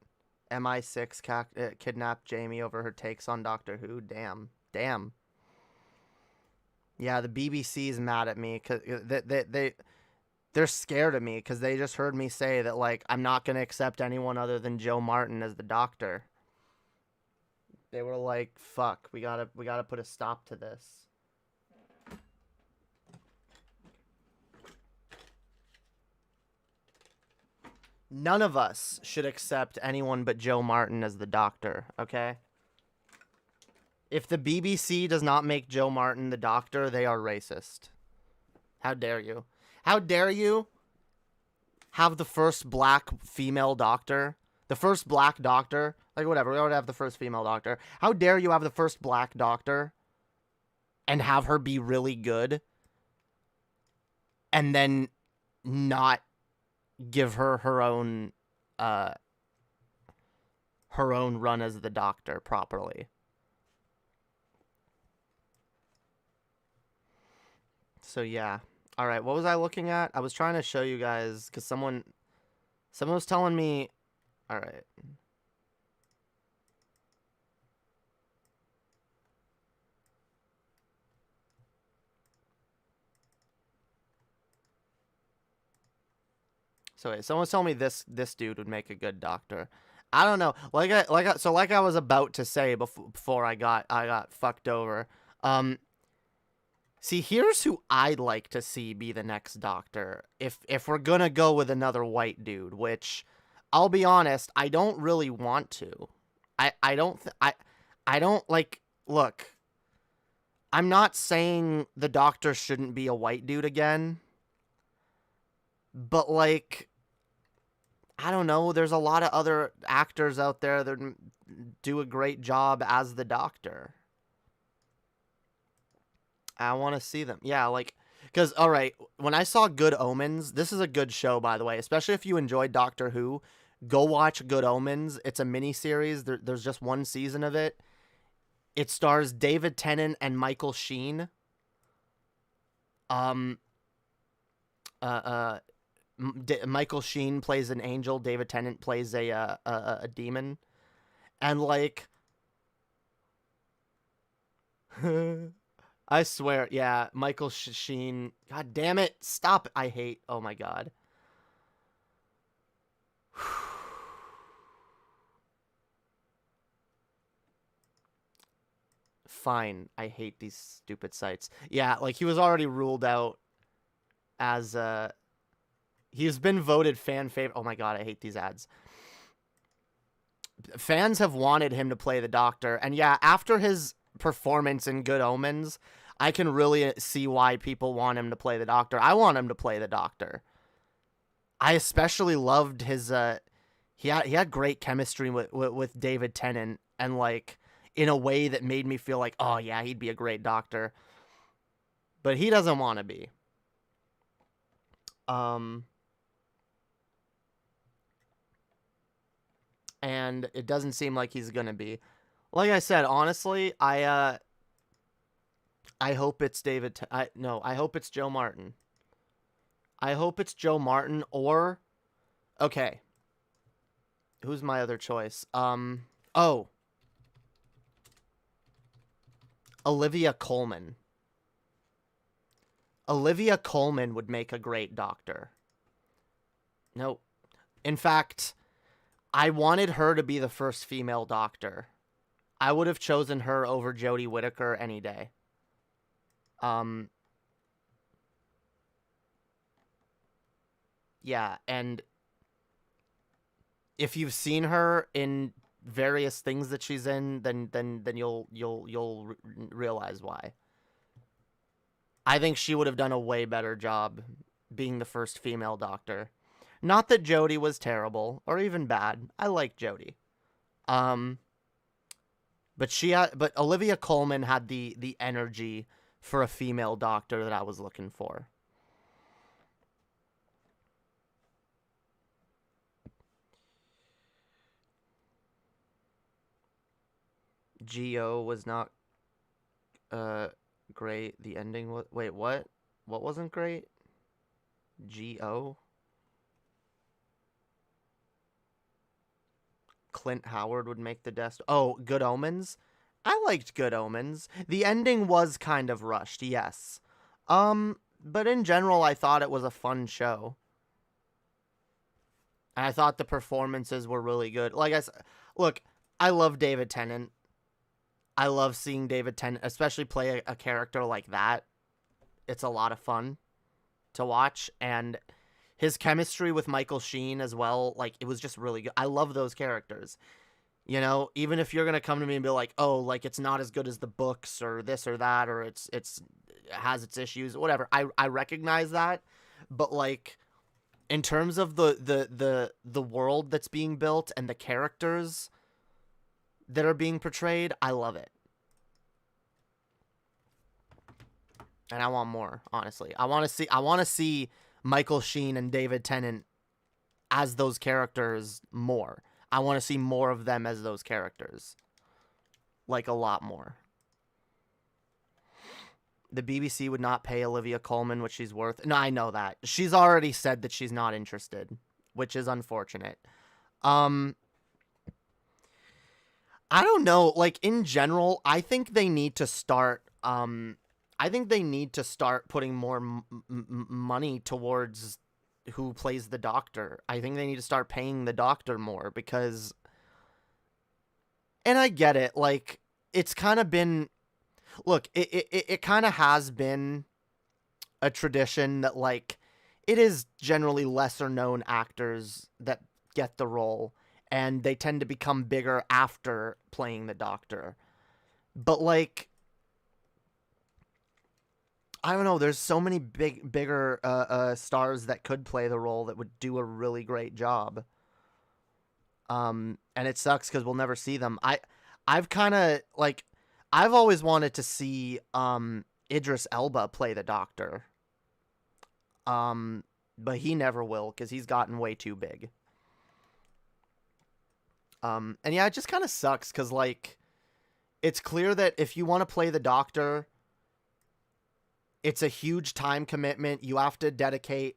MI6 kidnapped Jamie over her takes on Doctor Who. Damn. Yeah, the BBC's mad at me because they're scared of me because they just heard me say that, like, I'm not going to accept anyone other than Joe Martin as the Doctor. They were like, fuck, we gotta put a stop to this. None of us should accept anyone but Joe Martin as the Doctor, okay? If the BBC does not make Joe Martin the Doctor, they are racist. How dare you? How dare you have the first black female doctor? The first black doctor? Like, whatever, we already have the first female doctor. How dare you have the first black doctor and have her be really good and then not give her her own run as the Doctor properly? So yeah. All right, what was I looking at? I was trying to show you guys because someone was telling me. All right. So wait, someone's telling me this dude would make a good Doctor. I don't know. Like I was about to say before I got fucked over. See, here's who I'd like to see be the next Doctor. If we're gonna go with another white dude, which I'll be honest, I don't really want to. I don't like. Look, I'm not saying the Doctor shouldn't be a white dude again, but like, I don't know. There's a lot of other actors out there that do a great job as the Doctor. I want to see them. Yeah, like, because, all right, when I saw Good Omens, this is a good show, by the way, especially if you enjoyed Doctor Who. Go watch Good Omens. It's a miniseries. There's just one season of it. It stars David Tennant and Michael Sheen. Michael Sheen plays an angel. David Tennant plays a demon. And, like... I swear, yeah, Michael Sheen. God damn it, stop! I hate. Oh my god. Fine, I hate these stupid sites. Yeah, like he was already ruled out as he's been voted fan favorite. Oh my god, I hate these ads. Fans have wanted him to play the Doctor, and yeah, after his performance in Good Omens, I can really see why people want him to play the Doctor. I want him to play the Doctor. I especially loved his he had great chemistry with David Tennant, and like in a way that made me feel like, oh yeah, he'd be a great Doctor. But he doesn't want to be. And it doesn't seem like he's gonna be. Like I said, honestly, I hope it's I hope it's Joe Martin. I hope it's Joe Martin or... Okay. Who's my other choice? Oh. Olivia Colman. Olivia Colman would make a great Doctor. Nope. In fact, I wanted her to be the first female Doctor. I would have chosen her over Jodie Whittaker any day. Yeah, and if you've seen her in various things that she's in, then you'll realize why. I think she would have done a way better job being the first female Doctor. Not that Jodie was terrible or even bad. I like Jodie. But Olivia Colman had the energy for a female Doctor that I was looking for. Geo was not great. The ending was... Wait, what? What wasn't great? Geo? Clint Howard would make the desk. Oh, Good Omens? I liked Good Omens. The ending was kind of rushed, yes. But in general, I thought it was a fun show. And I thought the performances were really good. Like I said, look, I love David Tennant. I love seeing David Tennant, especially play a character like that. It's a lot of fun to watch. And his chemistry with Michael Sheen as well, like, it was just really good. I love those characters. You know, even if you're going to come to me and be like, oh, like, it's not as good as the books or this or that, or it has its issues, whatever. I recognize that. But, like, in terms of the world that's being built and the characters that are being portrayed, I love it. And I want more, honestly. I want to see Michael Sheen and David Tennant as those characters more. I want to see more of them as those characters. Like, a lot more. The BBC would not pay Olivia Colman what she's worth. No, I know that. She's already said that she's not interested, which is unfortunate. I don't know, like, in general, I think they need to start, putting more money towards who plays the Doctor. I think they need to start paying the Doctor more, because, and I get it, like, it's kind of been, look, it kind of has been a tradition that, like, it is generally lesser known actors that get the role, and they tend to become bigger after playing the Doctor. But, like, I don't know, there's so many bigger stars that could play the role that would do a really great job. And it sucks because we'll never see them. I've kind of, like, I've always wanted to see Idris Elba play the Doctor. But he never will, because he's gotten way too big. And yeah, it just kind of sucks, because, like, it's clear that if you want to play the Doctor, it's a huge time commitment. You have to dedicate,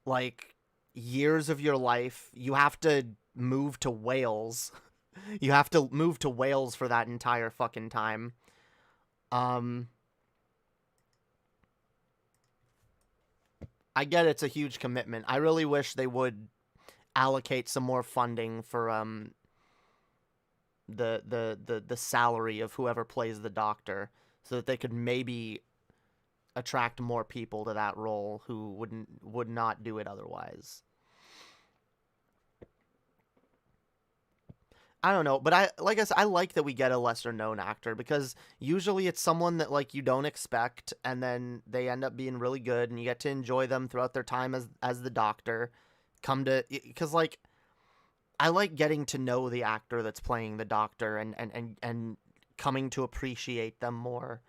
like, years of your life. You have to move to Wales. You have to move to Wales for that entire fucking time. I get it's a huge commitment. I really wish they would allocate some more funding for the salary of whoever plays the Doctor, so that they could maybe attract more people to that role who would not do it otherwise. I don't know, but I like that we get a lesser known actor, because usually it's someone that, like, you don't expect, and then they end up being really good, and you get to enjoy them throughout their time as the Doctor. Because, like, I like getting to know the actor that's playing the Doctor and coming to appreciate them more.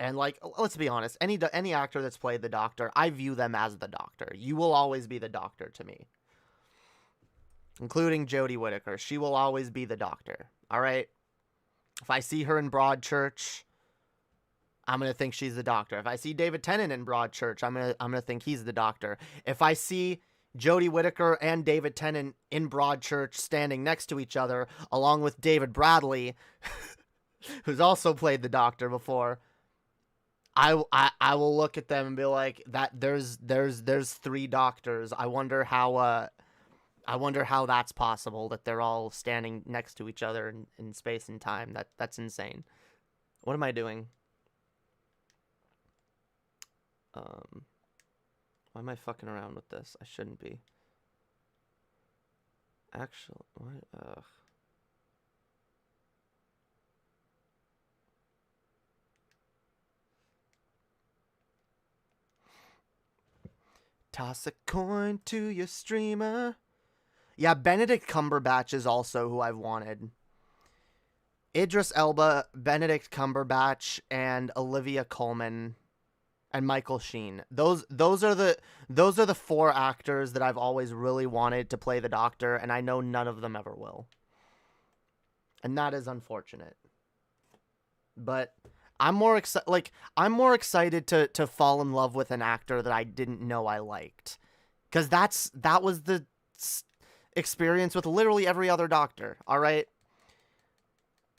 And, like, let's be honest, any actor that's played the Doctor, I view them as the Doctor. You will always be the Doctor to me. Including Jodie Whittaker. She will always be the Doctor. All right? If I see her in Broadchurch, I'm going to think she's the Doctor. If I see David Tennant in Broadchurch, I'm going to think he's the Doctor. If I see Jodie Whittaker and David Tennant in Broadchurch standing next to each other, along with David Bradley, who's also played the Doctor before, I will look at them and be like, that there's three Doctors. I wonder how I wonder how that's possible, that they're all standing next to each other in space and time. That's insane. What am I doing? Why am I fucking around with this? I shouldn't be. Actually, what? Ugh. Toss a coin to your streamer. Yeah, Benedict Cumberbatch is also who I've wanted. Idris Elba, Benedict Cumberbatch, and Olivia Colman, and Michael Sheen. Those are the four actors that I've always really wanted to play the Doctor, and I know none of them ever will. And that is unfortunate. But I'm more excited to fall in love with an actor that I didn't know I liked, because that was the experience with literally every other Doctor. All right.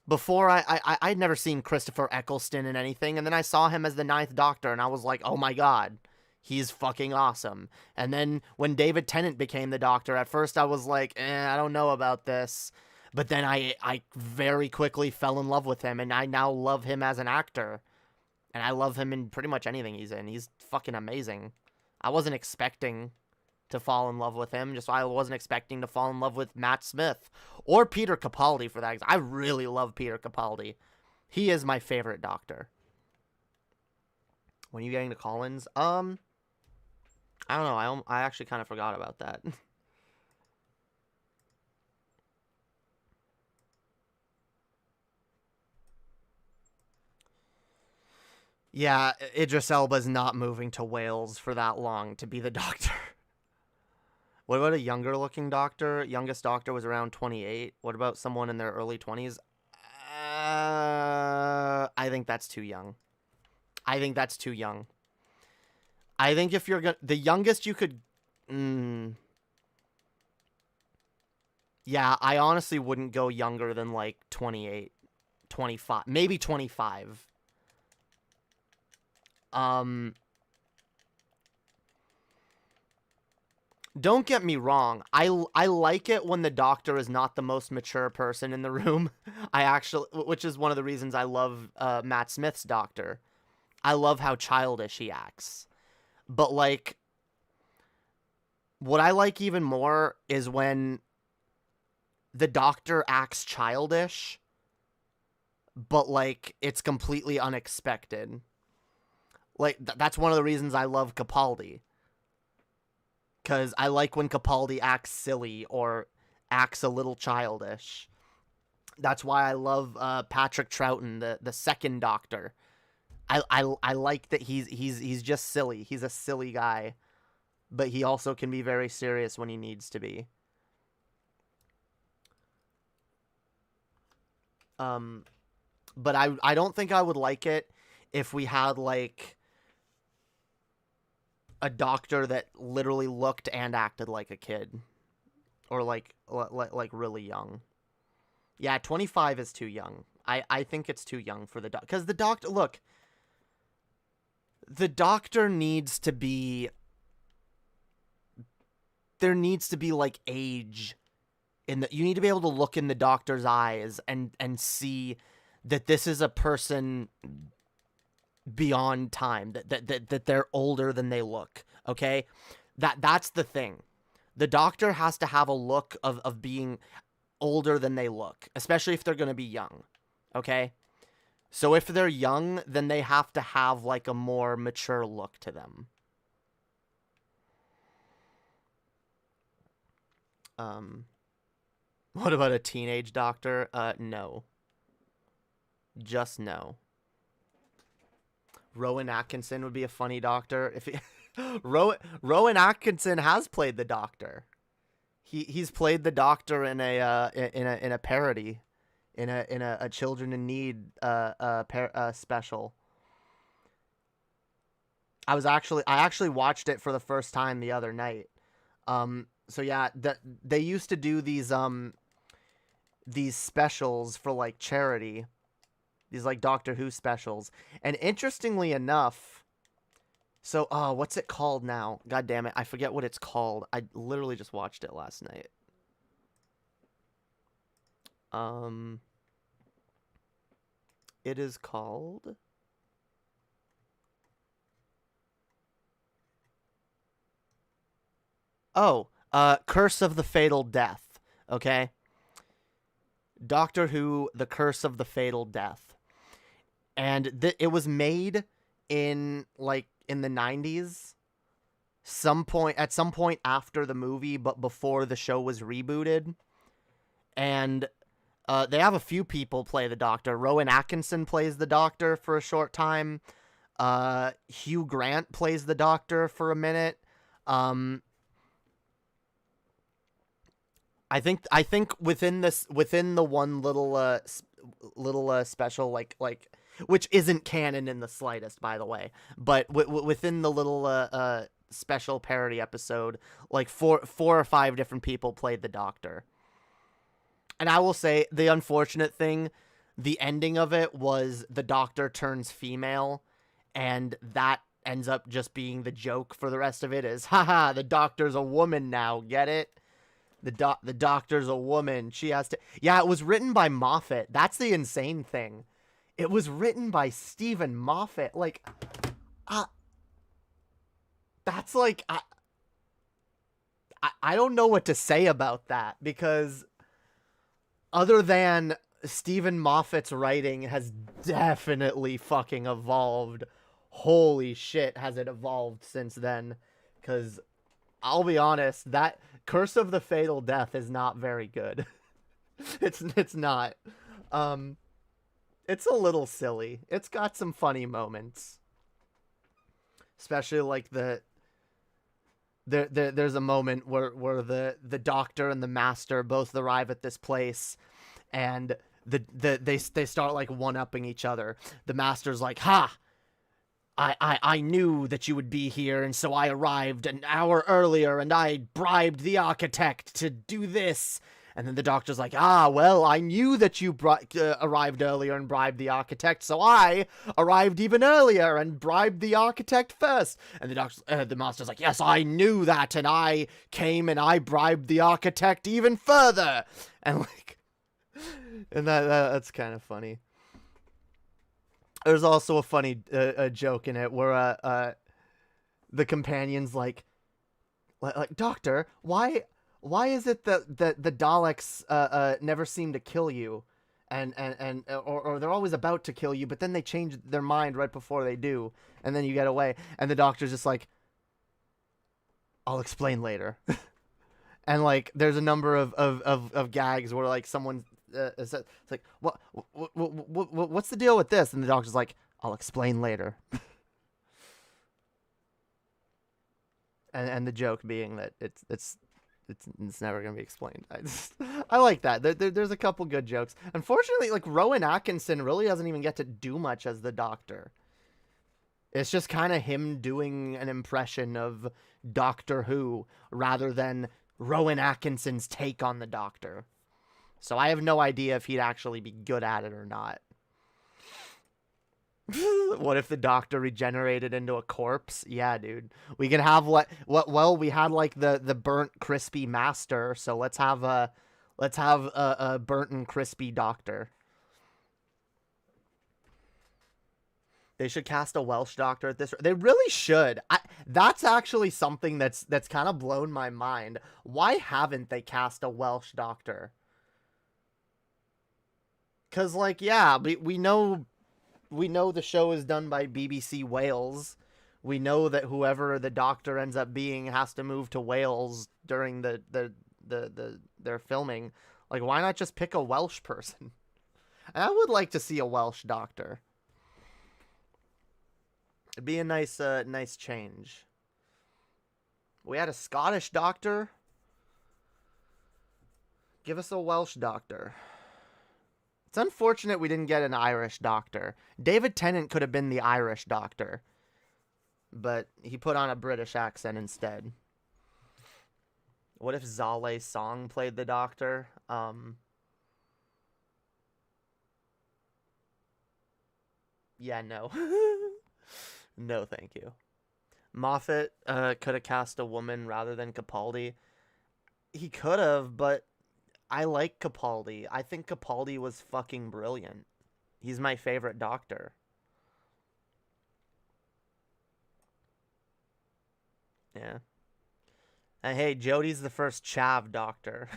Before I'd never seen Christopher Eccleston in anything, and then I saw him as the Ninth Doctor, and I was like, oh my god, he's fucking awesome. And then when David Tennant became the Doctor, at first I was like, I don't know about this. But then I very quickly fell in love with him, and I now love him as an actor. And I love him in pretty much anything he's in. He's fucking amazing. I wasn't expecting to fall in love with him, just I wasn't expecting to fall in love with Matt Smith. Or Peter Capaldi, for that. I really love Peter Capaldi. He is my favorite Doctor. When are you getting to Collins? I don't know. I actually kind of forgot about that. Yeah, Idris Elba's not moving to Wales for that long to be the Doctor. What about a younger looking Doctor? Youngest Doctor was around 28. What about someone in their early 20s? I think that's too young. I think if you're the youngest you could... Yeah, I honestly wouldn't go younger than like 28, 25, maybe 25. Don't get me wrong. I like it when the Doctor is not the most mature person in the room. Which is one of the reasons I love Matt Smith's Doctor. I love how childish he acts. But like, what I like even more is when the Doctor acts childish, but like it's completely unexpected. Like, that's one of the reasons I love Capaldi. Because I like when Capaldi acts silly or acts a little childish. That's why I love Patrick Troughton, the second Doctor. I like that he's just silly. He's a silly guy. But he also can be very serious when he needs to be. But I don't think I would like it if we had, like, a Doctor that literally looked and acted like a kid, or like really young. Yeah, 25 is too young. I think it's too young for the Doctor, because the Doctor, look, the Doctor needs to be, there needs to be like age in the, you need to be able to look in the Doctor's eyes and see that this is a person beyond time, that they're older than they look. Okay, that's the thing. The Doctor has to have a look of being older than they look, especially if they're going to be young. Okay, so if they're young, then they have to have like a more mature look to them. What about a teenage Doctor? No. Just no. Rowan Atkinson would be a funny Doctor. If he, Rowan Atkinson has played the Doctor. He's played the Doctor in a parody, in a Children in Need special. I actually watched it for the first time the other night. So yeah, they used to do these specials for like charity. These like Doctor Who specials. And interestingly enough, So, what's it called now? God damn it, I forget what it's called. I literally just watched it last night. It is called... Oh, Curse of the Fatal Death. Okay? Doctor Who, The Curse of the Fatal Death. And it was made in, like, in the 90s. At some point after the movie, but before the show was rebooted. And they have a few people play the Doctor. Rowan Atkinson plays the Doctor for a short time. Hugh Grant plays the Doctor for a minute. I think within the one little special like which isn't canon in the slightest, by the way, but within the little special parody episode, like four or five different people played the Doctor. And I will say the unfortunate thing, the ending of it was the Doctor turns female, and that ends up just being the joke for the rest of it is, haha, the Doctor's a woman now, get it? The Doctor's a woman. She has to... Yeah, it was written by Moffat. That's the insane thing. It was written by Stephen Moffat. Like, that's like... I don't know what to say about that, because other than Stephen Moffat's writing has definitely fucking evolved. Holy shit, has it evolved since then? Because I'll be honest, that Curse of the Fatal Death is not very good. It's not. It's a little silly. It's got some funny moments. Especially like there's a moment where the Doctor and the Master both arrive at this place, and they start like one-upping each other. The Master's like, "Ha! I knew that you would be here, and so I arrived an hour earlier, and I bribed the architect to do this." And then the Doctor's like, "Ah, well, I knew that you arrived earlier and bribed the architect, so I arrived even earlier and bribed the architect first." And the Master's like, "Yes, I knew that, and I came and I bribed the architect even further." And like, and that's kind of funny. There's also a funny joke in it where the companion's like, "Doctor, why is it that the Daleks never seem to kill you, or they're always about to kill you, but then they change their mind right before they do, and then you get away?" And the Doctor's just like, "I'll explain later." And like, there's a number of gags where like someone it's like, what's the deal with this? And the Doctor's like, "I'll explain later." and the joke being that it's never gonna be explained. I like that. There's a couple good jokes. Unfortunately, like Rowan Atkinson really doesn't even get to do much as the Doctor. It's just kind of him doing an impression of Doctor Who rather than Rowan Atkinson's take on the Doctor. So I have no idea if he'd actually be good at it or not. What if the Doctor regenerated into a corpse? Yeah, dude. We can have well, we had like the burnt crispy Master, so let's have a burnt and crispy Doctor. They should cast a Welsh Doctor at this. They really should. That's actually something that's kind of blown my mind. Why haven't they cast a Welsh Doctor? Cause like, yeah, we know the show is done by BBC Wales. We know that whoever the Doctor ends up being has to move to Wales during their filming. Like, why not just pick a Welsh person? I would like to see a Welsh Doctor. It'd be a nice change. We had a Scottish Doctor. Give us a Welsh Doctor. It's unfortunate we didn't get an Irish Doctor. David Tennant could have been the Irish Doctor, but he put on a British accent instead. What if Zale Song played the Doctor? Yeah, no. No, thank you. Moffat could have cast a woman rather than Capaldi. He could have, but I like Capaldi. I think Capaldi was fucking brilliant. He's my favorite Doctor. Yeah. And hey, Jodie's the first Chav Doctor.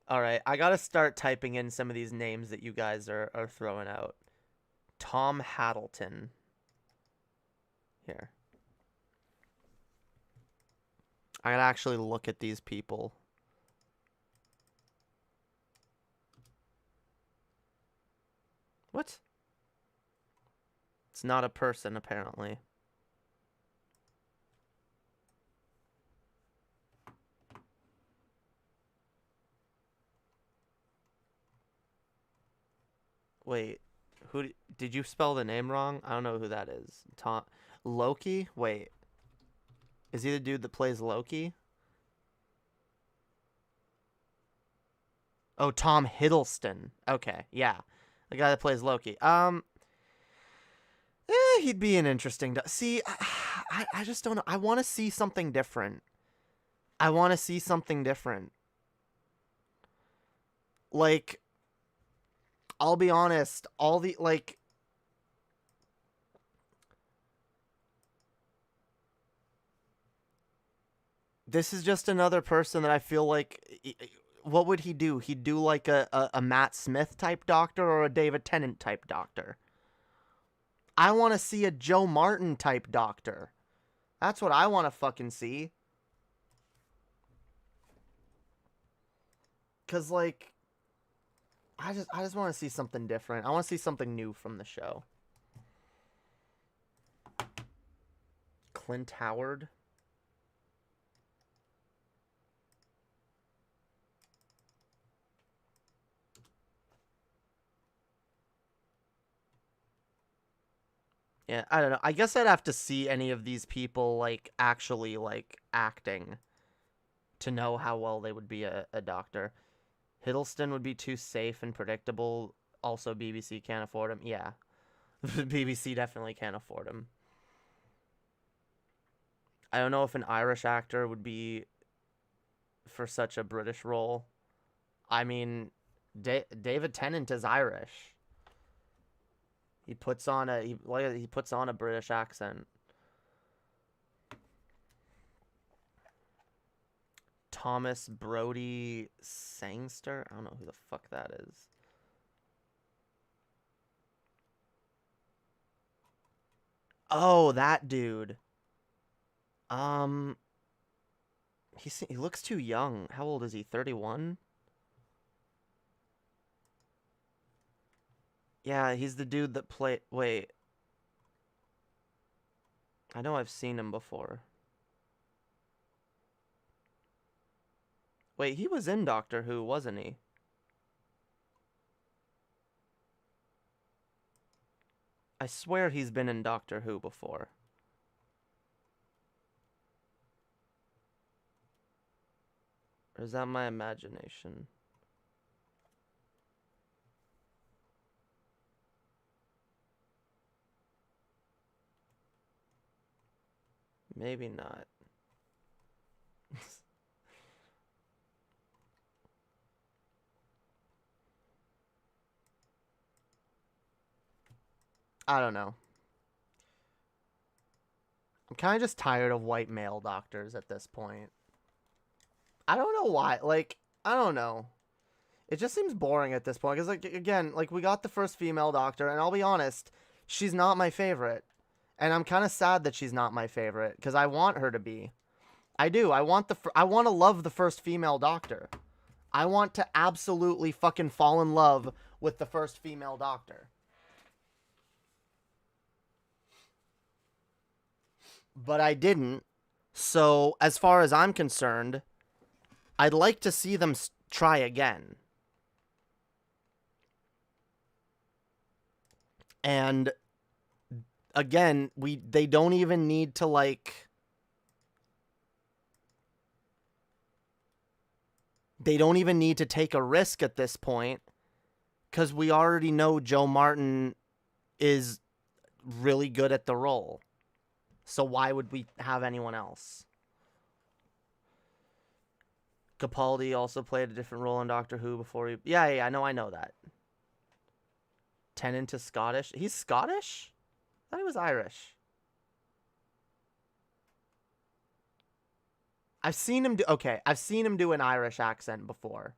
Alright, I gotta start typing in some of these names that you guys are throwing out. Tom Haddleton. Here. I gotta actually look at these people. What? It's not a person, apparently. Wait, did you spell the name wrong? I don't know who that is. Loki? Wait. Is he the dude that plays Loki? Oh, Tom Hiddleston. Okay, yeah. The guy that plays Loki. He'd be an interesting... See, I just don't know. I want to see something different. Like, I'll be honest, all the, like... This is just another person that I feel like... What would he do? He'd do like a Matt Smith type Doctor or a David Tennant type Doctor. I want to see a Joe Martin type Doctor. That's what I want to fucking see. Cause like, I just want to see something different. I want to see something new from the show. Clint Howard. Yeah, I don't know. I guess I'd have to see any of these people, like, actually, like, acting to know how well they would be a doctor. Hiddleston would be too safe and predictable. Also, BBC can't afford him. Yeah. BBC definitely can't afford him. I don't know if an Irish actor would be for such a British role. I mean, David Tennant is Irish. He puts on a British accent. Thomas Brody Sangster? I don't know who the fuck that is. Oh, that dude. He looks too young. How old is he? 31? Yeah, he's the dude that played... Wait. I know I've seen him before. Wait, he was in Doctor Who, wasn't he? I swear he's been in Doctor Who before. Or is that my imagination? Maybe not. I don't know. I'm kind of just tired of white male doctors at this point. I don't know why. Like, I don't know. It just seems boring at this point. Because, like, again, like, we got the first female doctor, and I'll be honest, she's not my favorite. And I'm kind of sad that she's not my favorite, because I want her to be. I do. I want to love the first female doctor. I want to absolutely fucking fall in love with the first female doctor. But I didn't. So, as far as I'm concerned, I'd like to see them try again. And again, they don't even need to, like, they don't even need to take a risk at this point, Because we already know Joe Martin is really good at the role. So why would we have anyone else? Capaldi also played a different role in Doctor Who before he... Yeah, I know that. Tennant is Scottish. He's Scottish? I thought he was Irish. I've seen him do an Irish accent before.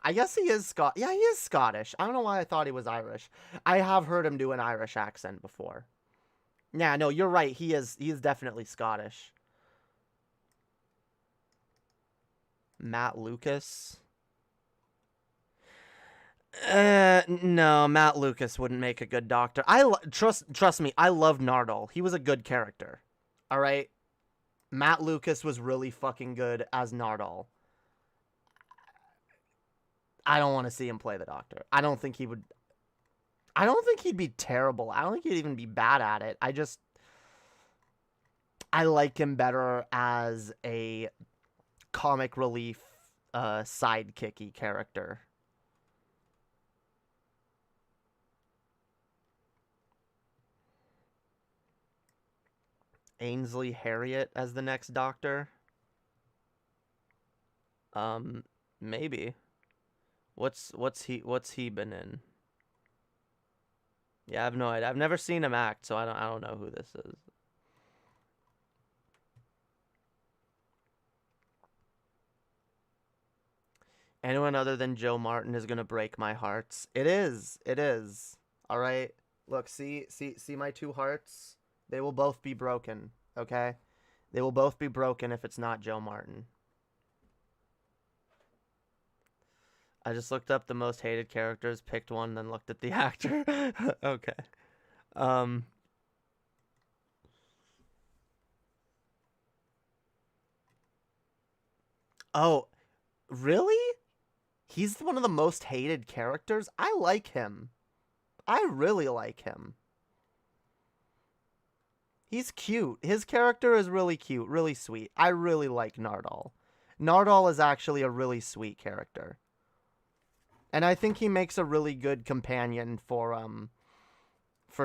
I guess he is Yeah, he is Scottish. I don't know why I thought he was Irish. I have heard him do an Irish accent before. Yeah, no, you're right. He is definitely Scottish. Matt Lucas. No, Matt Lucas wouldn't make a good Doctor. Trust me, I loved Nardole. He was a good character. All right? Matt Lucas was really fucking good as Nardole. I don't want to see him play the Doctor. I don't think he'd be terrible. I don't think he'd even be bad at it. I like him better as a comic relief sidekicky character. Ainsley Harriott as the next Doctor? Maybe. What's he been in? Yeah, I have no idea. I've never seen him act, so I don't know who this is. Anyone other than Joe Martin is gonna break my hearts. It is. All right. Look, see my two hearts. They will both be broken. Okay, they will both be broken if it's not Joe Martin. I just looked up the most hated characters, picked one, then looked at the actor. Okay. Oh, really? He's one of the most hated characters? I like him. I really like him. He's cute. His character is really cute, really sweet. I really like Nardole. Nardole is actually a really sweet character. And I think he makes a really good companion for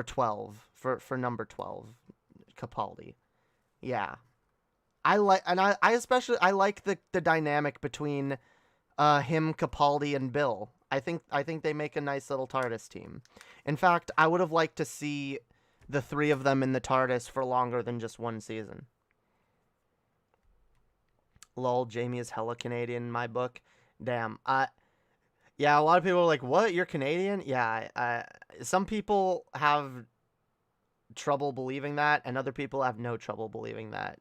12, for number 12, Capaldi. Yeah. I like the dynamic between him, Capaldi, and Bill. I think they make a nice little TARDIS team. In fact, I would have liked to see the three of them in the TARDIS for longer than just one season. Lol, Jamie is hella Canadian in my book. Damn. Yeah, a lot of people are like, what? You're Canadian? Yeah, some people have trouble believing that, and other people have no trouble believing that.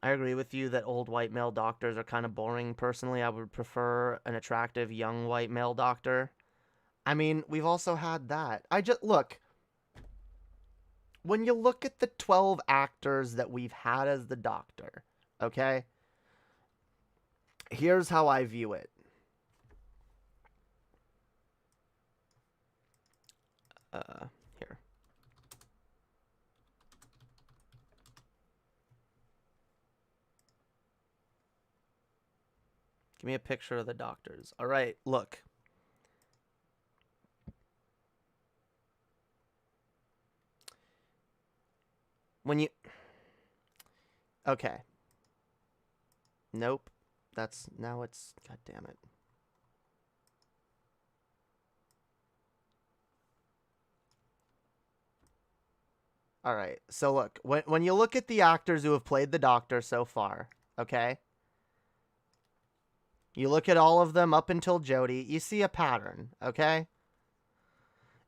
I agree with you that old white male doctors are kind of boring. Personally, I would prefer an attractive young white male doctor. I mean, we've also had that. Look. When you look at the 12 actors that we've had as the Doctor, okay? Here's how I view it. Here. Give me a picture of the Doctors. All right, look. Okay. Nope. Now it's, god damn it. All right. So look, when you look at the actors who have played the Doctor so far, okay? You look at all of them up until Jodie, you see a pattern, okay?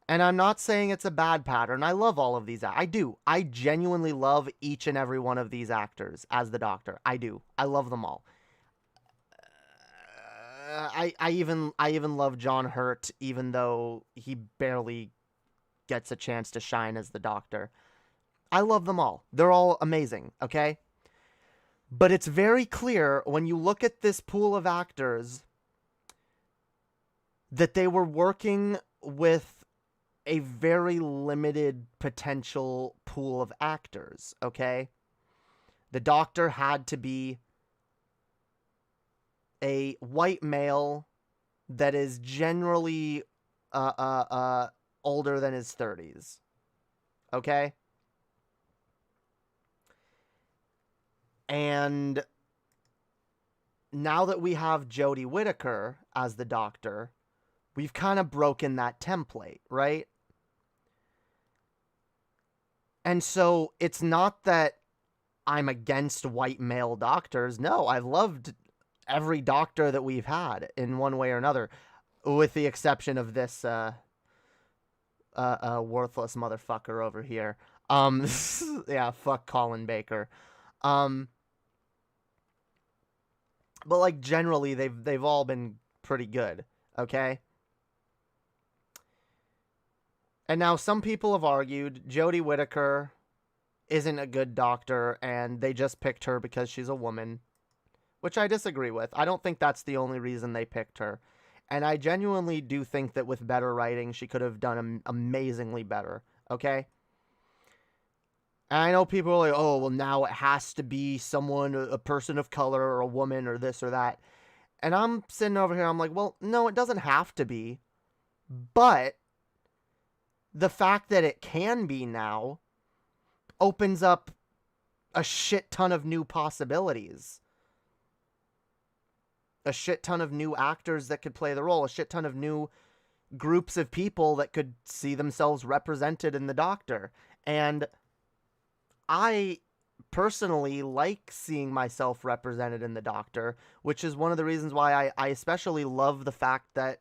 And I'm not saying it's a bad pattern. I love all of these. I do. I genuinely love each and every one of these actors as the Doctor. I do. I love them all. I even love John Hurt, even though he barely gets a chance to shine as the Doctor. I love them all. They're all amazing, okay? But it's very clear when you look at this pool of actors that they were working with a very limited potential pool of actors, okay? The Doctor had to be a white male that is generally older than his 30s. Okay? And now that we have Jodie Whittaker as the Doctor, we've kind of broken that template, right? And so it's not that I'm against white male doctors. No, I've loved every doctor that we've had in one way or another, with the exception of this worthless motherfucker over here. Yeah, fuck Colin Baker. But like generally they've all been pretty good, okay? And now some people have argued Jodie Whittaker isn't a good doctor and they just picked her because she's a woman, which I disagree with. I don't think that's the only reason they picked her. And I genuinely do think that with better writing, she could have done amazingly better, okay? And I know people are like, oh, well, now it has to be someone, a person of color or a woman or this or that. And I'm sitting over here, I'm like, well, no, it doesn't have to be. But the fact that it can be now opens up a shit ton of new possibilities. A shit ton of new actors that could play the role. A shit ton of new groups of people that could see themselves represented in the Doctor. And I personally like seeing myself represented in the Doctor, which is one of the reasons why I especially love the fact that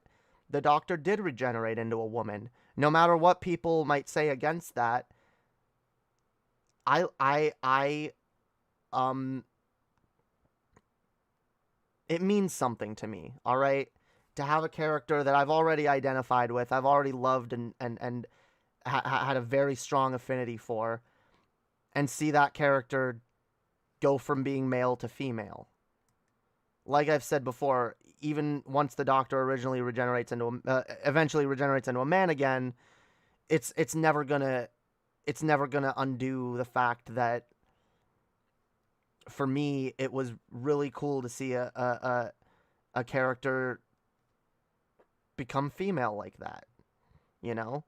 the Doctor did regenerate into a woman. No matter what people might say against that, it means something to me, all right? To have a character that I've already identified with, I've already loved and had a very strong affinity for, and see that character go from being male to female. Like I've said before, even once the Doctor eventually regenerates into a man again, it's never gonna undo the fact that for me it was really cool to see a character become female like that, you know.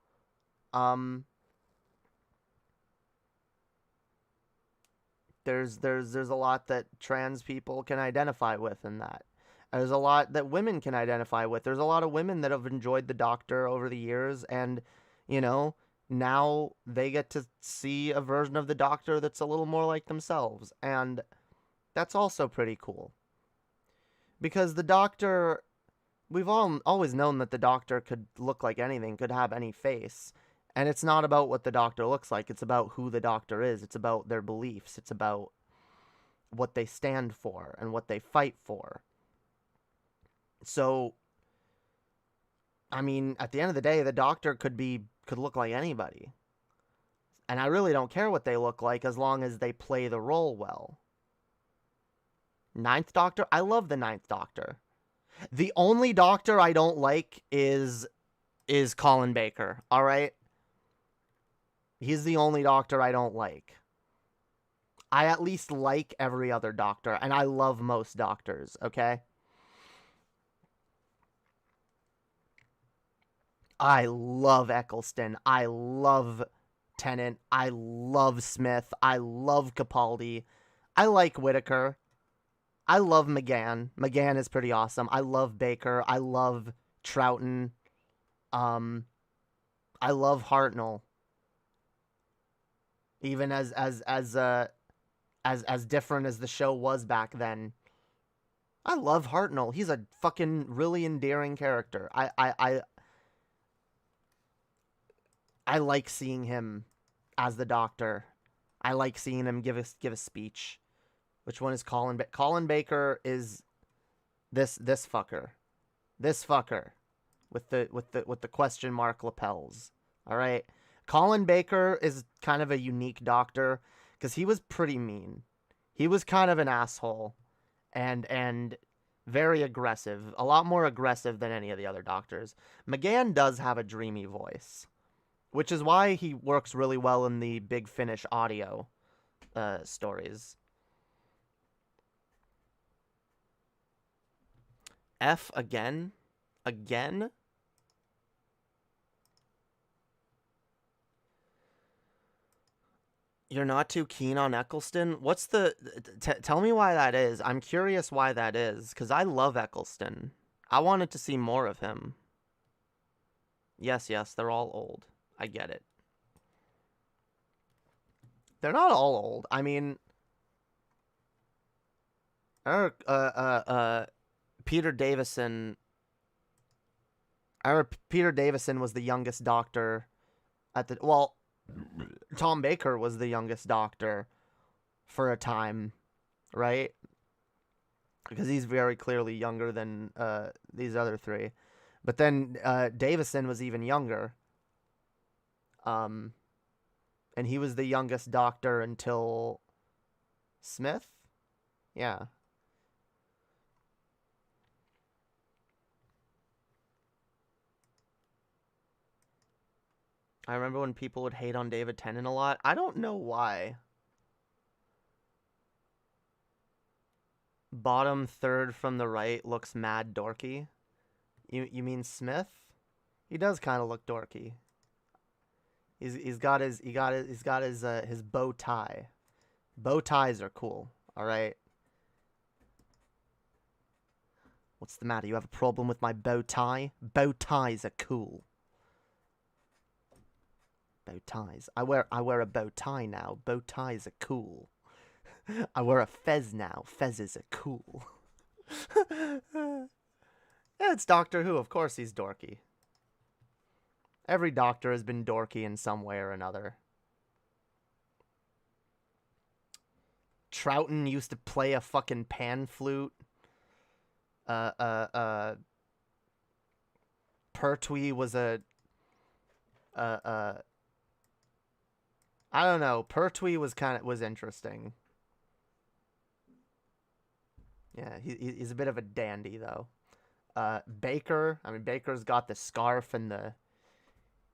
There's a lot that trans people can identify with in that. There's a lot that women can identify with. There's a lot of women that have enjoyed the Doctor over the years, and, you know, now they get to see a version of the Doctor that's a little more like themselves. And that's also pretty cool. Because the Doctor, we've always known that the Doctor could look like anything, could have any face. And it's not about what the Doctor looks like. It's about who the Doctor is. It's about their beliefs. It's about what they stand for and what they fight for. So, I mean, at the end of the day, the Doctor could look like anybody. And I really don't care what they look like as long as they play the role well. Ninth Doctor? I love the Ninth Doctor. The only Doctor I don't like is Colin Baker, all right? He's the only Doctor I don't like. I at least like every other Doctor, and I love most Doctors, okay? I love Eccleston. I love Tennant. I love Smith. I love Capaldi. I like Whittaker. I love McGann. McGann is pretty awesome. I love Baker. I love Troughton. I love Hartnell. Even as different as the show was back then, I love Hartnell. He's a fucking really endearing character. I like seeing him as the Doctor. I like seeing him give a speech. Which one is Colin? Colin Baker is this fucker. This fucker with the question mark lapels. All right. Colin Baker is kind of a unique Doctor because he was pretty mean. He was kind of an asshole and very aggressive. A lot more aggressive than any of the other Doctors. McGann does have a dreamy voice, which is why he works really well in the Big Finish audio stories. F again? Again? You're not too keen on Eccleston? What's the... tell me why that is. I'm curious why that is, because I love Eccleston. I wanted to see more of him. Yes, they're all old. I get it. They're not all old. I mean... Peter Davison... Peter Davison was the youngest doctor at the... Well... Tom Baker was the youngest doctor for a time, right? Because he's very clearly younger than these other three. But then Davison was even younger. And he was the youngest doctor until Smith? Yeah. I remember when people would hate on David Tennant a lot. I don't know why. Bottom third from the right looks mad dorky. You mean Smith? He does kind of look dorky. He's got his bow tie. Bow ties are cool. All right. What's the matter? You have a problem with my bow tie? Bow ties are cool. Bow ties. I wear a bow tie now. Bow ties are cool. I wear a fez now. Fezzes are cool. Yeah, it's Doctor Who. Of course he's dorky. Every doctor has been dorky in some way or another. Troughton used to play a fucking pan flute. Pertwee was a I don't know. Pertwee was interesting. Yeah, he's a bit of a dandy though. Baker, I mean Baker's got the scarf and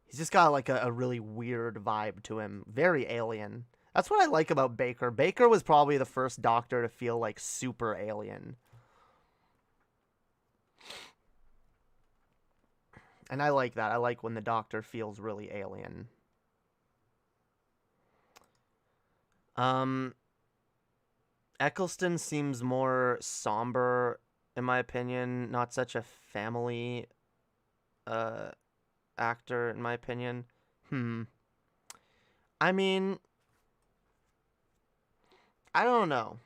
he's just got like a really weird vibe to him. Very alien. That's what I like about Baker. Baker was probably the first doctor to feel like super alien. And I like that. I like when the doctor feels really alien. Eccleston seems more somber, in my opinion. Not such a family actor, in my opinion. I mean, I don't know.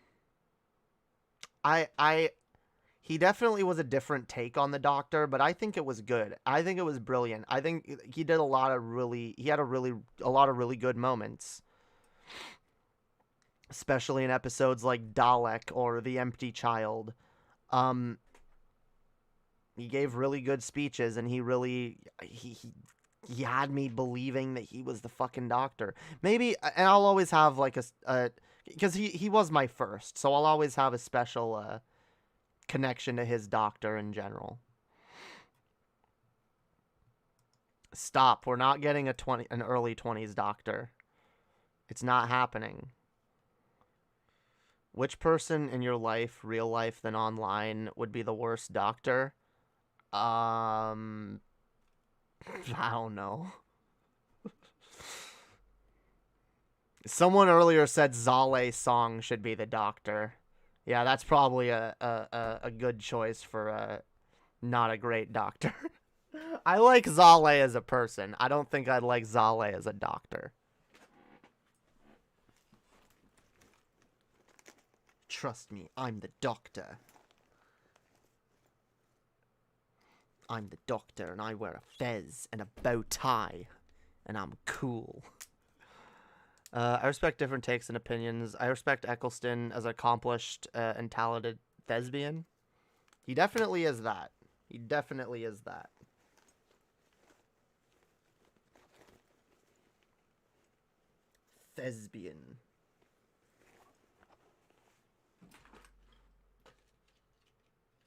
He definitely was a different take on the Doctor, but I think it was good. I think it was brilliant. I think he did a lot of really good moments. Especially in episodes like Dalek or The Empty Child. He gave really good speeches, and he had me believing that he was the fucking Doctor. Maybe, and I'll always have like because he was my first, so I'll always have a special connection to his Doctor in general. Stop. We're not getting an early 20s Doctor. It's not happening. Which person in your life, real life than online, would be the worst Doctor? I don't know. Someone earlier said Zale Song should be the Doctor. Yeah, that's probably a good choice for not a great Doctor. I like Zale as a person. I don't think I'd like Zale as a Doctor. Trust me, I'm the Doctor. I'm the Doctor, and I wear a fez and a bow tie, and I'm cool. I respect different takes and opinions. I respect Eccleston as an accomplished and talented thespian. He definitely is that. He definitely is that. Thespian.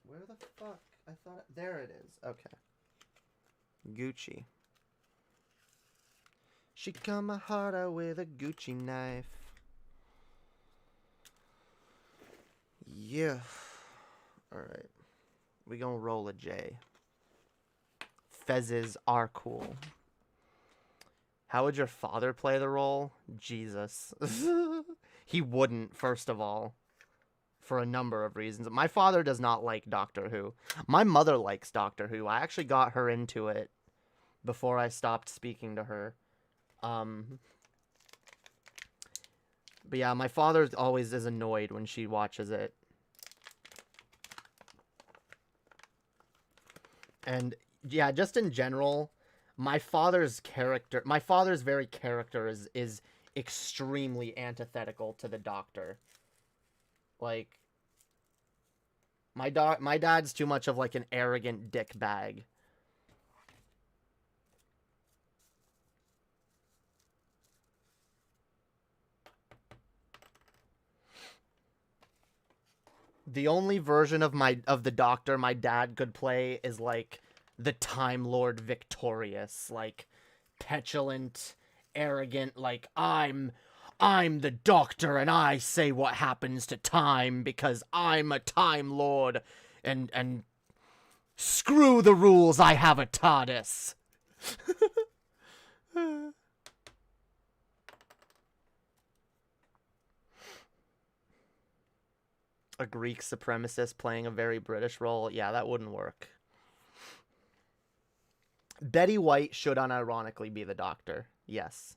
Where the fuck? I thought... There it is. Okay. Gucci. She cut my heart out with a Gucci knife. Yeah. Alright. We gonna roll a J. Fezzes are cool. How would your father play the role? Jesus. He wouldn't, first of all. For a number of reasons. My father does not like Doctor Who. My mother likes Doctor Who. I actually got her into it before I stopped speaking to her. But yeah, my father always is annoyed when she watches it. And yeah, just in general, my father's very character is extremely antithetical to the Doctor. Like, my dad's too much of like an arrogant dick bag. The only version of the Doctor my dad could play is like the Time Lord Victorious, like petulant, arrogant, like I'm the Doctor and I say what happens to time because I'm a Time Lord and screw the rules, I have a TARDIS. A Greek supremacist playing a very British role. Yeah, that wouldn't work. Betty White should unironically be the Doctor. Yes.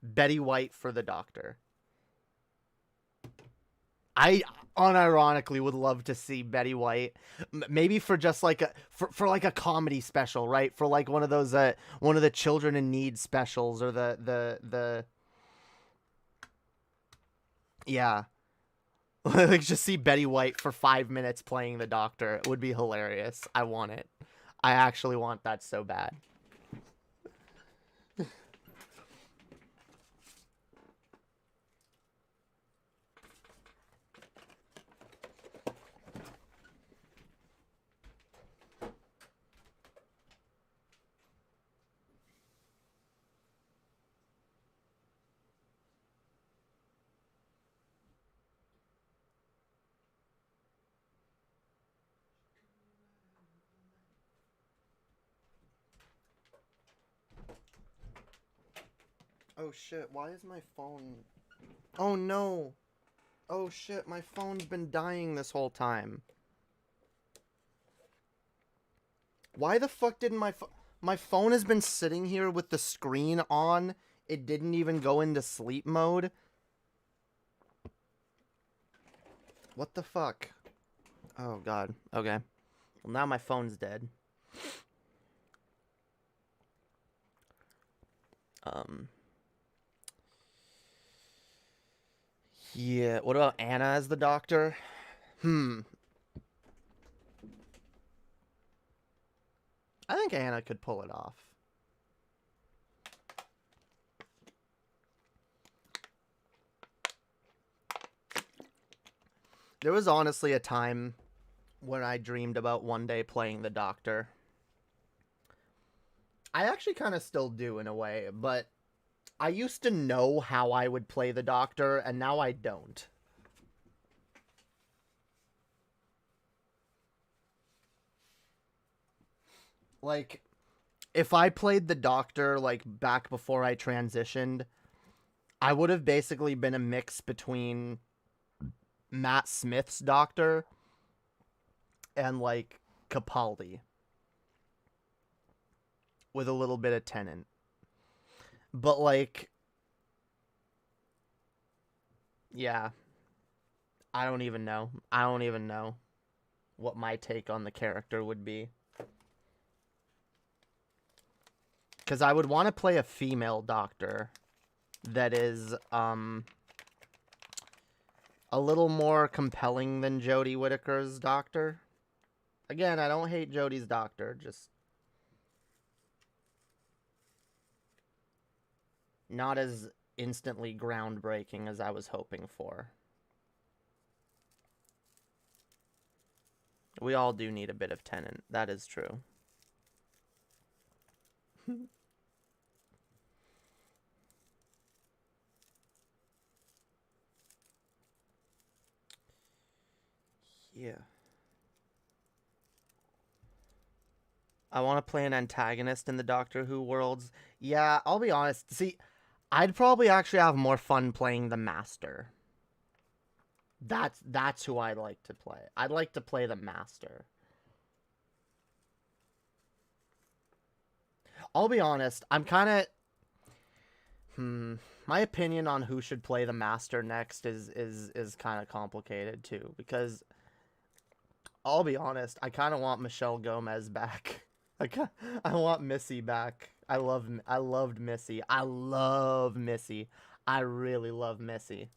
Betty White for the Doctor. I unironically would love to see Betty White, maybe for just like for like a comedy special, right? For like one of those one of the Children in Need specials, or the yeah. Like, just see Betty White for 5 minutes playing the Doctor. It would be hilarious. I want it. I actually want that so bad. Oh shit, why is my phone... Oh no! Oh shit, my phone's been dying this whole time. Why the fuck didn't my phone has been sitting here with the screen on. It didn't even go into sleep mode. What the fuck? Oh god, okay. Well, now my phone's dead. Yeah, what about Anna as the Doctor? I think Anna could pull it off. There was honestly a time when I dreamed about one day playing the Doctor. I actually kind of still do in a way, but I used to know how I would play the Doctor, and now I don't. Like, if I played the Doctor, like, back before I transitioned, I would have basically been a mix between Matt Smith's Doctor and, like, Capaldi. With a little bit of Tennant. But, like, yeah. I don't even know. I don't even know what my take on the character would be. Because I would want to play a female Doctor that is, a little more compelling than Jodie Whittaker's Doctor. Again, I don't hate Jodie's Doctor, just not as instantly groundbreaking as I was hoping for. We all do need a bit of Tennant. That is true. Yeah. I want to play an antagonist in the Doctor Who worlds. Yeah, I'll be honest. See, I'd probably actually have more fun playing the Master. That's who I'd like to play. I'd like to play the Master. I'll be honest, I'm kind of my opinion on who should play the Master next is kind of complicated too, because I'll be honest, I kind of want Michelle Gomez back. I want Missy back. I loved Missy. I love Missy. I really love Missy.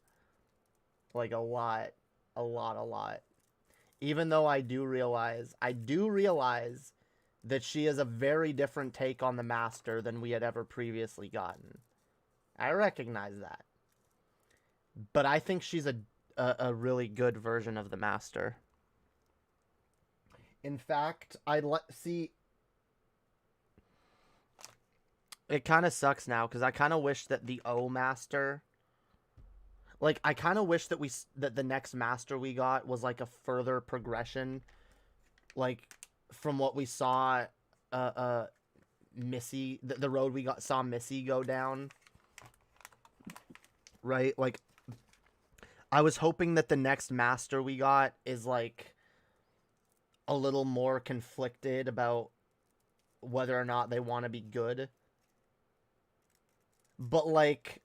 Like a lot. A lot. Even though I do realize that she is a very different take on the Master than we had ever previously gotten. I recognize that. But I think she's a really good version of the Master. In fact, see, it kind of sucks now because I kind of wish that the O Master, like, I kind of wish that the next Master we got was like a further progression, like from what we saw, Missy, the road we saw Missy go down, right? Like, I was hoping that the next Master we got is like a little more conflicted about whether or not they want to be good. But, like,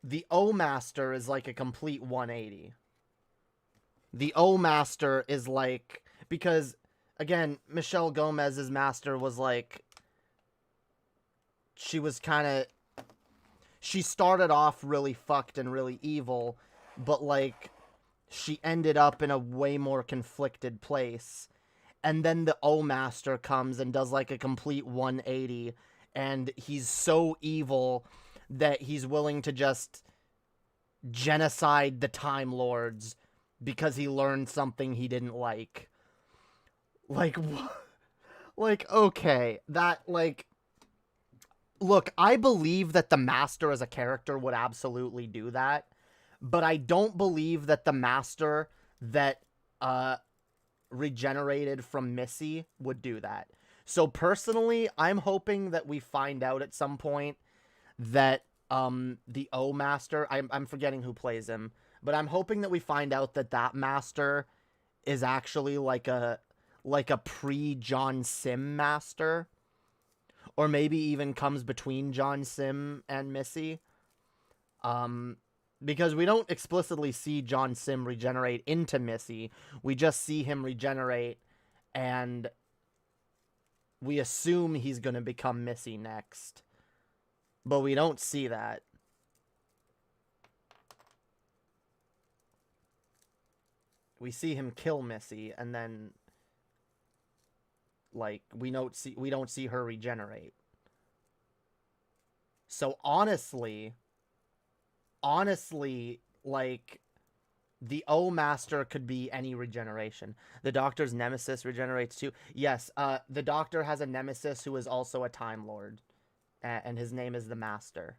the O Master is like a complete 180. The O Master is like, because, again, Michelle Gomez's Master was like, she started off really fucked and really evil, but, like, she ended up in a way more conflicted place. And then the O Master comes and does like a complete 180, and he's so evil that he's willing to just genocide the Time Lords because he learned something he didn't like. Like, like, okay, that, like, look, I believe that the Master as a character would absolutely do that, but I don't believe that the Master that regenerated from Missy would do that. So personally, I'm hoping that we find out at some point that the O Master, I'm forgetting who plays him, but I'm hoping that we find out that that Master is actually like a pre-John Sim Master, or maybe even comes between John Sim and Missy. Because we don't explicitly see John Sim regenerate into Missy. We just see him regenerate, and we assume he's going to become Missy next. But we don't see that. We see him kill Missy, and then, like, we don't see her regenerate. So honestly, like, the O Master could be any regeneration. The Doctor's nemesis regenerates too. Yes, the Doctor has a nemesis who is also a Time Lord, and his name is the Master.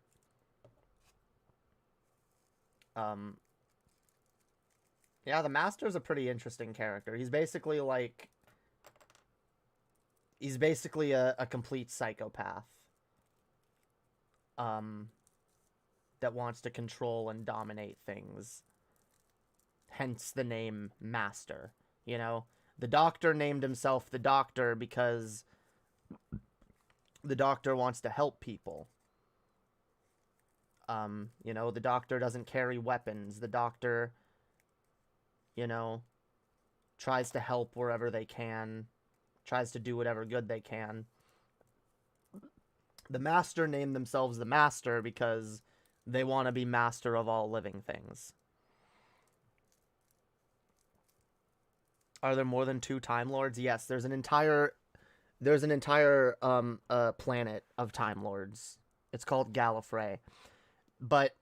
Yeah, the Master's a pretty interesting character. He's basically like, he's basically a complete psychopath. That wants to control and dominate things. Hence the name Master, you know? The Doctor named himself the Doctor because the Doctor wants to help people. You know, the Doctor doesn't carry weapons. The Doctor, you know, tries to help wherever they can, tries to do whatever good they can. The Master named themselves the Master because they want to be master of all living things. Are there more than 2 Time Lords? Yes, there's an entire planet of Time Lords. It's called Gallifrey. But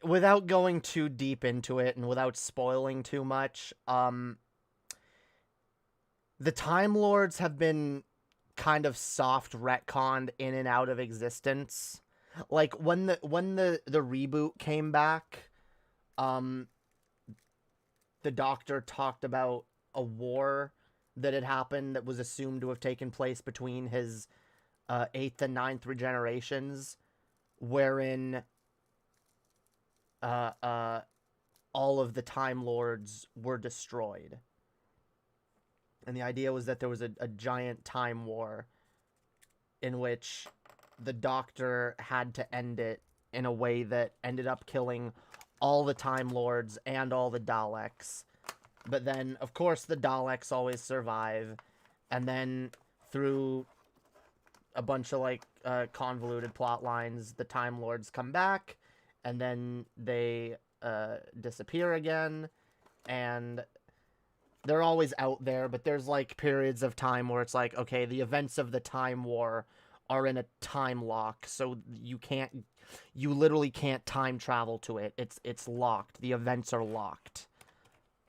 without going too deep into it and without spoiling too much, the Time Lords have been kind of soft retconned in and out of existence. Like when the reboot came back, the Doctor talked about a war that had happened that was assumed to have taken place between his 8th and 9th regenerations, wherein all of the Time Lords were destroyed. And the idea was that there was a giant time war in which the Doctor had to end it in a way that ended up killing all the Time Lords and all the Daleks. But then, of course, the Daleks always survive. And then, through a bunch of, like, convoluted plot lines, the Time Lords come back. And then they disappear again. And they're always out there, but there's, like, periods of time where it's like, okay, the events of the Time War are in a time lock, so you literally can't time travel to it. It's locked. The events are locked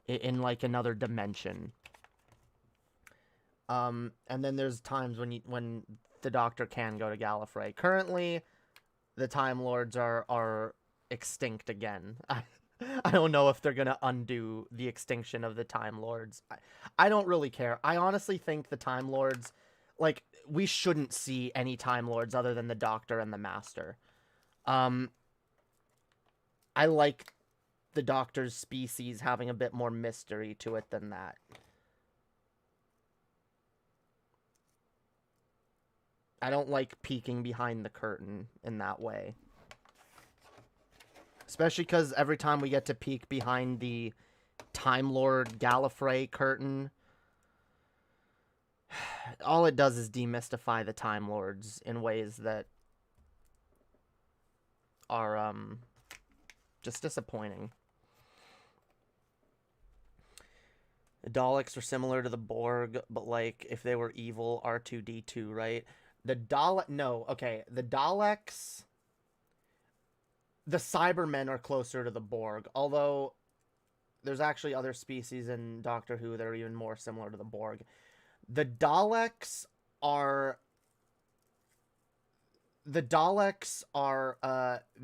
in like another dimension. And then there's times when the Doctor can go to Gallifrey. Currently, the Time Lords are extinct again. I don't know if they're gonna undo the extinction of the Time Lords. I don't really care. I honestly think the Time Lords, like, we shouldn't see any Time Lords other than the Doctor and the Master. I like the Doctor's species having a bit more mystery to it than that. I don't like peeking behind the curtain in that way. Especially because every time we get to peek behind the Time Lord Gallifrey curtain, all it does is demystify the Time Lords in ways that are just disappointing. The Daleks are similar to the Borg, but like if they were evil R2-D2, right? The Daleks, the Cybermen are closer to the Borg, although there's actually other species in Doctor Who that are even more similar to the Borg. The Daleks are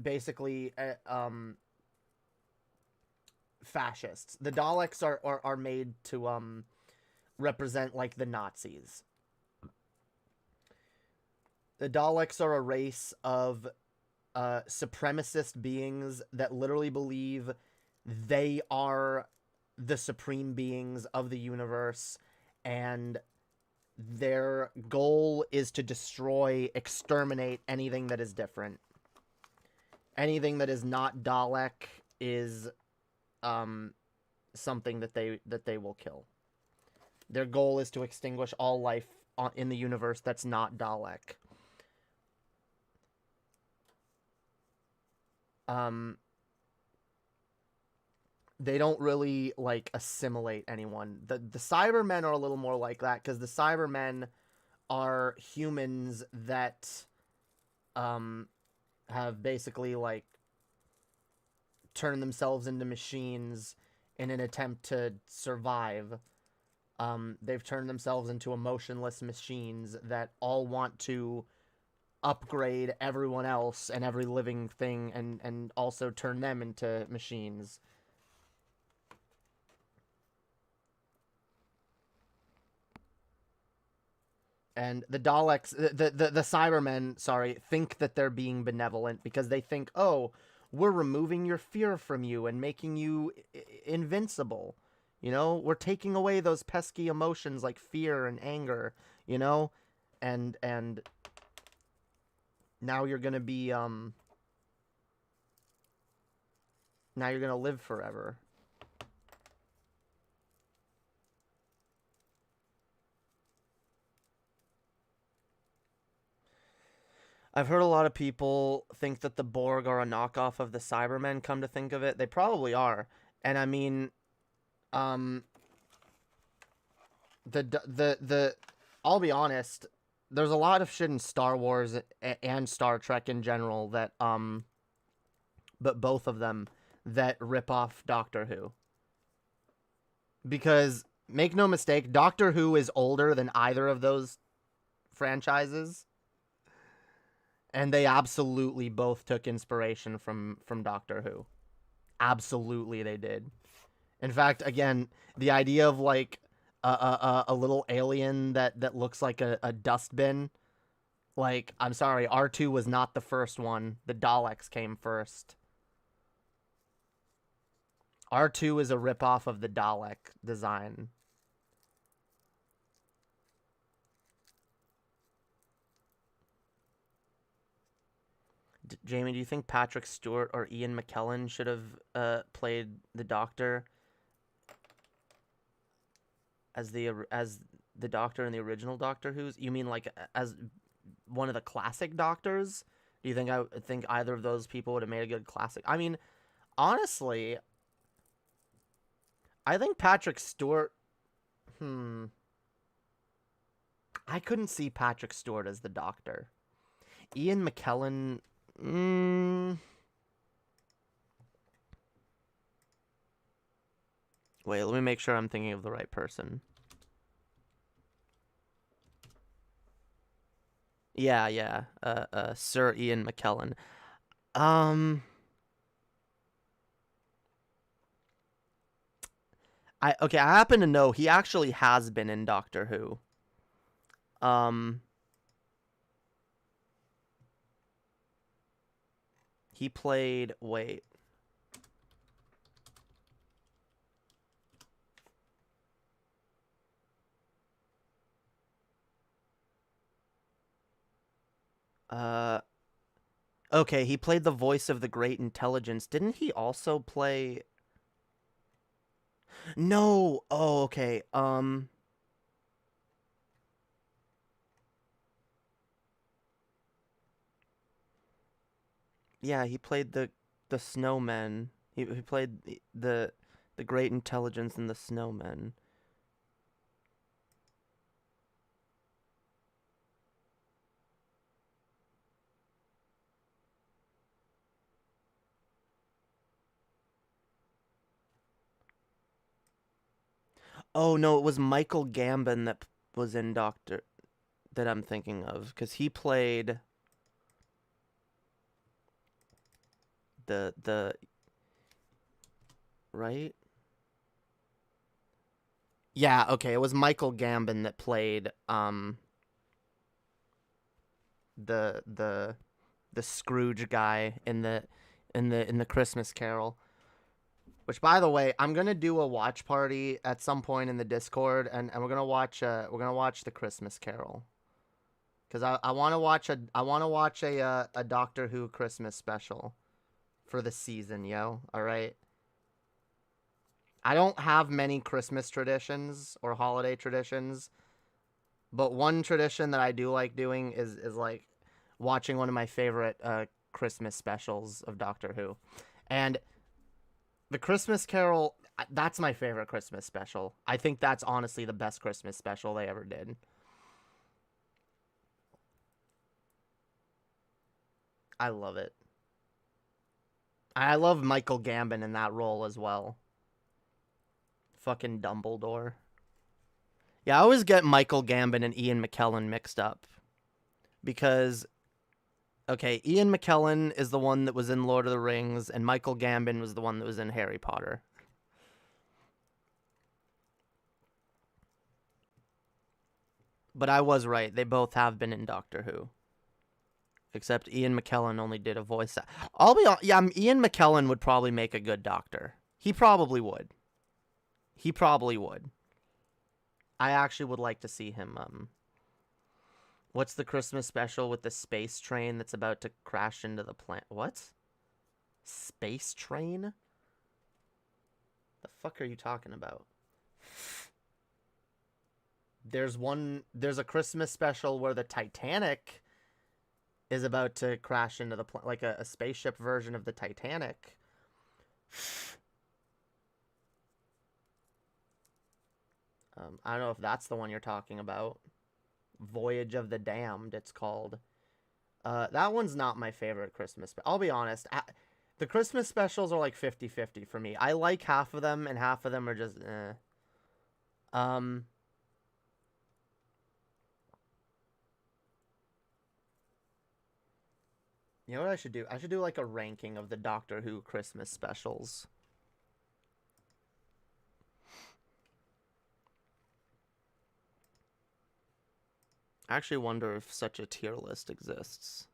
basically fascists. The Daleks are made to represent like the Nazis. The Daleks are a race of supremacist beings that literally believe they are the supreme beings of the universe, and their goal is to destroy, exterminate anything that is different. Anything that is not Dalek is something that they will kill. Their goal is to extinguish all life in the universe that's not Dalek. They don't really, like, assimilate anyone. The Cybermen are a little more like that, because the Cybermen are humans that have basically, like, turned themselves into machines in an attempt to survive. They've turned themselves into emotionless machines that all want to upgrade everyone else and every living thing, and also turn them into machines. And the Daleks, the Cybermen, think that they're being benevolent because they think, oh, we're removing your fear from you and making you invincible. You know, we're taking away those pesky emotions like fear and anger, you know? And now you're gonna be, now you're gonna live forever. I've heard a lot of people think that the Borg are a knockoff of the Cybermen, come to think of it. They probably are. And I mean, I'll be honest, there's a lot of shit in Star Wars and Star Trek in general that, but both of them, that rip off Doctor Who. Because, make no mistake, Doctor Who is older than either of those franchises. And they absolutely both took inspiration from Doctor Who. Absolutely they did. In fact, again, the idea of, like, a little alien that looks like a dustbin. Like, I'm sorry, R2 was not the first one. The Daleks came first. R2 is a ripoff of the Dalek design. Jamie, do you think Patrick Stewart or Ian McKellen should have played the Doctor as the Doctor in the original Doctor Who's? You mean like as one of the classic Doctors? Do you think I think either of those people would have made a good classic? I mean, honestly, I think Patrick Stewart. I couldn't see Patrick Stewart as the Doctor. Ian McKellen. Wait, let me make sure I'm thinking of the right person. Yeah. Sir Ian McKellen. I happen to know he actually has been in Doctor Who. He played, wait. Okay, he played the voice of the Great Intelligence. Didn't he also play... No! Oh, okay, yeah, he played the Snowmen. He played the Great Intelligence in the Snowmen. Oh no, it was Michael Gambon that was in Doctor that I'm thinking of, because he played the right? Yeah, okay, it was Michael Gambon that played the Scrooge guy in the Christmas Carol. Which, by the way, I'm gonna do a watch party at some point in the Discord, and we're gonna watch the Christmas Carol, because I want to watch a Doctor Who Christmas special for the season, yo. All right. I don't have many Christmas traditions or holiday traditions, but one tradition that I do like doing is like watching one of my favorite Christmas specials of Doctor Who, and the Christmas Carol, that's my favorite Christmas special. I think that's honestly the best Christmas special they ever did. I love it. I love Michael Gambon in that role as well. Fucking Dumbledore. Yeah, I always get Michael Gambon and Ian McKellen mixed up. Because, okay, Ian McKellen is the one that was in Lord of the Rings, and Michael Gambon was the one that was in Harry Potter. But I was right. They both have been in Doctor Who. Except Ian McKellen only did a voice. I'll be honest, yeah, Ian McKellen would probably make a good Doctor. He probably would. He probably would. I actually would like to see him. What's the Christmas special with the space train that's about to crash into the planet? What? Space train? The fuck are you talking about? There's a Christmas special where the Titanic is about to crash into the planet, like a spaceship version of the Titanic. I don't know if that's the one you're talking about. Voyage of the Damned, it's called. That one's not my favorite Christmas. I'll be honest. The Christmas specials are like 50-50 for me. I like half of them, and half of them are just, You know what I should do? I should do like a ranking of the Doctor Who Christmas specials. I actually wonder if such a tier list exists.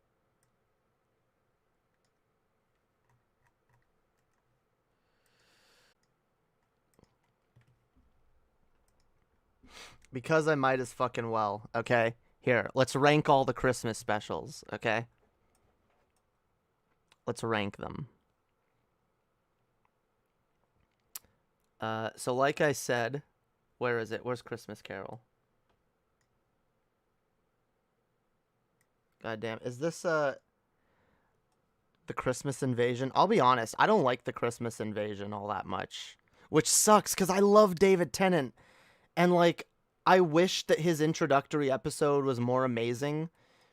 Because I might as fucking well, okay? Here, let's rank all the Christmas specials, okay? Let's rank them. So like I said, where is it? Where's Christmas Carol? God damn, is this, the Christmas Invasion? I'll be honest, I don't like the Christmas Invasion all that much. Which sucks, because I love David Tennant. And, like, I wish that his introductory episode was more amazing,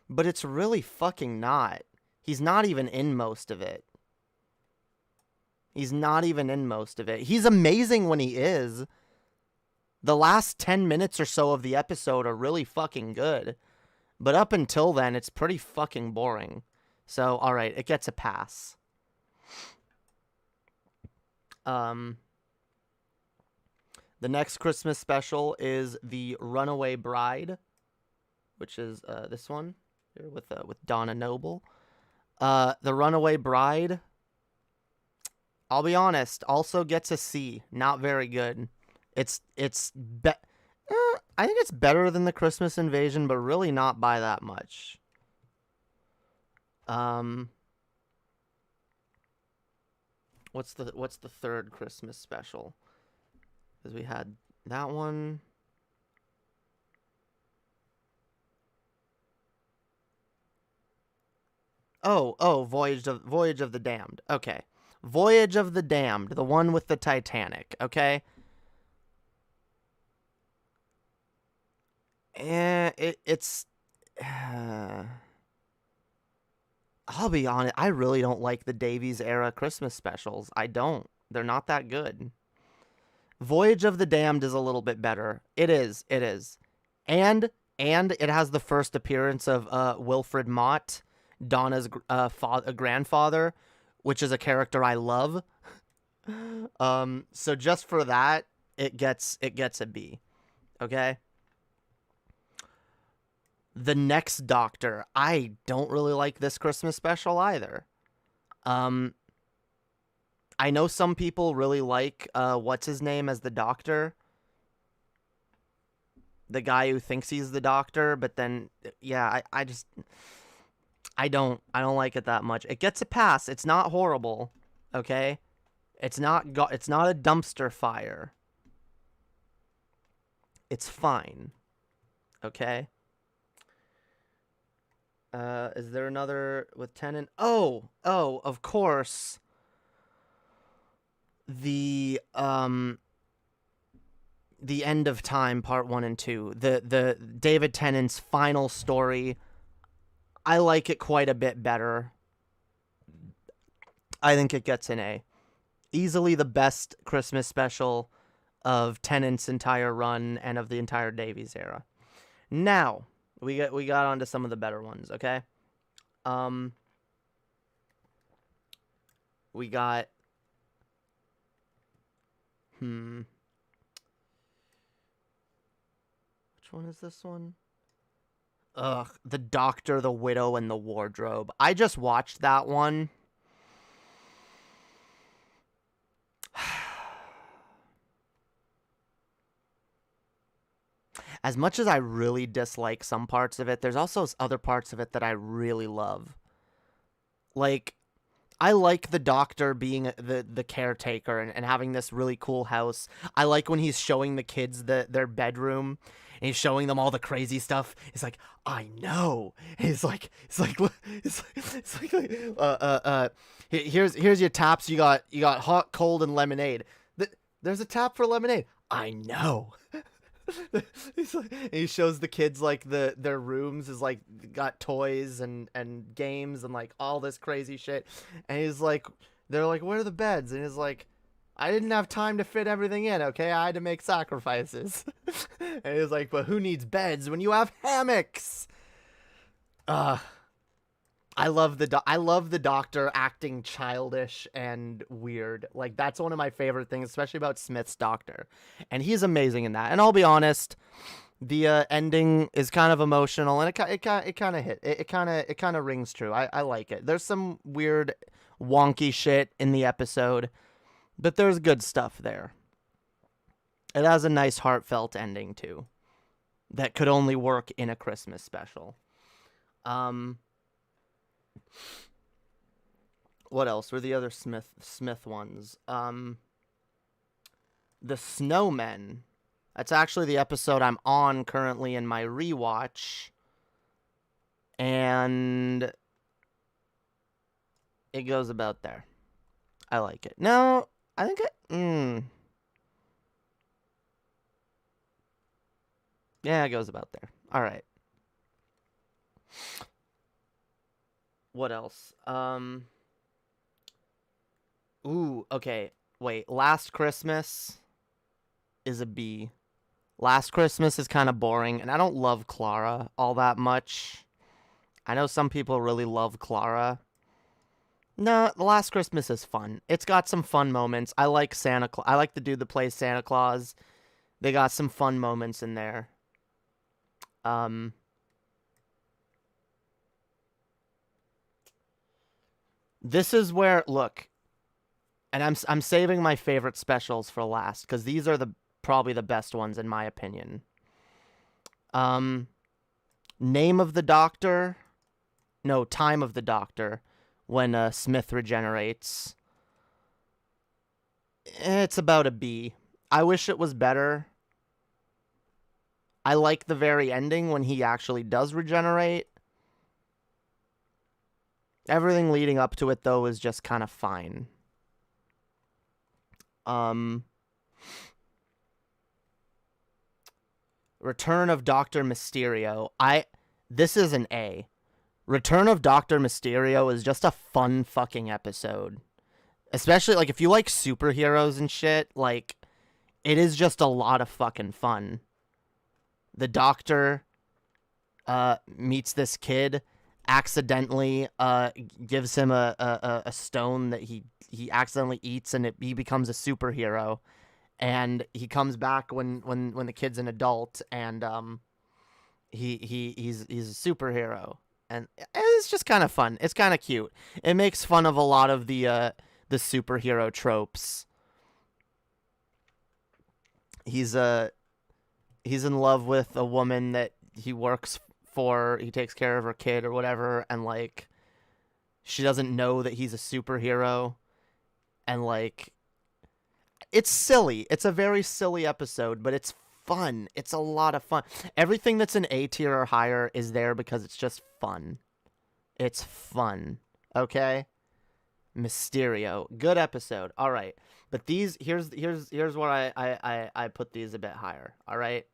but it's really fucking not. He's not even in most of it. He's not even in most of it. He's amazing when he is. The last 10 minutes or so of the episode are really fucking good. But up until then, it's pretty fucking boring. So, alright, it gets a pass. The next Christmas special is The Runaway Bride, which is this one here with Donna Noble. The Runaway Bride, I'll be honest, also gets a C. Not very good. I think it's better than the Christmas Invasion, but really not by that much. What's the third Christmas special? Because we had that one. Oh, Voyage of the Damned. Okay. Voyage of the Damned, the one with the Titanic, okay? It's I'll be honest, I really don't like the Davies era Christmas specials. I don't. They're not that good. Voyage of the Damned is a little bit better. It is. And it has the first appearance of Wilfred Mott, Donna's grandfather, which is a character I love. So just for that, it gets a B. Okay? The Next Doctor. I don't really like this Christmas special either. I know some people really like what's his name as the Doctor. The guy who thinks he's the Doctor, but then yeah, I don't like it that much. It gets a pass. It's not horrible, okay? It's not a dumpster fire. It's fine. Okay? Is there another with Tennant? Oh, of course. The End of Time Part 1 and 2. The David Tennant's final story. I like it quite a bit better. I think it gets an A. Easily the best Christmas special of Tennant's entire run and of the entire Davies era. Now, we got onto some of the better ones, okay? We got which one is this one? The Doctor, the Widow, and the Wardrobe. I just watched that one. As much as I really dislike some parts of it, there's also other parts of it that I really love. Like, I like the Doctor being the caretaker and having this really cool house. I like when he's showing the kids their bedroom and he's showing them all the crazy stuff. It's like, I know. Here's your taps. You got hot, cold, and lemonade. There's a tap for lemonade. I know. He shows the kids like their rooms is like got toys and games and like all this crazy shit, and he's like, they're like, where are the beds? And he's like, I didn't have time to fit everything in, okay? I had to make sacrifices. And he's like, but who needs beds when you have hammocks? I love the Doctor acting childish and weird. Like, that's one of my favorite things, especially about Smith's Doctor. And he's amazing in that. And I'll be honest, The ending is kind of emotional, and it kind of hit. It kind of rings true. I like it. There's some weird, wonky shit in the episode, but there's good stuff there. It has a nice, heartfelt ending too, that could only work in a Christmas special. What else were the other Smith ones? The Snowmen. That's actually the episode I'm on currently in my rewatch. And it goes about there. I like it. No, I think yeah, it goes about there. All right. What else? Ooh, okay. Wait, Last Christmas is a B. Last Christmas is kind of boring, and I don't love Clara all that much. I know some people really love Clara. No, The Last Christmas is fun. It's got some fun moments. I like Santa Claus. I like the dude that plays Santa Claus. They got some fun moments in there. This is where, look, and I'm saving my favorite specials for last, because these are probably the best ones in my opinion. Name of the Doctor. No, Time of the Doctor. When Smith regenerates. It's about a B. I wish it was better. I like the very ending when he actually does regenerate. Everything leading up to it, though, is just kind of fine. Return of Dr. Mysterio. This is an A. Return of Dr. Mysterio is just a fun fucking episode. Especially, like, if you like superheroes and shit, like, it is just a lot of fucking fun. The Doctor meets this kid, accidentally gives him a stone that he accidentally eats, and he becomes a superhero. And he comes back when the kid's an adult, and he's a superhero. And it's just kind of fun. It's kind of cute. It makes fun of a lot of the superhero tropes. He's in love with a woman that he works for. He takes care of her kid or whatever, and like she doesn't know that he's a superhero. And like it's silly. It's a very silly episode, but it's fun. It's a lot of fun. Everything that's an A tier or higher is there because it's just fun. It's fun. Okay? Mysterio. Good episode. All right. But these here's where I put these a bit higher. All right?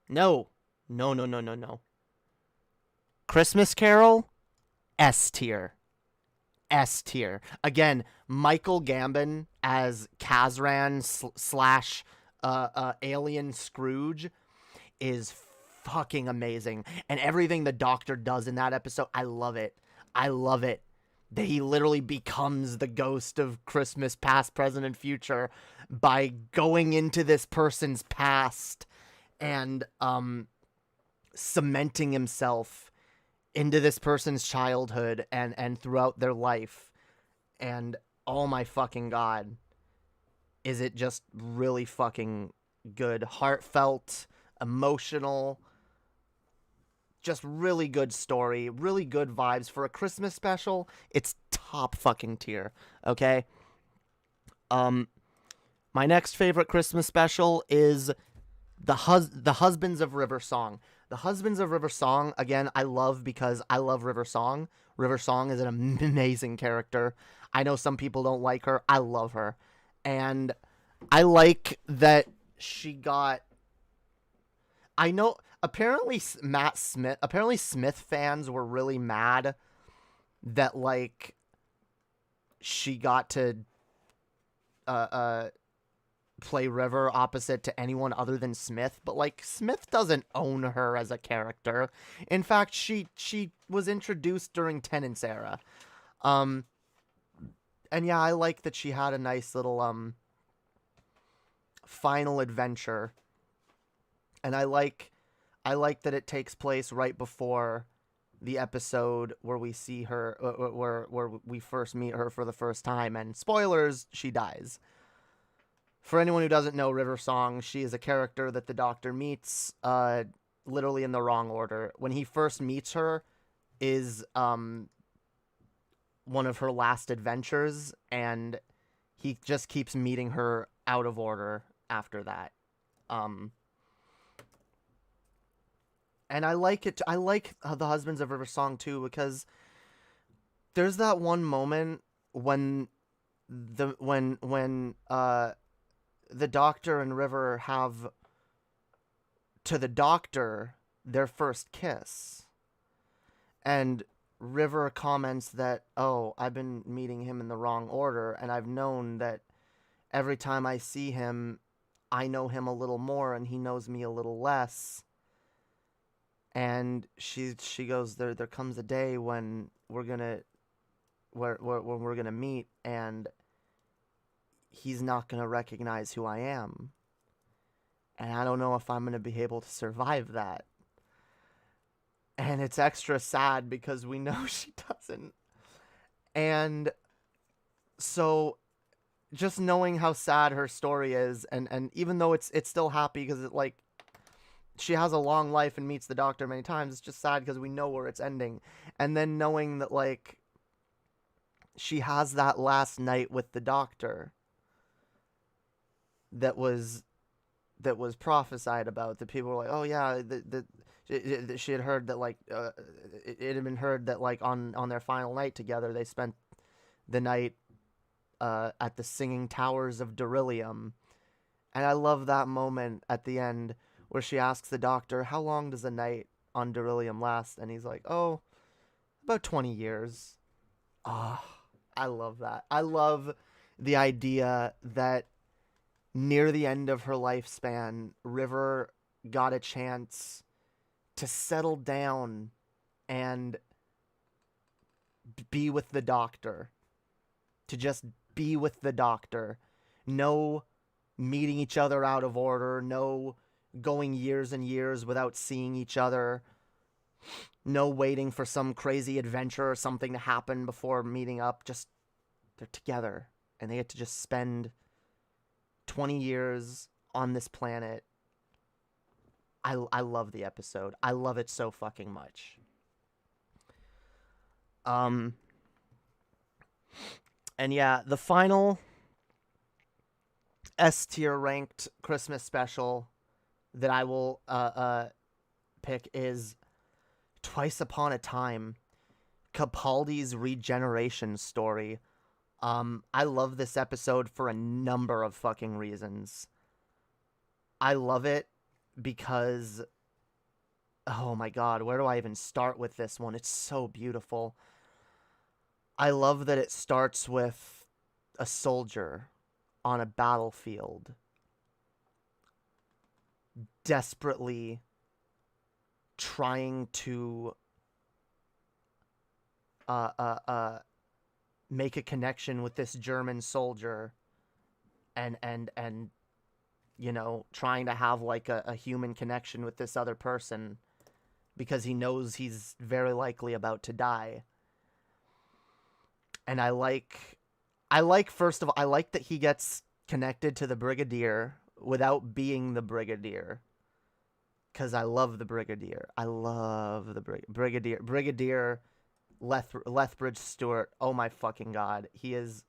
No. Christmas Carol, S tier. S tier. Again, Michael Gambon as Kazran slash alien Scrooge is fucking amazing. And everything the Doctor does in that episode, I love it. I love it. That he literally becomes the ghost of Christmas past, present, and future by going into this person's past and cementing himself into this person's childhood and throughout their life. And oh my fucking god, is it just really fucking good, heartfelt, emotional, just really good story, really good vibes for a Christmas special. It's top fucking tier, okay? My next favorite Christmas special is the Husbands of River Song. The Husbands of River Song, again, I love because I love River Song. River Song is an amazing character. I know some people don't like her. I love her. And I like that she got... I know... Apparently, Smith fans were really mad that, like, she got to play River opposite to anyone other than Smith, but, like, Smith doesn't own her as a character. In fact, she was introduced during Tennant's era. And yeah, I like that she had a nice little final adventure And I like that it takes place right before the episode where we see her, where we first meet her for the first time, and spoilers, she dies. For anyone who doesn't know River Song, she is a character that the Doctor meets literally in the wrong order. When he first meets her is one of her last adventures, and he just keeps meeting her out of order after that. And I like it. I like the Husbands of River Song too, because there's that one moment when the Doctor and River have, to the Doctor, their first kiss, and River comments that, oh, I've been meeting him in the wrong order, and I've known that every time I see him, I know him a little more and he knows me a little less. And she goes, there comes a day when we're gonna meet, and he's not gonna recognize who I am, and I don't know if I'm gonna be able to survive that. And it's extra sad because we know she doesn't. And so just knowing how sad her story is, and even though it's still happy because it, like, she has a long life and meets the Doctor many times, it's just sad because we know where it's ending. And then knowing that, like, she has that last night with the Doctor that was prophesied about, that people were like, oh yeah, she had heard that, like, it had been heard that, like, on their final night together, they spent the night at the Singing Towers of Beryllium. And I love that moment at the end where she asks the Doctor, how long does a night on Beryllium last? And he's like, oh, about 20 years. Ah, I love that. I love the idea that near the end of her lifespan, River got a chance to settle down and be with the Doctor. To just be with the Doctor. No meeting each other out of order. No going years and years without seeing each other. No waiting for some crazy adventure or something to happen before meeting up. Just, they're together. And they get to just spend 20 years on this planet. I love the episode. I love it so fucking much. And yeah, the final S tier ranked Christmas special that I will pick is Twice Upon a Time, Capaldi's regeneration story. I love this episode for a number of fucking reasons. I love it because, oh my god, where do I even start with this one? It's so beautiful. I love that it starts with a soldier on a battlefield desperately trying to make a connection with this German soldier and you know, trying to have like a human connection with this other person because he knows he's very likely about to die. And I like first of all, I like that he gets connected to the Brigadier without being the Brigadier. Because I love the Brigadier. I love the Brigadier Lethbridge Stewart. Oh my fucking god. He is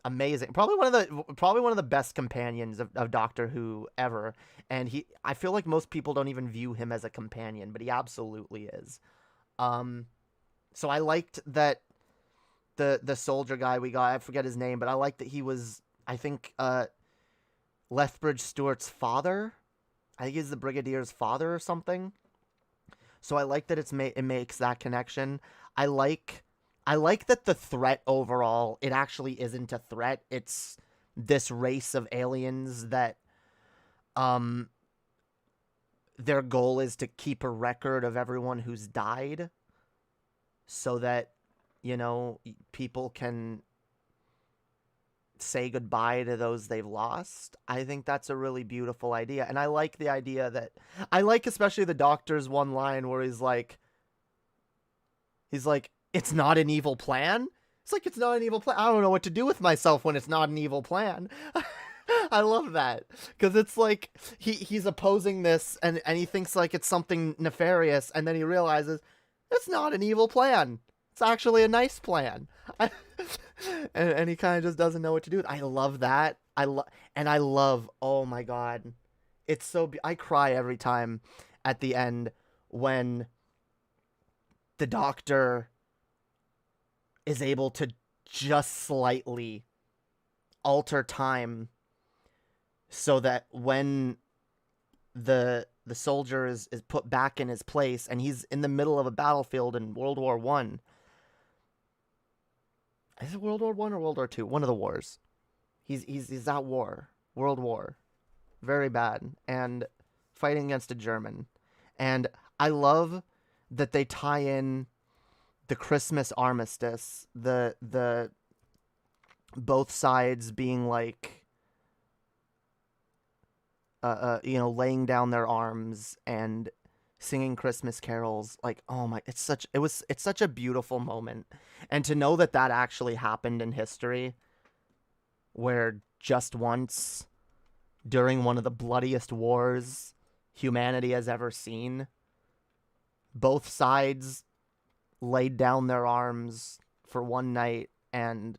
amazing. Probably one of the best companions of Doctor Who ever. And I feel like most people don't even view him as a companion, but he absolutely is. So I liked that the soldier guy we got, I forget his name, but I like that he was, I think, Lethbridge Stewart's father. I think he's the Brigadier's father or something. So I like that it makes that connection. I like that the threat overall, it actually isn't a threat. It's this race of aliens that their goal is to keep a record of everyone who's died so that, you know, people can say goodbye to those they've lost. I think that's a really beautiful idea. And I like the idea that, I like especially the Doctor's one line where he's like, it's not an evil plan. It's like, it's not an evil plan. I don't know what to do with myself when it's not an evil plan. I love that. Because it's like, he's opposing this and he thinks like it's something nefarious. And then he realizes it's not an evil plan. It's actually a nice plan. And he kind of just doesn't know what to do. I love that. I love, oh my God. It's so, I cry every time at the end when the Doctor is able to just slightly alter time so that when the soldier is put back in his place and he's in the middle of a battlefield in World War One. Is it World War One or World War Two? One of the wars. He's at war. World War. Very bad. And fighting against a German. And I love that they tie in the Christmas armistice. The both sides being like laying down their arms and singing Christmas carols. Like, oh my, it's such a beautiful moment. And to know that that actually happened in history, where just once during one of the bloodiest wars humanity has ever seen, both sides laid down their arms for one night and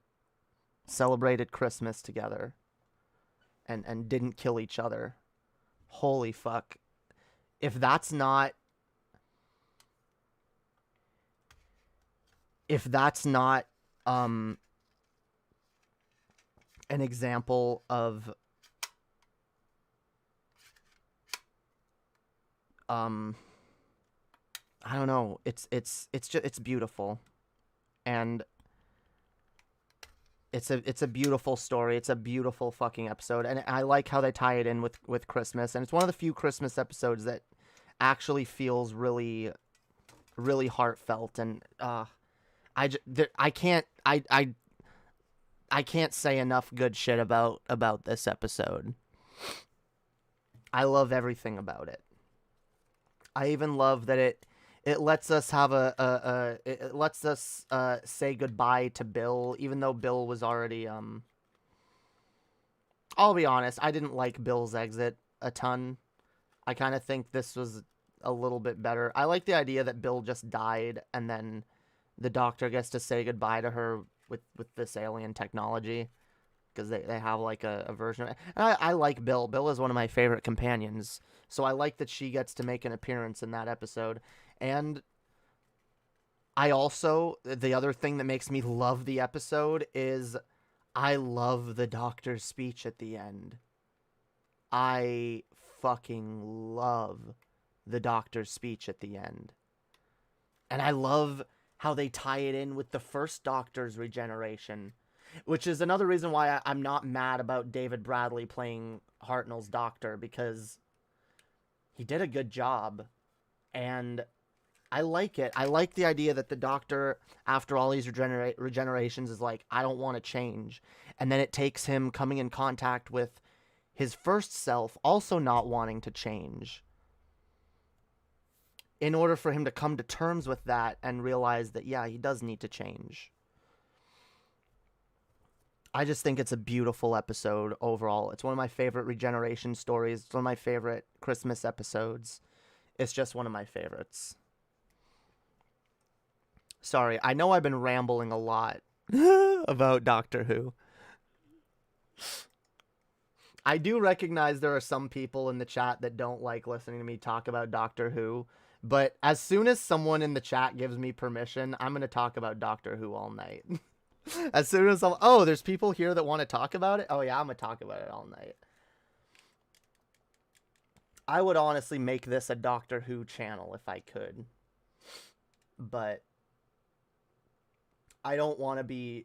celebrated Christmas together and didn't kill each other. Holy fuck. If that's not an example of I don't know, it's beautiful. And it's a beautiful story. It's a beautiful fucking episode, and I like how they tie it in with Christmas. And it's one of the few Christmas episodes that actually feels really, really heartfelt. And I can't say enough good shit about this episode. I love everything about it. I even love that it lets us have it lets us say goodbye to Bill, even though Bill was already I'll be honest, I didn't like Bill's exit a ton. I kind of think this was a little bit better. I like the idea that Bill just died and then the Doctor gets to say goodbye to her with this alien technology, because they have like a version of it. And I like Bill. Bill is one of my favorite companions, so I like that she gets to make an appearance in that episode. And I also, the other thing that makes me love the episode is I love the Doctor's speech at the end. I fucking love the Doctor's speech at the end. And I love how they tie it in with the first Doctor's regeneration, which is another reason why I'm not mad about David Bradley playing Hartnell's Doctor, because he did a good job. And I like it. I like the idea that the Doctor, after all these regenerations, is like, I don't want to change. And then it takes him coming in contact with his first self, also not wanting to change, in order for him to come to terms with that and realize that, yeah, he does need to change. I just think it's a beautiful episode overall. It's one of my favorite regeneration stories. It's one of my favorite Christmas episodes. It's just one of my favorites. Sorry, I know I've been rambling a lot about Doctor Who. I do recognize there are some people in the chat that don't like listening to me talk about Doctor Who, but as soon as someone in the chat gives me permission, I'm going to talk about Doctor Who all night. As soon as there's people here that want to talk about it? Oh yeah, I'm going to talk about it all night. I would honestly make this a Doctor Who channel if I could. But I don't want to be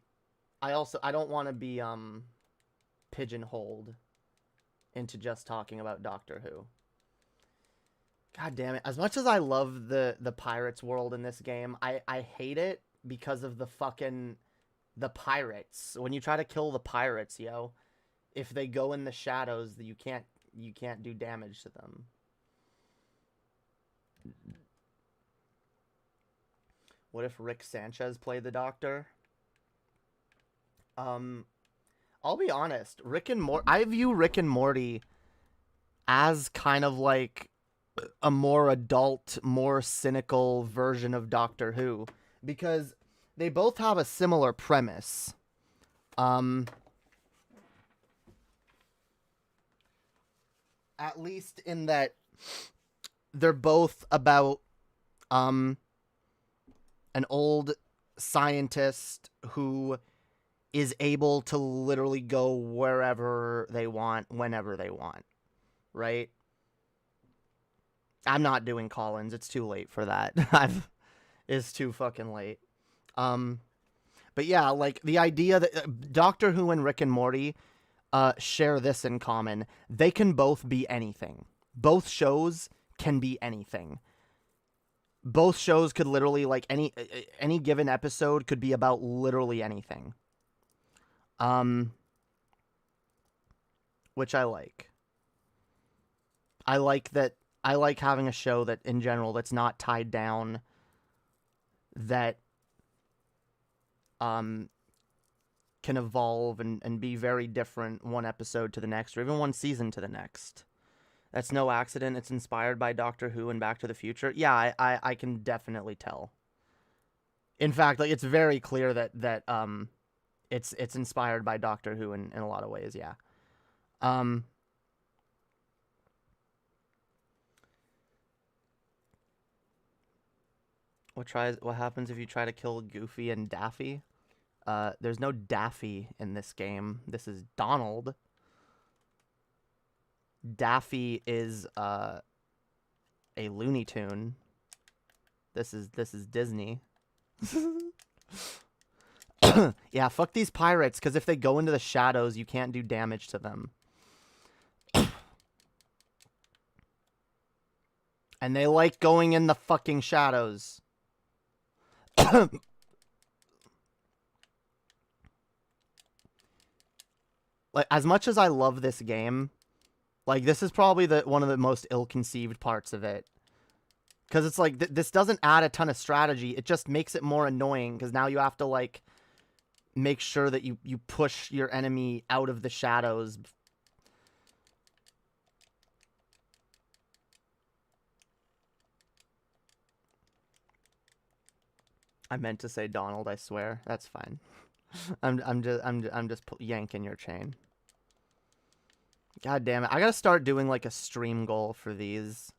pigeonholed into just talking about Doctor Who. God damn it. As much as I love the Pirates world in this game, I hate it because of the fucking the pirates. When you try to kill the pirates, yo, if they go in the shadows, you can't do damage to them. What if Rick Sanchez played the Doctor? I'll be honest. I view Rick and Morty as kind of like a more adult, more cynical version of Doctor Who, because they both have a similar premise. At least in that they're both about an old scientist who is able to literally go wherever they want, whenever they want, right? I'm not doing Collins. It's too late for that. It's too fucking late. But yeah, like the idea that Doctor Who and Rick and Morty share this in common. They can both be anything. Both shows can be anything. Both shows could literally, like, any given episode could be about literally anything. Which I like. I like having a show that, in general, that's not tied down, that can evolve and be very different one episode to the next, or even one season to the next. That's no accident. It's inspired by Doctor Who and Back to the Future. Yeah, I can definitely tell. In fact, like, it's very clear that it's inspired by Doctor Who in a lot of ways, yeah. What happens if you try to kill Goofy and Daffy? There's no Daffy in this game. This is Donald. Daffy is a Looney Tune. This is Disney. Yeah, fuck these pirates, because if they go into the shadows, you can't do damage to them. And they like going in the fucking shadows. Like, as much as I love this game, like, this is probably one of the most ill-conceived parts of it. Because it's like, this doesn't add a ton of strategy. It just makes it more annoying, because now you have to, like, make sure that you push your enemy out of the shadows. I meant to say Donald, I swear. That's fine. I'm just yanking your chain. God damn it. I gotta start doing, like, a stream goal for these.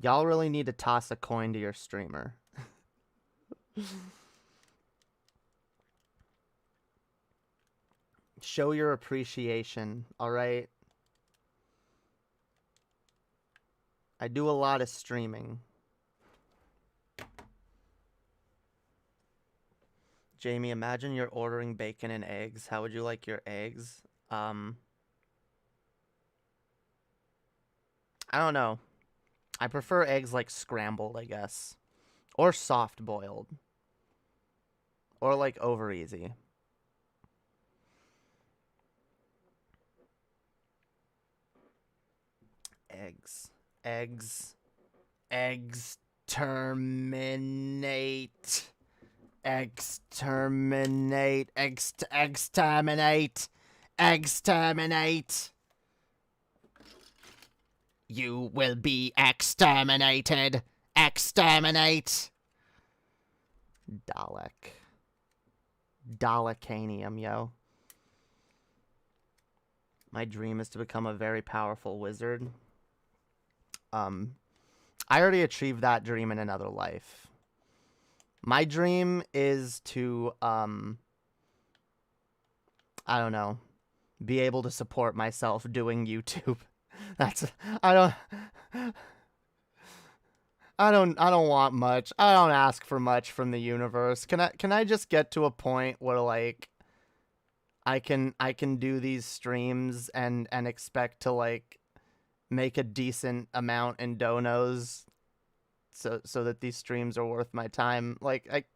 Y'all really need to toss a coin to your streamer. Show your appreciation, alright? I do a lot of streaming. Jamie, imagine you're ordering bacon and eggs. How would you like your eggs? I don't know. I prefer eggs, like, scrambled, I guess. Or soft boiled. Or, like, over easy. Eggs. Eggs. Eggs. Terminate. Exterminate. Exterminate. Exterminate. You will be exterminated. Exterminate. Dalek. Dalekanium, yo. My dream is to become a very powerful wizard. I already achieved that dream in another life. My dream is to, I don't know, be able to support myself doing YouTube. I don't want much. I don't ask for much from the universe. Can I just get to a point where, like, I can do these streams and expect to, like, make a decent amount in donos? so that these streams are worth my time. Like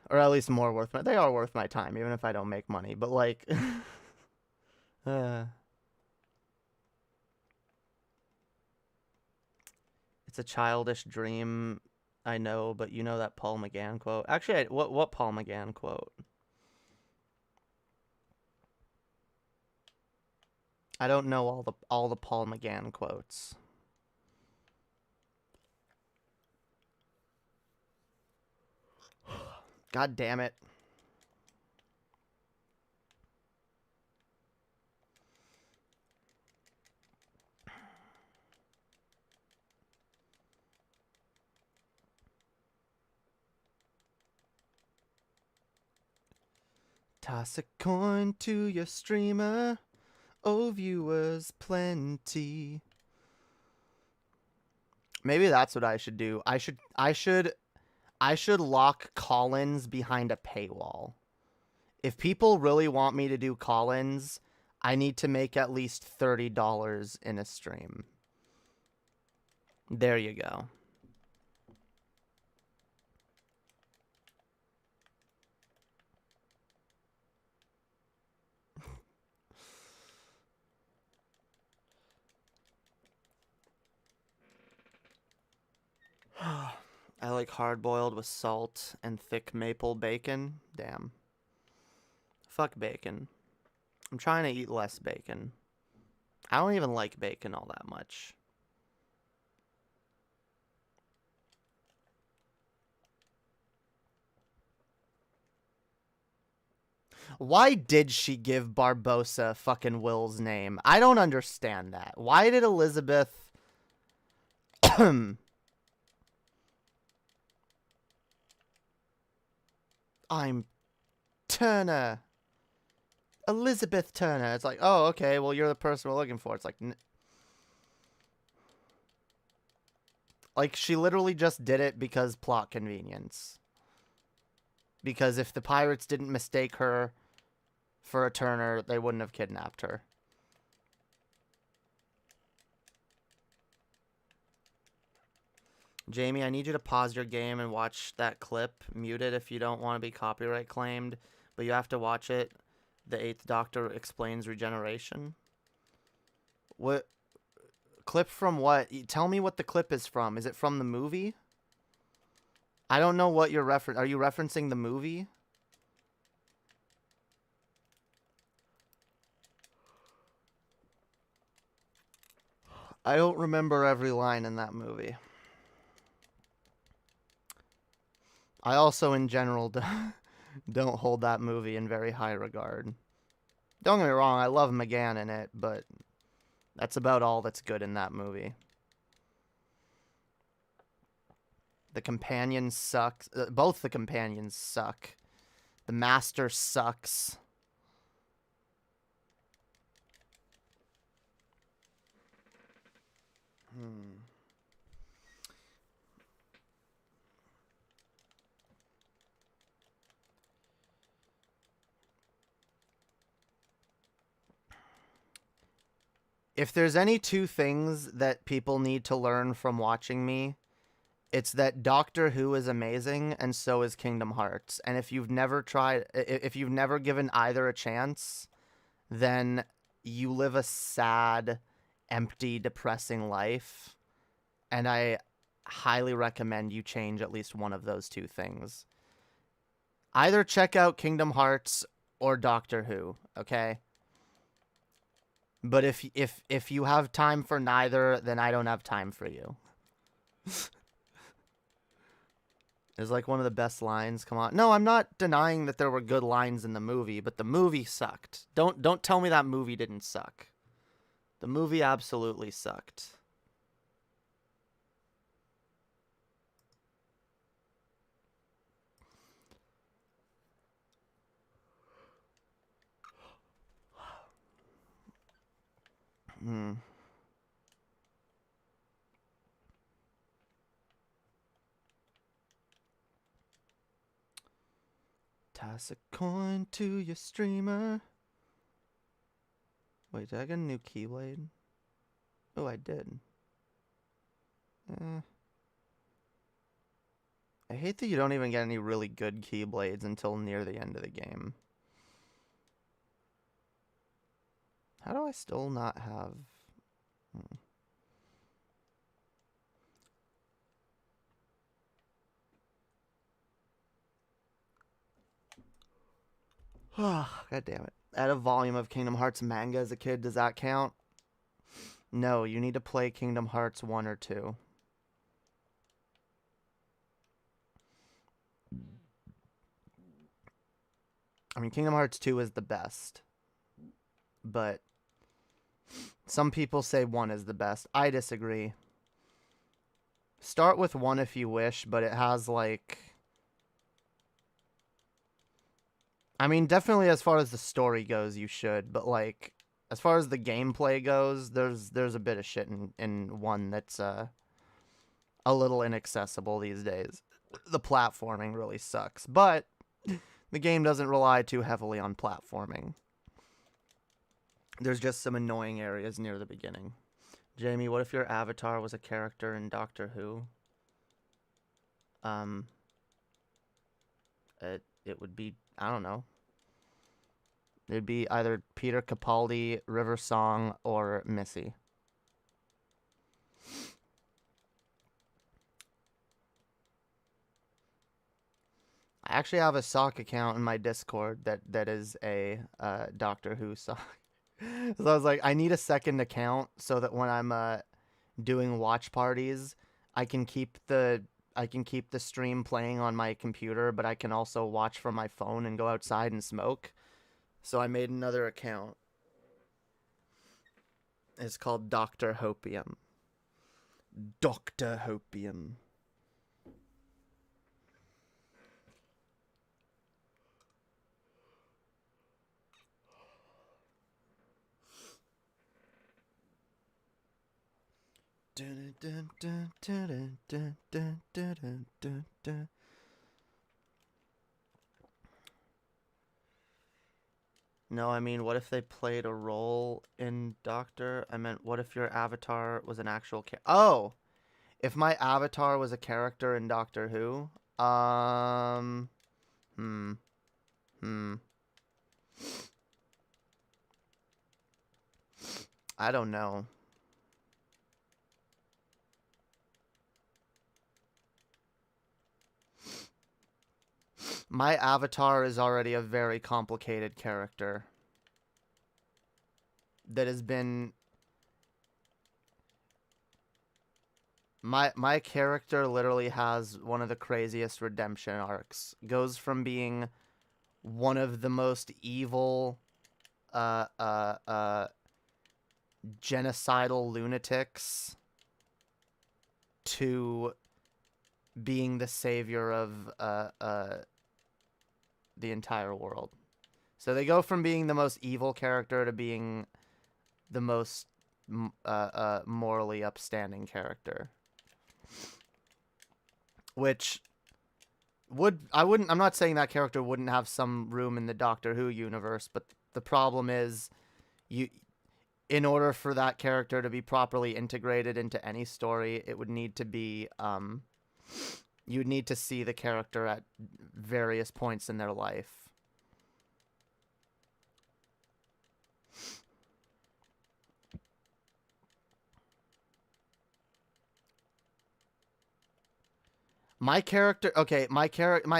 or at least more worth my. They are worth my time, even if I don't make money. But like, it's a childish dream, I know. But you know that Paul McGann quote. Actually, what Paul McGann quote? I don't know all the Paul McGann quotes. God damn it. Toss a coin to your streamer. Oh, viewers plenty. Maybe that's what I should do. I should lock call-ins behind a paywall. If people really want me to do call-ins, I need to make at least $30 in a stream. There you go. I like hard-boiled with salt and thick maple bacon. Damn. Fuck bacon. I'm trying to eat less bacon. I don't even like bacon all that much. Why did she give Barbosa fucking Will's name? I don't understand that. Why did Elizabeth... I'm Turner. Elizabeth Turner. It's like, oh, okay, well, you're the person we're looking for. It's like... Like, she literally just did it because plot convenience. Because if the pirates didn't mistake her for a Turner, they wouldn't have kidnapped her. Jamie, I need you to pause your game and watch that clip. Mute it if you don't want to be copyright claimed, but you have to watch it. The Eighth Doctor explains regeneration. What? Clip from what? Tell me what the clip is from. Is it from the movie? I don't know what you're referencing. Are you referencing the movie? I don't remember every line in that movie. I also, in general, don't hold that movie in very high regard. Don't get me wrong, I love McGann in it, but that's about all that's good in that movie. The companions suck. Both the companions suck. The master sucks. If there's any two things that people need to learn from watching me, it's that Doctor Who is amazing and so is Kingdom Hearts. And if you've never given either a chance, then you live a sad, empty, depressing life. And I highly recommend you change at least one of those two things. Either check out Kingdom Hearts or Doctor Who, okay? But if you have time for neither, then I don't have time for you. It's like one of the best lines. Come on. No, I'm not denying that there were good lines in the movie, but the movie sucked. Don't tell me that movie didn't suck. The movie absolutely sucked. Toss a coin to your streamer. Wait, did I get a new Keyblade? Oh, I did. I hate that you don't even get any really good Keyblades until near the end of the game. How do I still not have... God damn it. Add a volume of Kingdom Hearts manga as a kid. Does that count? No, you need to play Kingdom Hearts 1 or 2. I mean, Kingdom Hearts 2 is the best. But some people say 1 is the best. I disagree. Start with 1 if you wish, but it has, like... I mean, definitely as far as the story goes, you should. But, like, as far as the gameplay goes, there's a bit of shit in 1 that's a little inaccessible these days. The platforming really sucks. But the game doesn't rely too heavily on platforming. There's just some annoying areas near the beginning. Jamie, what if your avatar was a character in Doctor Who? It would be, I don't know. It'd be either Peter Capaldi, River Song, or Missy. I actually have a sock account in my Discord that is a Doctor Who sock. So I was like, I need a second account so that when I'm doing watch parties, I can keep the stream playing on my computer, but I can also watch from my phone and go outside and smoke. So I made another account. It's called Dr. Hopium. Dr. Hopium. Dun, dun, dun, dun, dun, dun, dun, dun, dun. No, I mean, what if they played a role in Doctor? I meant, what if your avatar was an actual Oh! If my avatar was a character in Doctor Who? I don't know. My avatar is already a very complicated character that has been... My character literally has one of the craziest redemption arcs. Goes from being one of the most evil, genocidal lunatics to being the savior of, the entire world. So they go from being the most evil character to being the most morally upstanding character. Which I'm not saying that character wouldn't have some room in the Doctor Who universe, but the problem is in order for that character to be properly integrated into any story, it would need to be you would need to see the character at various points in their life. My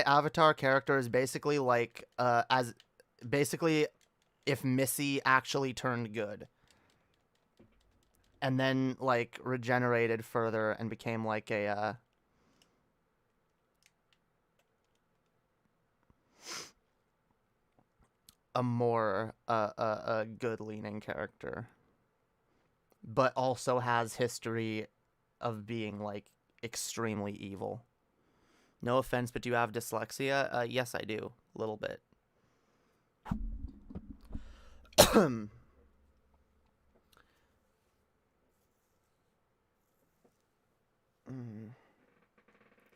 avatar character is basically like if Missy actually turned good. And then like regenerated further and became like a more good leaning character, but also has history of being like extremely evil. No offense, but do you have dyslexia? Yes, I do, a little bit.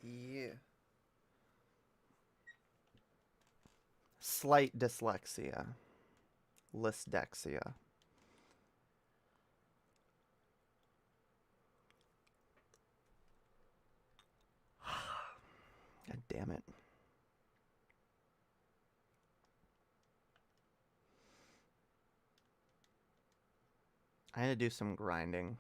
Yeah. Slight dyslexia. Lysdexia. God damn it. I had to do some grinding.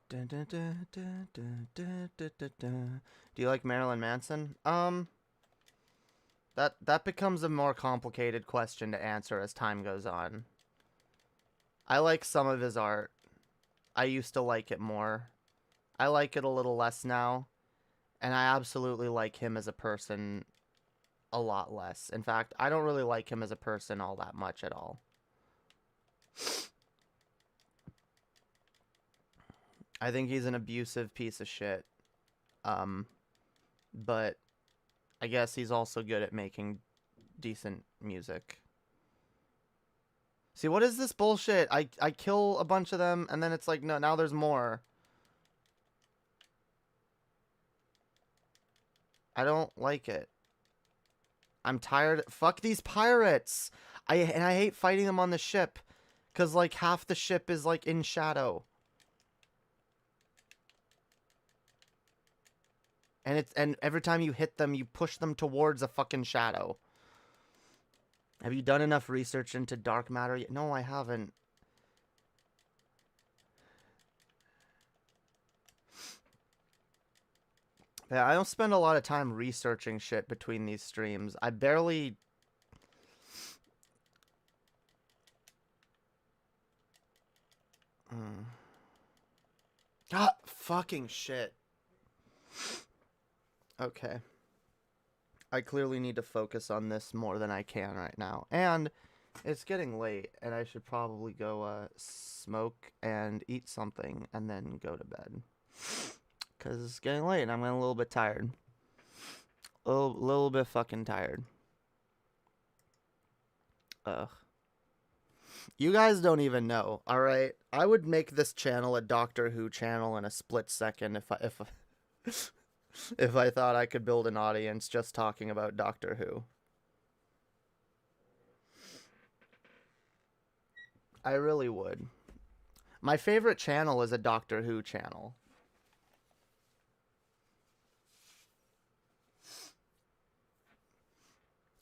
Dun, dun, dun, dun, dun, dun, dun, dun, dun. Do you like Marilyn Manson? That becomes a more complicated question to answer as time goes on. I like some of his art. I used to like it more. I like it a little less now. And I absolutely like him as a person a lot less. In fact, I don't really like him as a person all that much at all. I think he's an abusive piece of shit. But I guess he's also good at making decent music. See, what is this bullshit? I kill a bunch of them, and then it's like, no, now there's more. I don't like it. I'm tired. Fuck these pirates. I hate fighting them on the ship. Because, like, half the ship is, like, in shadow. And every time you hit them, you push them towards a fucking shadow. Have you done enough research into dark matter yet? No, I haven't. Yeah, I don't spend a lot of time researching shit between these streams. I barely... Ah, fucking shit. Okay. I clearly need to focus on this more than I can right now. And it's getting late, and I should probably go smoke and eat something and then go to bed. Because it's getting late, and I'm getting a little bit tired. A little bit fucking tired. Ugh. You guys don't even know, alright? I would make this channel a Doctor Who channel in a split second if I thought I could build an audience just talking about Doctor Who. I really would. My favorite channel is a Doctor Who channel.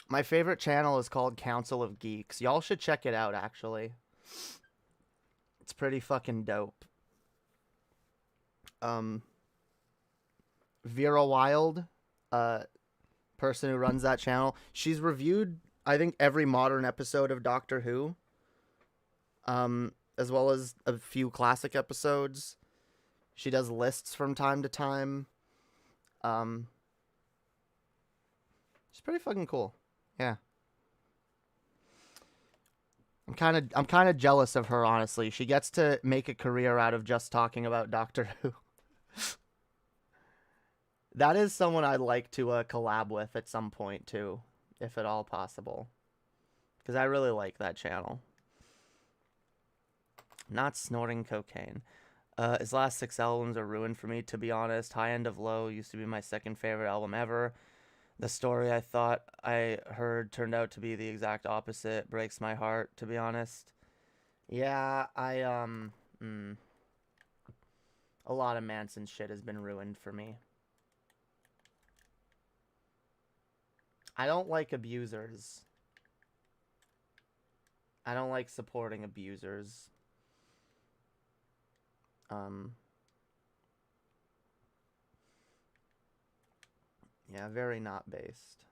My favorite channel is called Council of Geeks. Y'all should check it out, actually. It's pretty fucking dope. Vera Wild, person who runs that channel, she's reviewed, I think, every modern episode of Doctor Who. As well as a few classic episodes. She does lists from time to time. She's pretty fucking cool. Yeah. I'm kind of jealous of her, honestly. She gets to make a career out of just talking about Doctor Who. That is someone I'd like to collab with at some point too, if at all possible. Because I really like that channel. Not snorting cocaine. His last 6 albums are ruined for me, to be honest. High End of Low used to be my second favorite album ever. The story I thought I heard turned out to be the exact opposite. Breaks my heart, to be honest. Yeah, a lot of Manson shit has been ruined for me. I don't like abusers. I don't like supporting abusers. Yeah, very not based.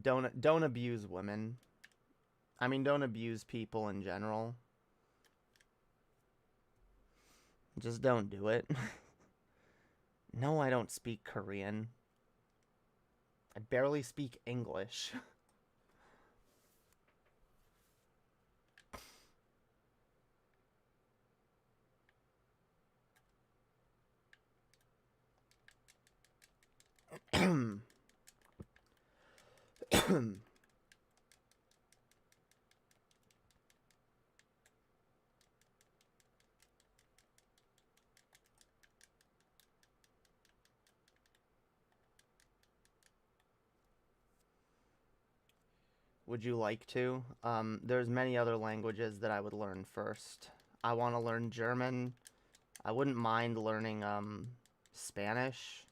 Don't abuse women. I mean, don't abuse people in general. Just don't do it. No, I don't speak Korean. I barely speak English. Would you like to? There's many other languages that I would learn first. I want to learn German. I wouldn't mind learning Spanish.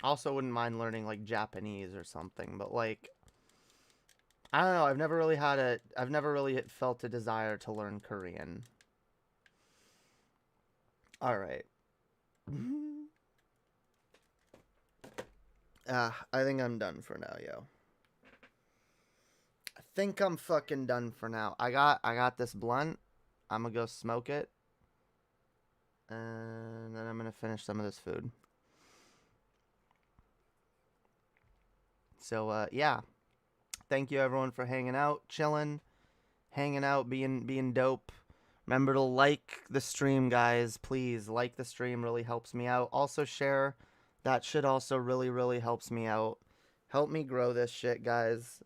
Also wouldn't mind learning like Japanese or something, but like I don't know, I've never really felt a desire to learn Korean. All right. I think I'm done for now, yo. I think I'm fucking done for now. I got this blunt. I'm gonna go smoke it. And then I'm gonna finish some of this food. So yeah. Thank you everyone for hanging out, chilling, hanging out, being dope. Remember to like the stream, guys. Please like the stream, really helps me out. Also share. That shit also really, really helps me out. Help me grow this shit, guys.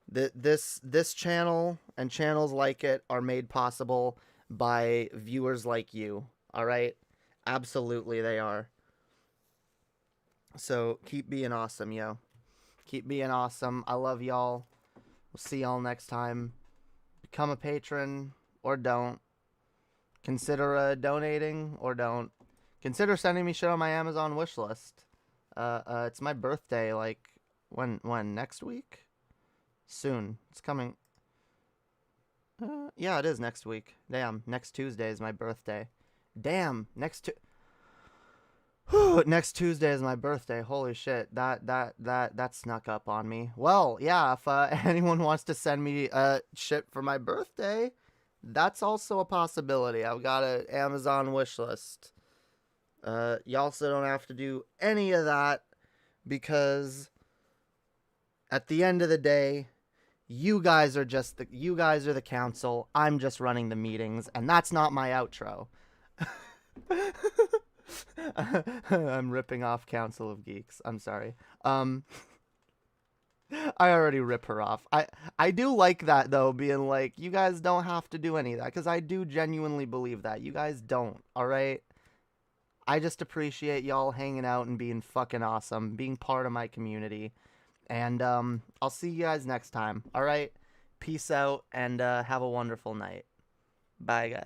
This channel and channels like it are made possible by viewers like you. All right? Absolutely they are. So keep being awesome, yo. Keep being awesome. I love y'all. We'll see y'all next time. Become a patron or don't. Consider donating or don't. Consider sending me shit on my Amazon wish list. It's my birthday, like, when? Next week? Soon. It's coming. Yeah, it is next week. Damn, next Tuesday is my birthday. Damn, next Tuesday is my birthday. Holy shit, that snuck up on me. Well, yeah, if anyone wants to send me shit for my birthday, that's also a possibility. I've got an Amazon wish list. You also don't have to do any of that because at the end of the day, you guys are the council. I'm just running the meetings, and that's not my outro. I'm ripping off Council of Geeks. I'm sorry. I already rip her off. I do like that though, being like, you guys don't have to do any of that, because I do genuinely believe that. You guys don't, alright? I just appreciate y'all hanging out and being fucking awesome, being part of my community. And I'll see you guys next time, alright? Peace out, and have a wonderful night. Bye, guys.